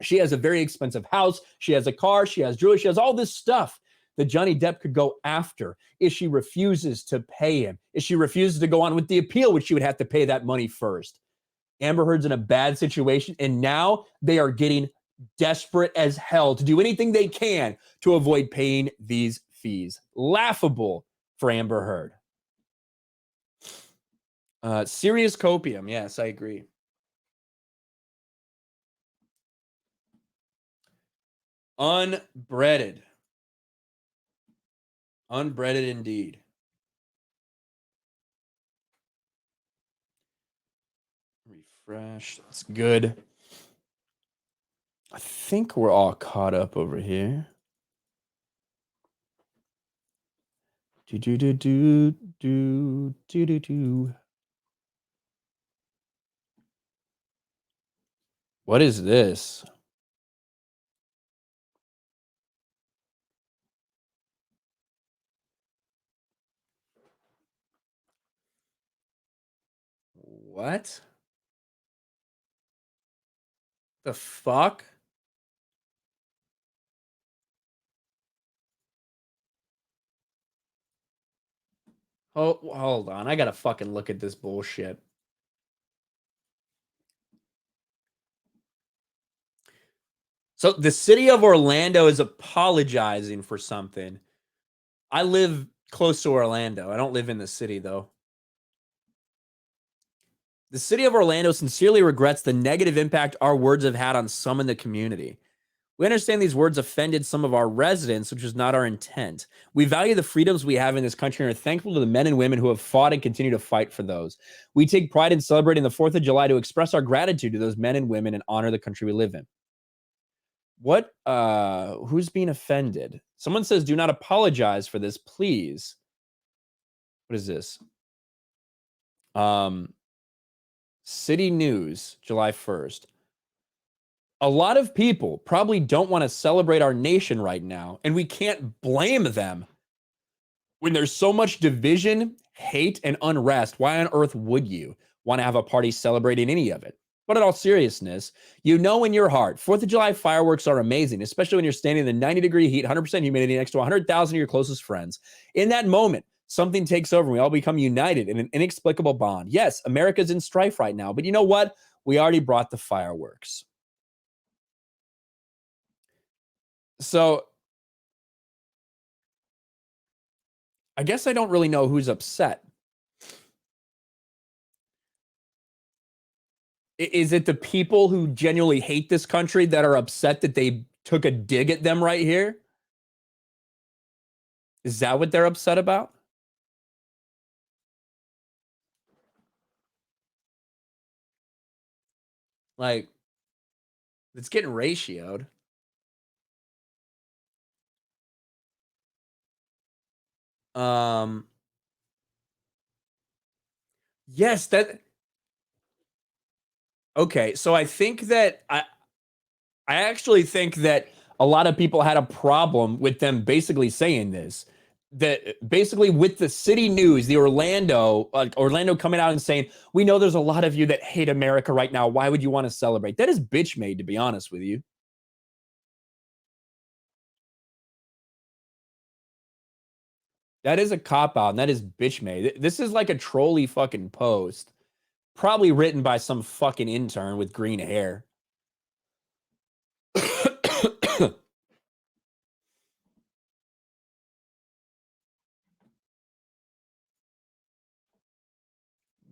She has a very expensive house. She has a car. She has jewelry. She has all this stuff that Johnny Depp could go after if she refuses to pay him. If she refuses to go on with the appeal, which she would have to pay that money first. Amber Heard's in a bad situation, and now they are getting desperate as hell to do anything they can to avoid paying these fees. Laughable for Amber Heard. Serious copium. Yes, I agree. Unbreaded. Unbreaded indeed. Refresh. That's good. I think we're all caught up over here. What is this? What? The fuck? Oh, hold on. I gotta fucking look at this bullshit. So the city of Orlando is apologizing for something. I live close to Orlando. I don't live in the city, though. The city of Orlando sincerely regrets the negative impact our words have had on some in the community. We understand these words offended some of our residents, which was not our intent. We value the freedoms we have in this country and are thankful to the men and women who have fought and continue to fight for those. We take pride in celebrating the 4th of July to express our gratitude to those men and women and honor the country we live in. What, who's being offended? Someone says, do not apologize for this, please. What is this? City News, July 1st. A lot of people probably don't want to celebrate our nation right now, and we can't blame them. When there's so much division, hate, and unrest, why on earth would you want to have a party celebrating any of it? But in all seriousness, you know in your heart, 4th of July fireworks are amazing, especially when you're standing in the 90-degree heat, 100% humidity next to 100,000 of your closest friends. In that moment, something takes over and we all become united in an inexplicable bond. Yes, America's in strife right now, but you know what? We already brought the fireworks. So I guess I don't really know who's upset. Is it the people who genuinely hate this country that are upset that they took a dig at them right here? Is that what they're upset about? Like, it's getting ratioed. Yes, that. Okay, so I think that I actually think that a lot of people had a problem with them basically saying this. That basically with the city news, the Orlando coming out and saying, we know there's a lot of you that hate America right now. Why would you want to celebrate? That is bitch made, to be honest with you. That is a cop out, and that is bitch made. This is like a trolley fucking post, probably written by some fucking intern with green hair.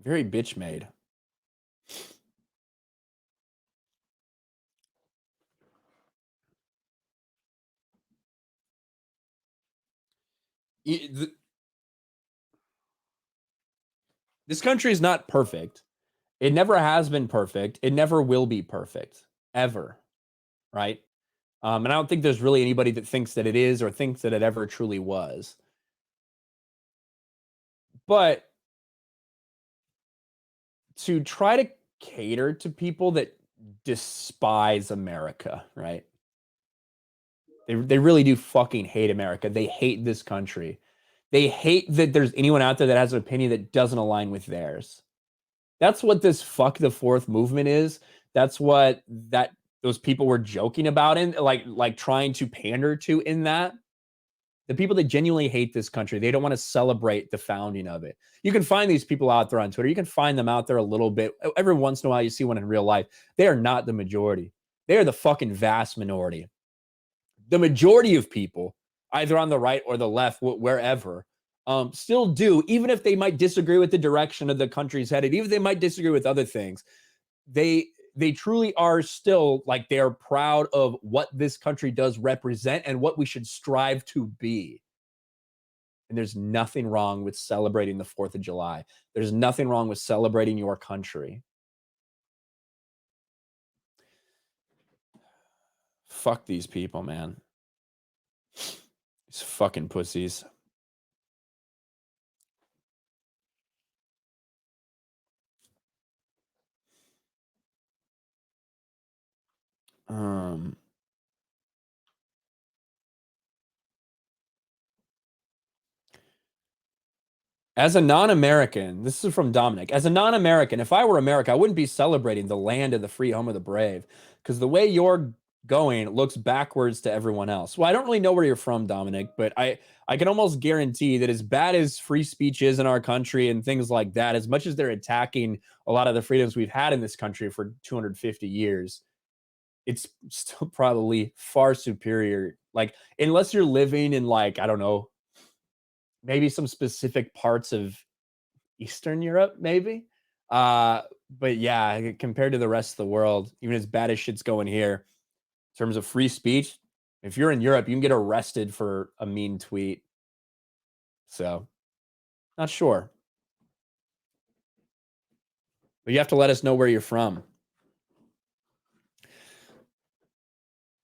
Very bitch made. This country is not perfect. It never has been perfect. It never will be perfect, ever. Right? And I don't think there's really anybody that thinks that it is or thinks that it ever truly was. But to try to cater to people that despise America, right? They really do fucking hate America. They hate this country. They hate that there's anyone out there that has an opinion that doesn't align with theirs. That's what this fuck the fourth movement is. That's what those people were joking about in like trying to pander to in that. The people that genuinely hate this country, they don't want to celebrate the founding of it. You can find these people out there on Twitter. You can find them out there a little bit. Every once in a while, you see one in real life. They are not the majority. They are the fucking vast minority. The majority of people, either on the right or the left, wherever, still do, even if they might disagree with the direction of the country's headed, even if they might disagree with other things, they truly are still like they're proud of what this country does represent and what we should strive to be. And there's nothing wrong with celebrating the 4th of July. There's nothing wrong with celebrating your country. Fuck these people, man. These fucking pussies. As a non-American, this is from Dominic. As a non-American, if I were America, I wouldn't be celebrating the land of the free, home of the brave. Because the way you're going looks backwards to everyone else. Well, I don't really know where you're from, Dominic, but I can almost guarantee that as bad as free speech is in our country and things like that, as much as they're attacking a lot of the freedoms we've had in this country for 250 years, it's still probably far superior. Like, unless you're living in, like, I don't know, maybe some specific parts of Eastern Europe, maybe. But yeah, compared to the rest of the world, even as bad as shit's going here, in terms of free speech, if you're in Europe, you can get arrested for a mean tweet. So, not sure. But you have to let us know where you're from.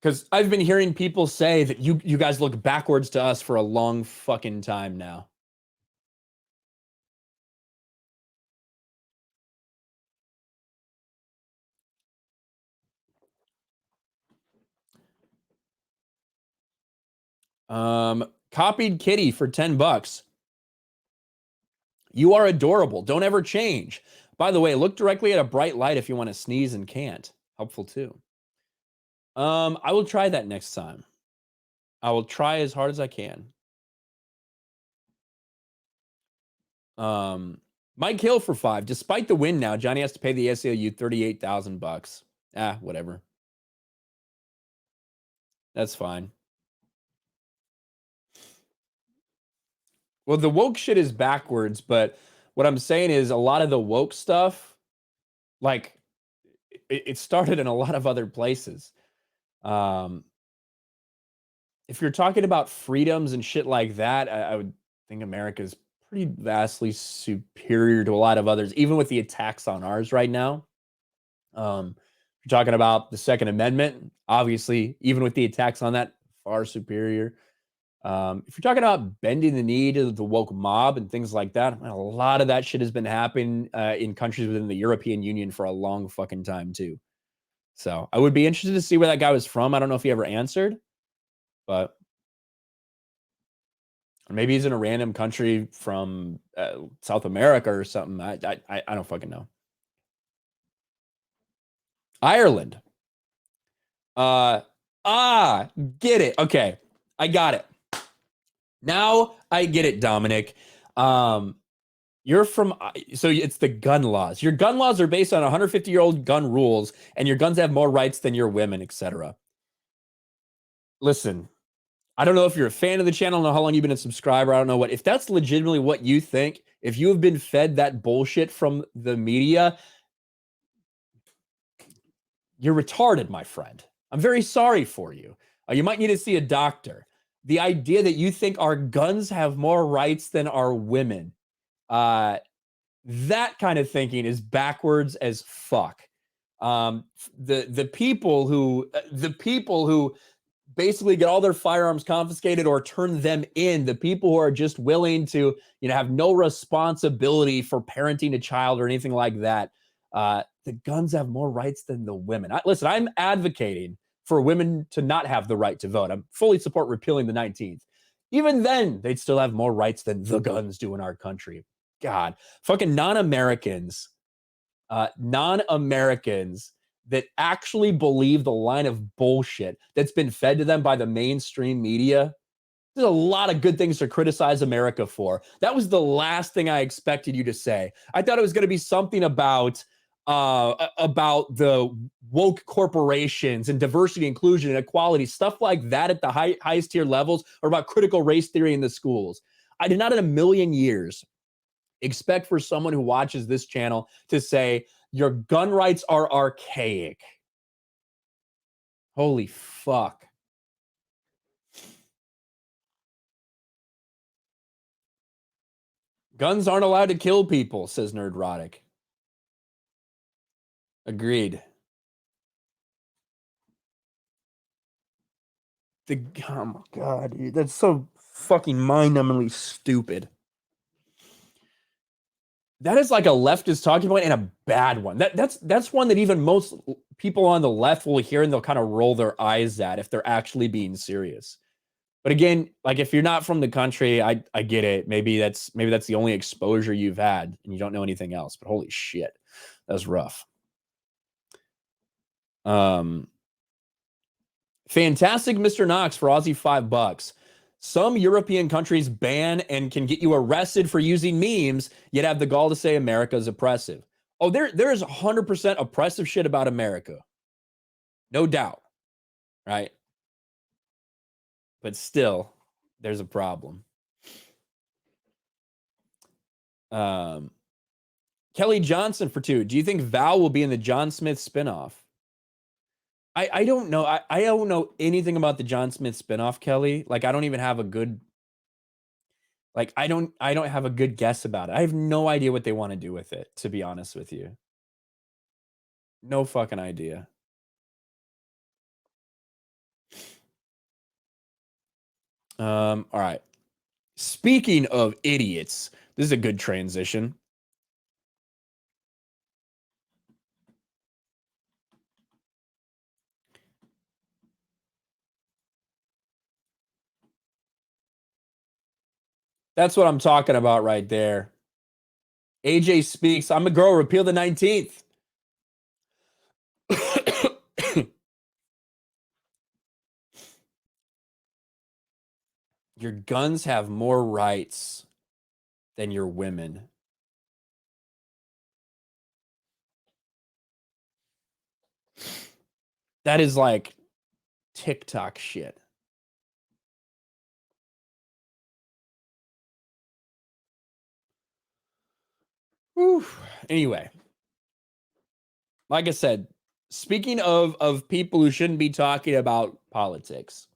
Because I've been hearing people say that you guys look backwards to us for a long fucking time now. Copied Kitty for $10. You are adorable. Don't ever change. By the way, look directly at a bright light if you want to sneeze and can't. Helpful too. I will try that next time. I will try as hard as I can. Mike Hill for $5. Despite the win now, Johnny has to pay the ACLU $38,000. Whatever. That's fine. Well, the woke shit is backwards, but what I'm saying is a lot of the woke stuff, like, it started in a lot of other places. If you're talking about freedoms and shit like that, I would think America's pretty vastly superior to a lot of others, even with the attacks on ours right now. You're talking about the Second Amendment, obviously, even with the attacks on that, far superior. If you're talking about bending the knee to the woke mob and things like that, a lot of that shit has been happening in countries within the European Union for a long fucking time too. So I would be interested to see where that guy was from. I don't know if he ever answered, but maybe he's in a random country from South America or something. I don't fucking know. Ireland. Get it. Okay, I got it. Now I get it, Dominic. You're from, so it's the gun laws. Your gun laws are based on 150-year-old gun rules, and your guns have more rights than your women, etc. Listen, I don't know if you're a fan of the channel, I don't know how long you've been a subscriber, I don't know what. If that's legitimately what you think, if you have been fed that bullshit from the media, you're retarded, my friend. I'm very sorry for you. You might need to see a doctor. The idea that you think our guns have more rights than our women, that kind of thinking is backwards as fuck. The people who basically get all their firearms confiscated or turn them in, the people who are just willing to, have no responsibility for parenting a child or anything like that, the guns have more rights than the women. Listen, I'm advocating for women to not have the right to vote. I fully support repealing the 19th. Even then, they'd still have more rights than the guns do in our country. God, fucking non-Americans that actually believe the line of bullshit that's been fed to them by the mainstream media. There's a lot of good things to criticize America for. That was the last thing I expected you to say. I thought it was going to be something about the woke corporations and diversity, inclusion, and equality, stuff like that at the highest tier levels, or about critical race theory in the schools. I did not in a million years expect for someone who watches this channel to say your gun rights are archaic. Holy fuck. Guns aren't allowed to kill people, says Nerdrotic. Agreed. Oh my God, dude, that's so fucking mind-numbingly stupid. That is like a leftist talking point and a bad one. That's one that even most people on the left will hear and they'll kind of roll their eyes at if they're actually being serious. But again, like, if you're not from the country, I get it. Maybe that's the only exposure you've had and you don't know anything else. But holy shit, that's rough. Fantastic Mr. Knox for Aussie $5. Some European countries ban and can get you arrested for using memes, yet have the gall to say America is oppressive. Oh, there is 100% oppressive shit about America. No doubt, right? But still, there's a problem. Kelly Johnson for 2. Do you think Val will be in the John Smith spinoff? I don't know. I don't know anything about the John Smith spinoff, Kelly. Like, I don't even have a good, like, I don't have a good guess about it. I have no idea what they want to do with it, to be honest with you. No fucking idea. All right. Speaking of idiots, this is a good transition. That's what I'm talking about right there. AJ speaks. I'm a girl. Repeal the 19th. Your guns have more rights than your women. That is like TikTok shit. Whew. Anyway, like I said, speaking of people who shouldn't be talking about politics,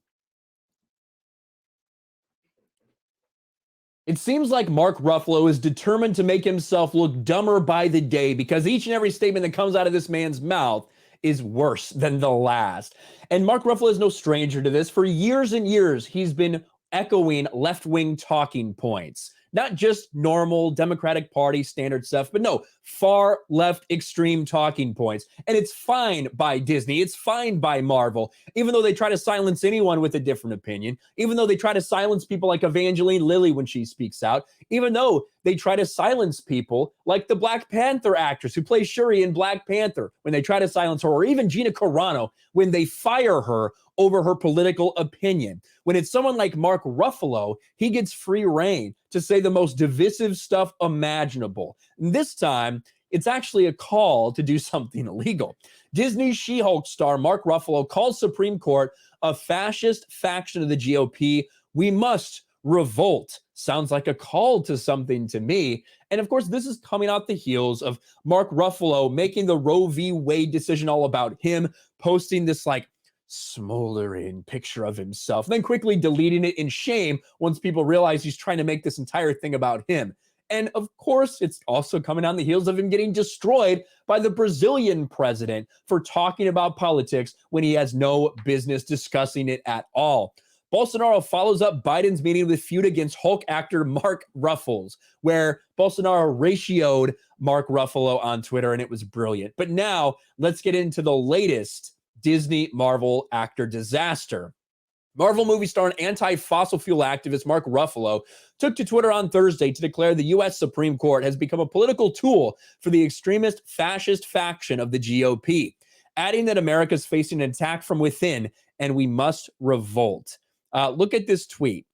it seems like Mark Ruffalo is determined to make himself look dumber by the day because each and every statement that comes out of this man's mouth is worse than the last. And Mark Ruffalo is no stranger to this. For years and years, he's been echoing left-wing talking points. Not just normal Democratic Party standard stuff, but no, far left extreme talking points. And it's fine by Disney. It's fine by Marvel, even though they try to silence anyone with a different opinion, even though they try to silence people like Evangeline Lilly when she speaks out, even though they try to silence people like the Black Panther actress who plays Shuri in Black Panther when they try to silence her, or even Gina Carano when they fire her over her political opinion. When it's someone like Mark Ruffalo, he gets free reign to say the most divisive stuff imaginable. And this time, it's actually a call to do something illegal. Disney's She-Hulk star Mark Ruffalo calls Supreme Court a fascist faction of the GOP. We must revolt. Sounds like a call to something to me. And of course, this is coming out the heels of Mark Ruffalo making the Roe v. Wade decision all about him, posting this like smoldering picture of himself, then quickly deleting it in shame once people realize he's trying to make this entire thing about him. And of course, it's also coming on the heels of him getting destroyed by the Brazilian president for talking about politics when he has no business discussing it at all. Bolsonaro follows up Biden's meeting with feud against Hulk actor Mark Ruffalo, where Bolsonaro ratioed Mark Ruffalo on Twitter, and it was brilliant. But now, let's get into the latest Disney Marvel actor disaster. Marvel movie star and anti-fossil fuel activist Mark Ruffalo took to Twitter on Thursday to declare the U.S. Supreme Court has become a political tool for the extremist fascist faction of the GOP, adding that America is facing an attack from within and we must revolt. Look at this tweet.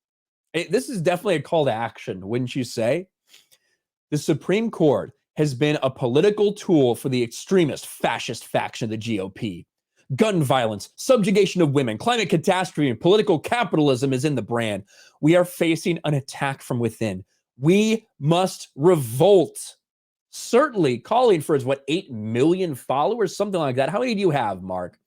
This is definitely a call to action, wouldn't you say? The Supreme Court has been a political tool for the extremist fascist faction of the GOP. Gun violence, subjugation of women, climate catastrophe, and political capitalism is in the brand. We are facing an attack from within. We must revolt. Certainly calling for his, 8 million followers? Something like that. How many do you have, Mark?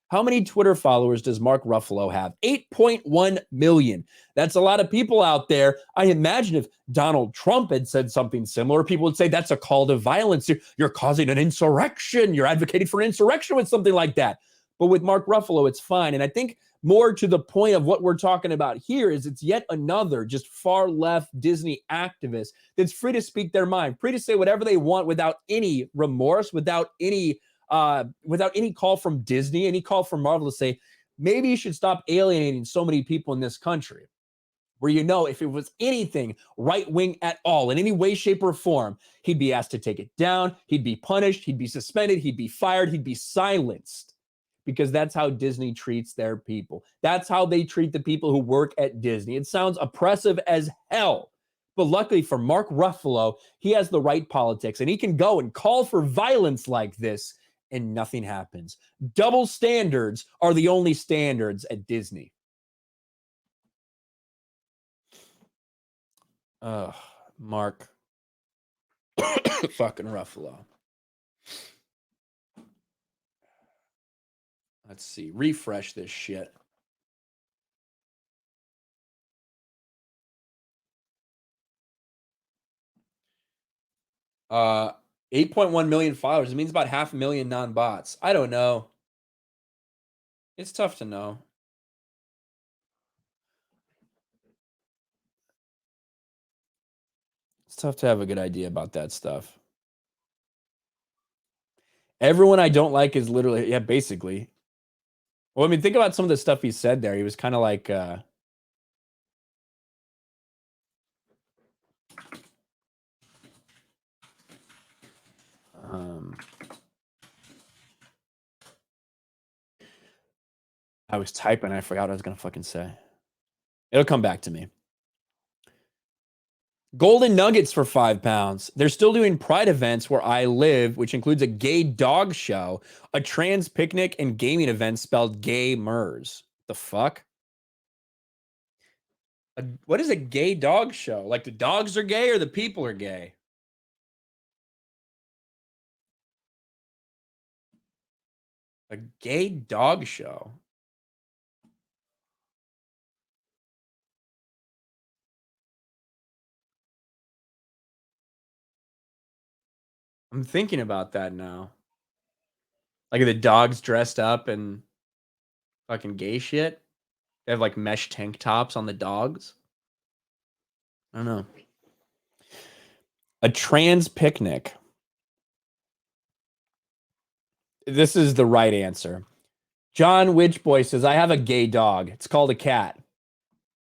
How many Twitter followers does Mark Ruffalo have? 8.1 million. That's a lot of people out there. I imagine if Donald Trump had said something similar, people would say that's a call to violence. You're causing an insurrection. You're advocating for an insurrection with something like that. But with Mark Ruffalo, it's fine. And I think more to the point of what we're talking about here is it's yet another just far left Disney activist that's free to speak their mind, free to say whatever they want without any remorse, without any call from Disney, any call from Marvel to say, maybe you should stop alienating so many people in this country. Where, if it was anything right-wing at all, in any way, shape, or form, he'd be asked to take it down, he'd be punished, he'd be suspended, he'd be fired, he'd be silenced. because that's how Disney treats their people. That's how they treat the people who work at Disney. It sounds oppressive as hell. But luckily for Mark Ruffalo, he has the right politics, and he can go and call for violence like this, and nothing happens. Double standards are the only standards at Disney. Mark fucking Ruffalo. Let's see. Refresh this shit. Uh, 8.1 million followers. It means about 500,000 non-bots. I don't know. It's tough to know. It's tough to have a good idea about that stuff. Everyone I don't like is literally, yeah, basically. Well, I mean, think about some of the stuff he said there. He was kind of like, I was typing. I forgot what I was going to fucking say. It'll come back to me. Golden Nuggets for £5. They're still doing Pride events where I live, which includes a gay dog show, a trans picnic, and gaming events spelled gamers. The fuck? What is a gay dog show? Like the dogs are gay or the people are gay? A gay dog show. I'm thinking about that now. Like the dogs dressed up and fucking gay shit. They have like mesh tank tops on the dogs. I don't know. A trans picnic. This is the right answer. John Witchboy says, I have a gay dog. It's called a cat.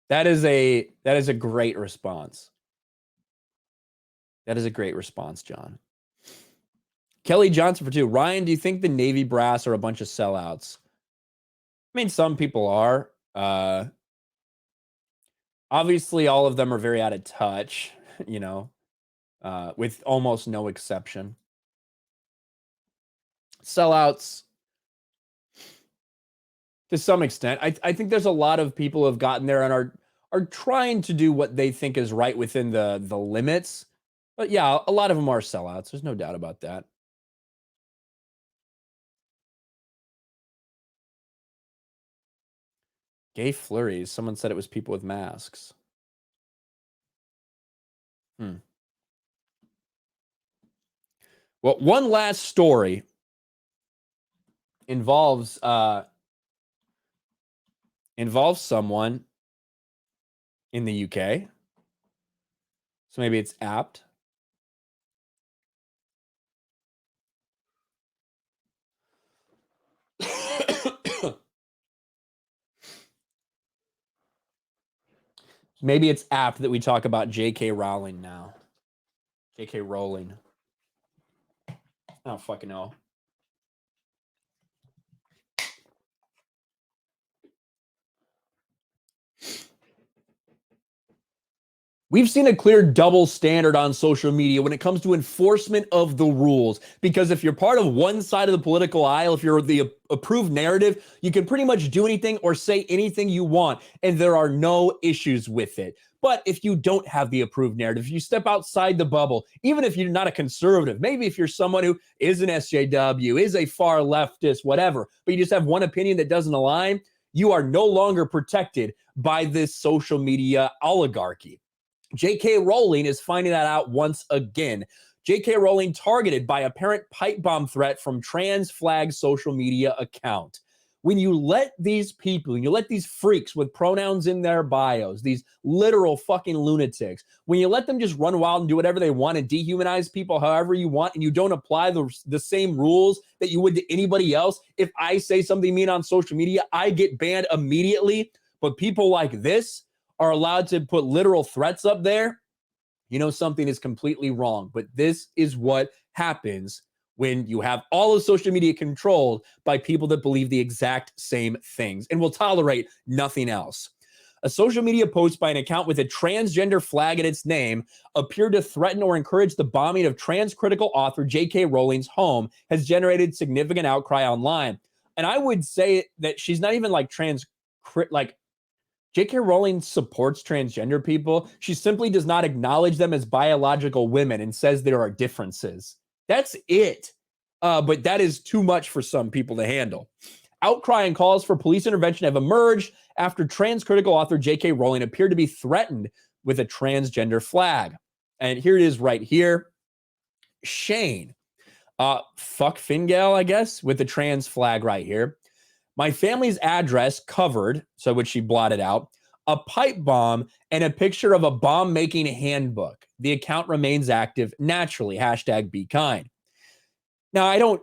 That is a great response. That is a great response, John. Kelly Johnson for 2. Ryan, do you think the Navy brass are a bunch of sellouts? I mean, some people are. Obviously, all of them are very out of touch, you know, with almost no exception. Sellouts, to some extent. I think there's a lot of people who have gotten there and are trying to do what they think is right within the limits. But yeah, a lot of them are sellouts. There's no doubt about that. Gay flurries. Someone said it was people with masks. Well, one last story involves someone in the UK. So maybe it's apt. Maybe it's apt that we talk about J.K. Rowling now. J.K. Rowling. I don't fucking know. We've seen a clear double standard on social media when it comes to enforcement of the rules. Because if you're part of one side of the political aisle, if you're the approved narrative, you can pretty much do anything or say anything you want, and there are no issues with it. But if you don't have the approved narrative, if you step outside the bubble, even if you're not a conservative, maybe if you're someone who is an SJW, is a far leftist, whatever, but you just have one opinion that doesn't align, you are no longer protected by this social media oligarchy. J.K. Rowling is finding that out once again. J.K. Rowling targeted by apparent pipe bomb threat from trans flag social media account. When you let these people, when you let these freaks with pronouns in their bios, these literal fucking lunatics, when you let them just run wild and do whatever they want and dehumanize people however you want, and you don't apply the same rules that you would to anybody else, if I say something mean on social media, I get banned immediately. But people like this are allowed to put literal threats up there, you know something is completely wrong. But this is what happens when you have all of social media controlled by people that believe the exact same things and will tolerate nothing else. A social media post by an account with a transgender flag in its name appeared to threaten or encourage the bombing of trans-critical author J.K. Rowling's home has generated significant outcry online. And I would say that she's not even like like J.K. Rowling supports transgender people. She simply does not acknowledge them as biological women and says there are differences. That's it. But that is too much for some people to handle. Outcry and calls for police intervention have emerged after trans-critical author J.K. Rowling appeared to be threatened with a transgender flag. And here it is right here. Shane. Fuck Fingal, I guess, with the trans flag right here. My family's address covered, so which she blotted out, a pipe bomb and a picture of a bomb-making handbook. The account remains active naturally. # be kind. Now,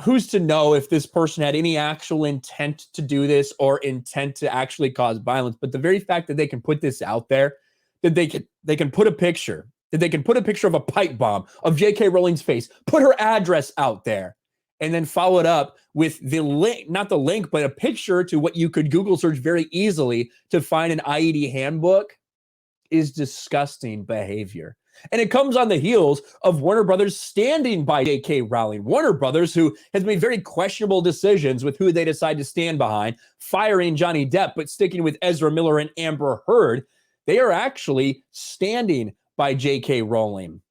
who's to know if this person had any actual intent to do this or intent to actually cause violence, but the very fact that they can put this out there, that they can put a picture, that they can put a picture of a pipe bomb of J.K. Rowling's face, put her address out there, and then follow it up with the link, not the link, but a picture to what you could Google search very easily to find an IED handbook, is disgusting behavior. And it comes on the heels of Warner Brothers standing by J.K. Rowling. Warner Brothers, who has made very questionable decisions with who they decide to stand behind, firing Johnny Depp, but sticking with Ezra Miller and Amber Heard, they are actually standing by J.K. Rowling.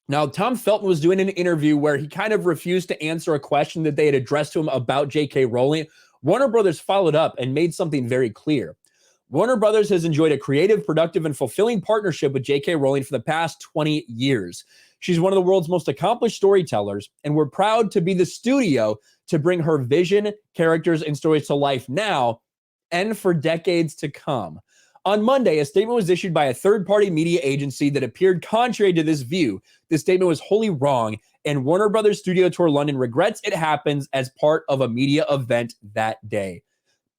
Now, Tom Felton was doing an interview where he kind of refused to answer a question that they had addressed to him about J.K. Rowling. Warner Brothers followed up and made something very clear. Warner Brothers has enjoyed a creative, productive, and fulfilling partnership with J.K. Rowling for the past 20 years. She's one of the world's most accomplished storytellers, and we're proud to be the studio to bring her vision, characters, and stories to life now and for decades to come. On Monday, a statement was issued by a third-party media agency that appeared contrary to this view. This statement was wholly wrong, and Warner Brothers Studio Tour London regrets it happens as part of a media event that day.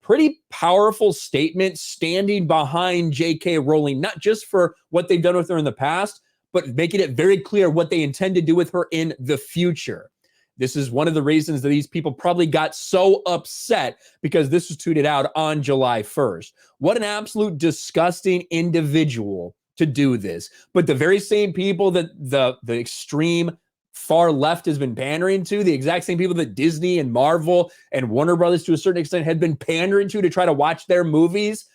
Pretty powerful statement standing behind J.K. Rowling, not just for what they've done with her in the past, but making it very clear what they intend to do with her in the future. This is one of the reasons that these people probably got so upset, because this was tweeted out on July 1st. What an absolute disgusting individual to do this. But the very same people that the extreme far left has been pandering to, the exact same people that Disney and Marvel and Warner Brothers to a certain extent had been pandering to try to watch their movies,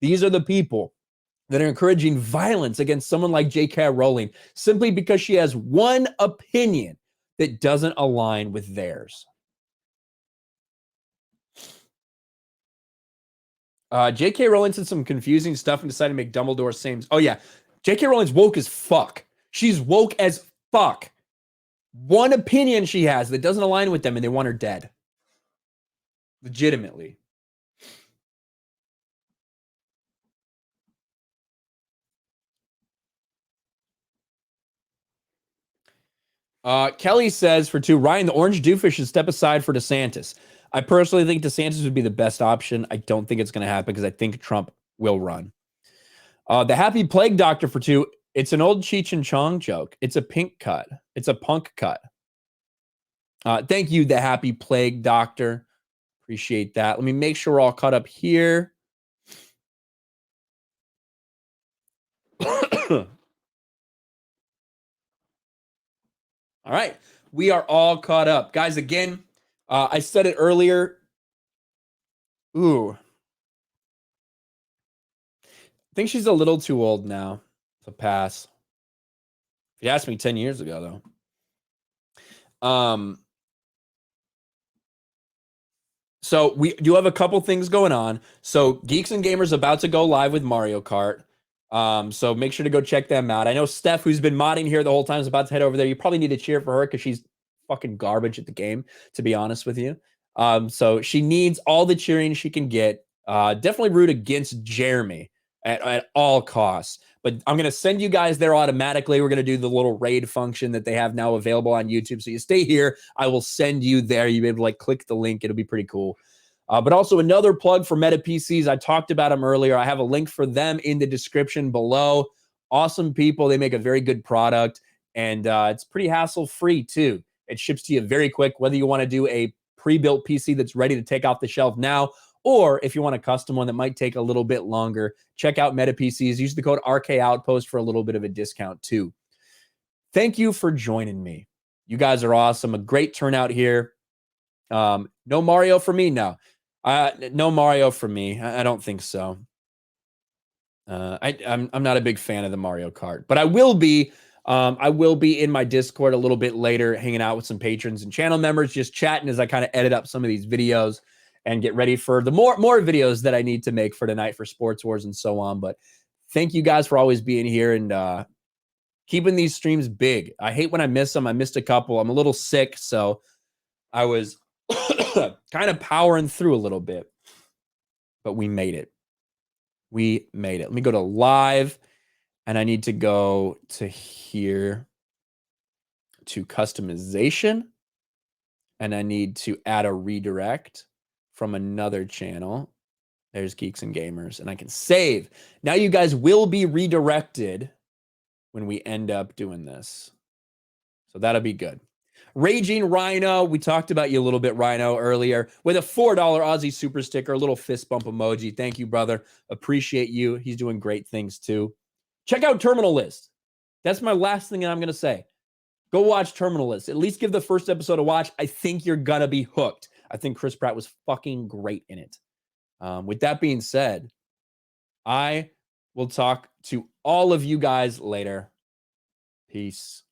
these are the people that are encouraging violence against someone like J.K. Rowling simply because she has one opinion that doesn't align with theirs. J.K. Rowling said some confusing stuff and decided to make Dumbledore same. Oh, yeah. J.K. Rowling's woke as fuck. She's woke as fuck. One opinion she has that doesn't align with them, and they want her dead. Legitimately. Kelly says, for 2, Ryan, the orange doofus should step aside for DeSantis. I personally think DeSantis would be the best option. I don't think it's going to happen because I think Trump will run. The Happy Plague Doctor for 2, it's an old Cheech and Chong joke. It's a pink cut. It's a punk cut. Thank you, the Happy Plague Doctor. Appreciate that. Let me make sure we're all caught up here. All right. We are all caught up. Guys, again, I said it earlier. Ooh. I think she's a little too old now to pass. If you asked me 10 years ago, though. So we do have a couple things going on. So Geeks and Gamers about to go live with Mario Kart. So make sure to go check them out. I know Steph, who's been modding here the whole time, is about to head over there. You probably need to cheer for her because she's fucking garbage at the game, to be honest with you. So she needs all the cheering she can get. Definitely root against Jeremy at all costs. But I'm going to send you guys there automatically. We're going to do the little raid function that they have now available on YouTube. So you stay here. I will send you there. You'll be able to like click the link. It'll be pretty cool. But also another plug for Meta PCs. I talked about them earlier. I have a link for them in the description below. Awesome people. They make a very good product. And it's pretty hassle-free too. It ships to you very quick, whether you want to do a pre-built PC that's ready to take off the shelf now, or if you want a custom one that might take a little bit longer, check out Meta PCs. Use the code RK Outpost for a little bit of a discount too. Thank you for joining me. You guys are awesome. A great turnout here. No Mario for me? No. No Mario for me. I don't think so. I'm not a big fan of the Mario Kart, but I will be in my Discord a little bit later, hanging out with some patrons and channel members, just chatting as I kind of edit up some of these videos and get ready for the more videos that I need to make for tonight for Sports Wars and so on. But thank you guys for always being here and keeping these streams big. I hate when I miss them. I missed a couple. I'm a little sick, so I was kind of powering through a little bit, but we made it. We made it. Let me go to live, and I need to go to here to customization, and I need to add a redirect from another channel. There's Geeks and Gamers, and I can save. Now you guys will be redirected when we end up doing this. So that'll be good. Raging Rhino, we talked about you a little bit, Rhino, earlier, with a $4 Aussie super sticker, a little fist bump emoji. Thank you, brother. Appreciate you. He's doing great things too. Check out Terminal List. That's my last thing that I'm going to say. Go watch Terminal List. At least give the first episode a watch. I think you're going to be hooked. I think Chris Pratt was fucking great in it. With that being said, I will talk to all of you guys later. Peace.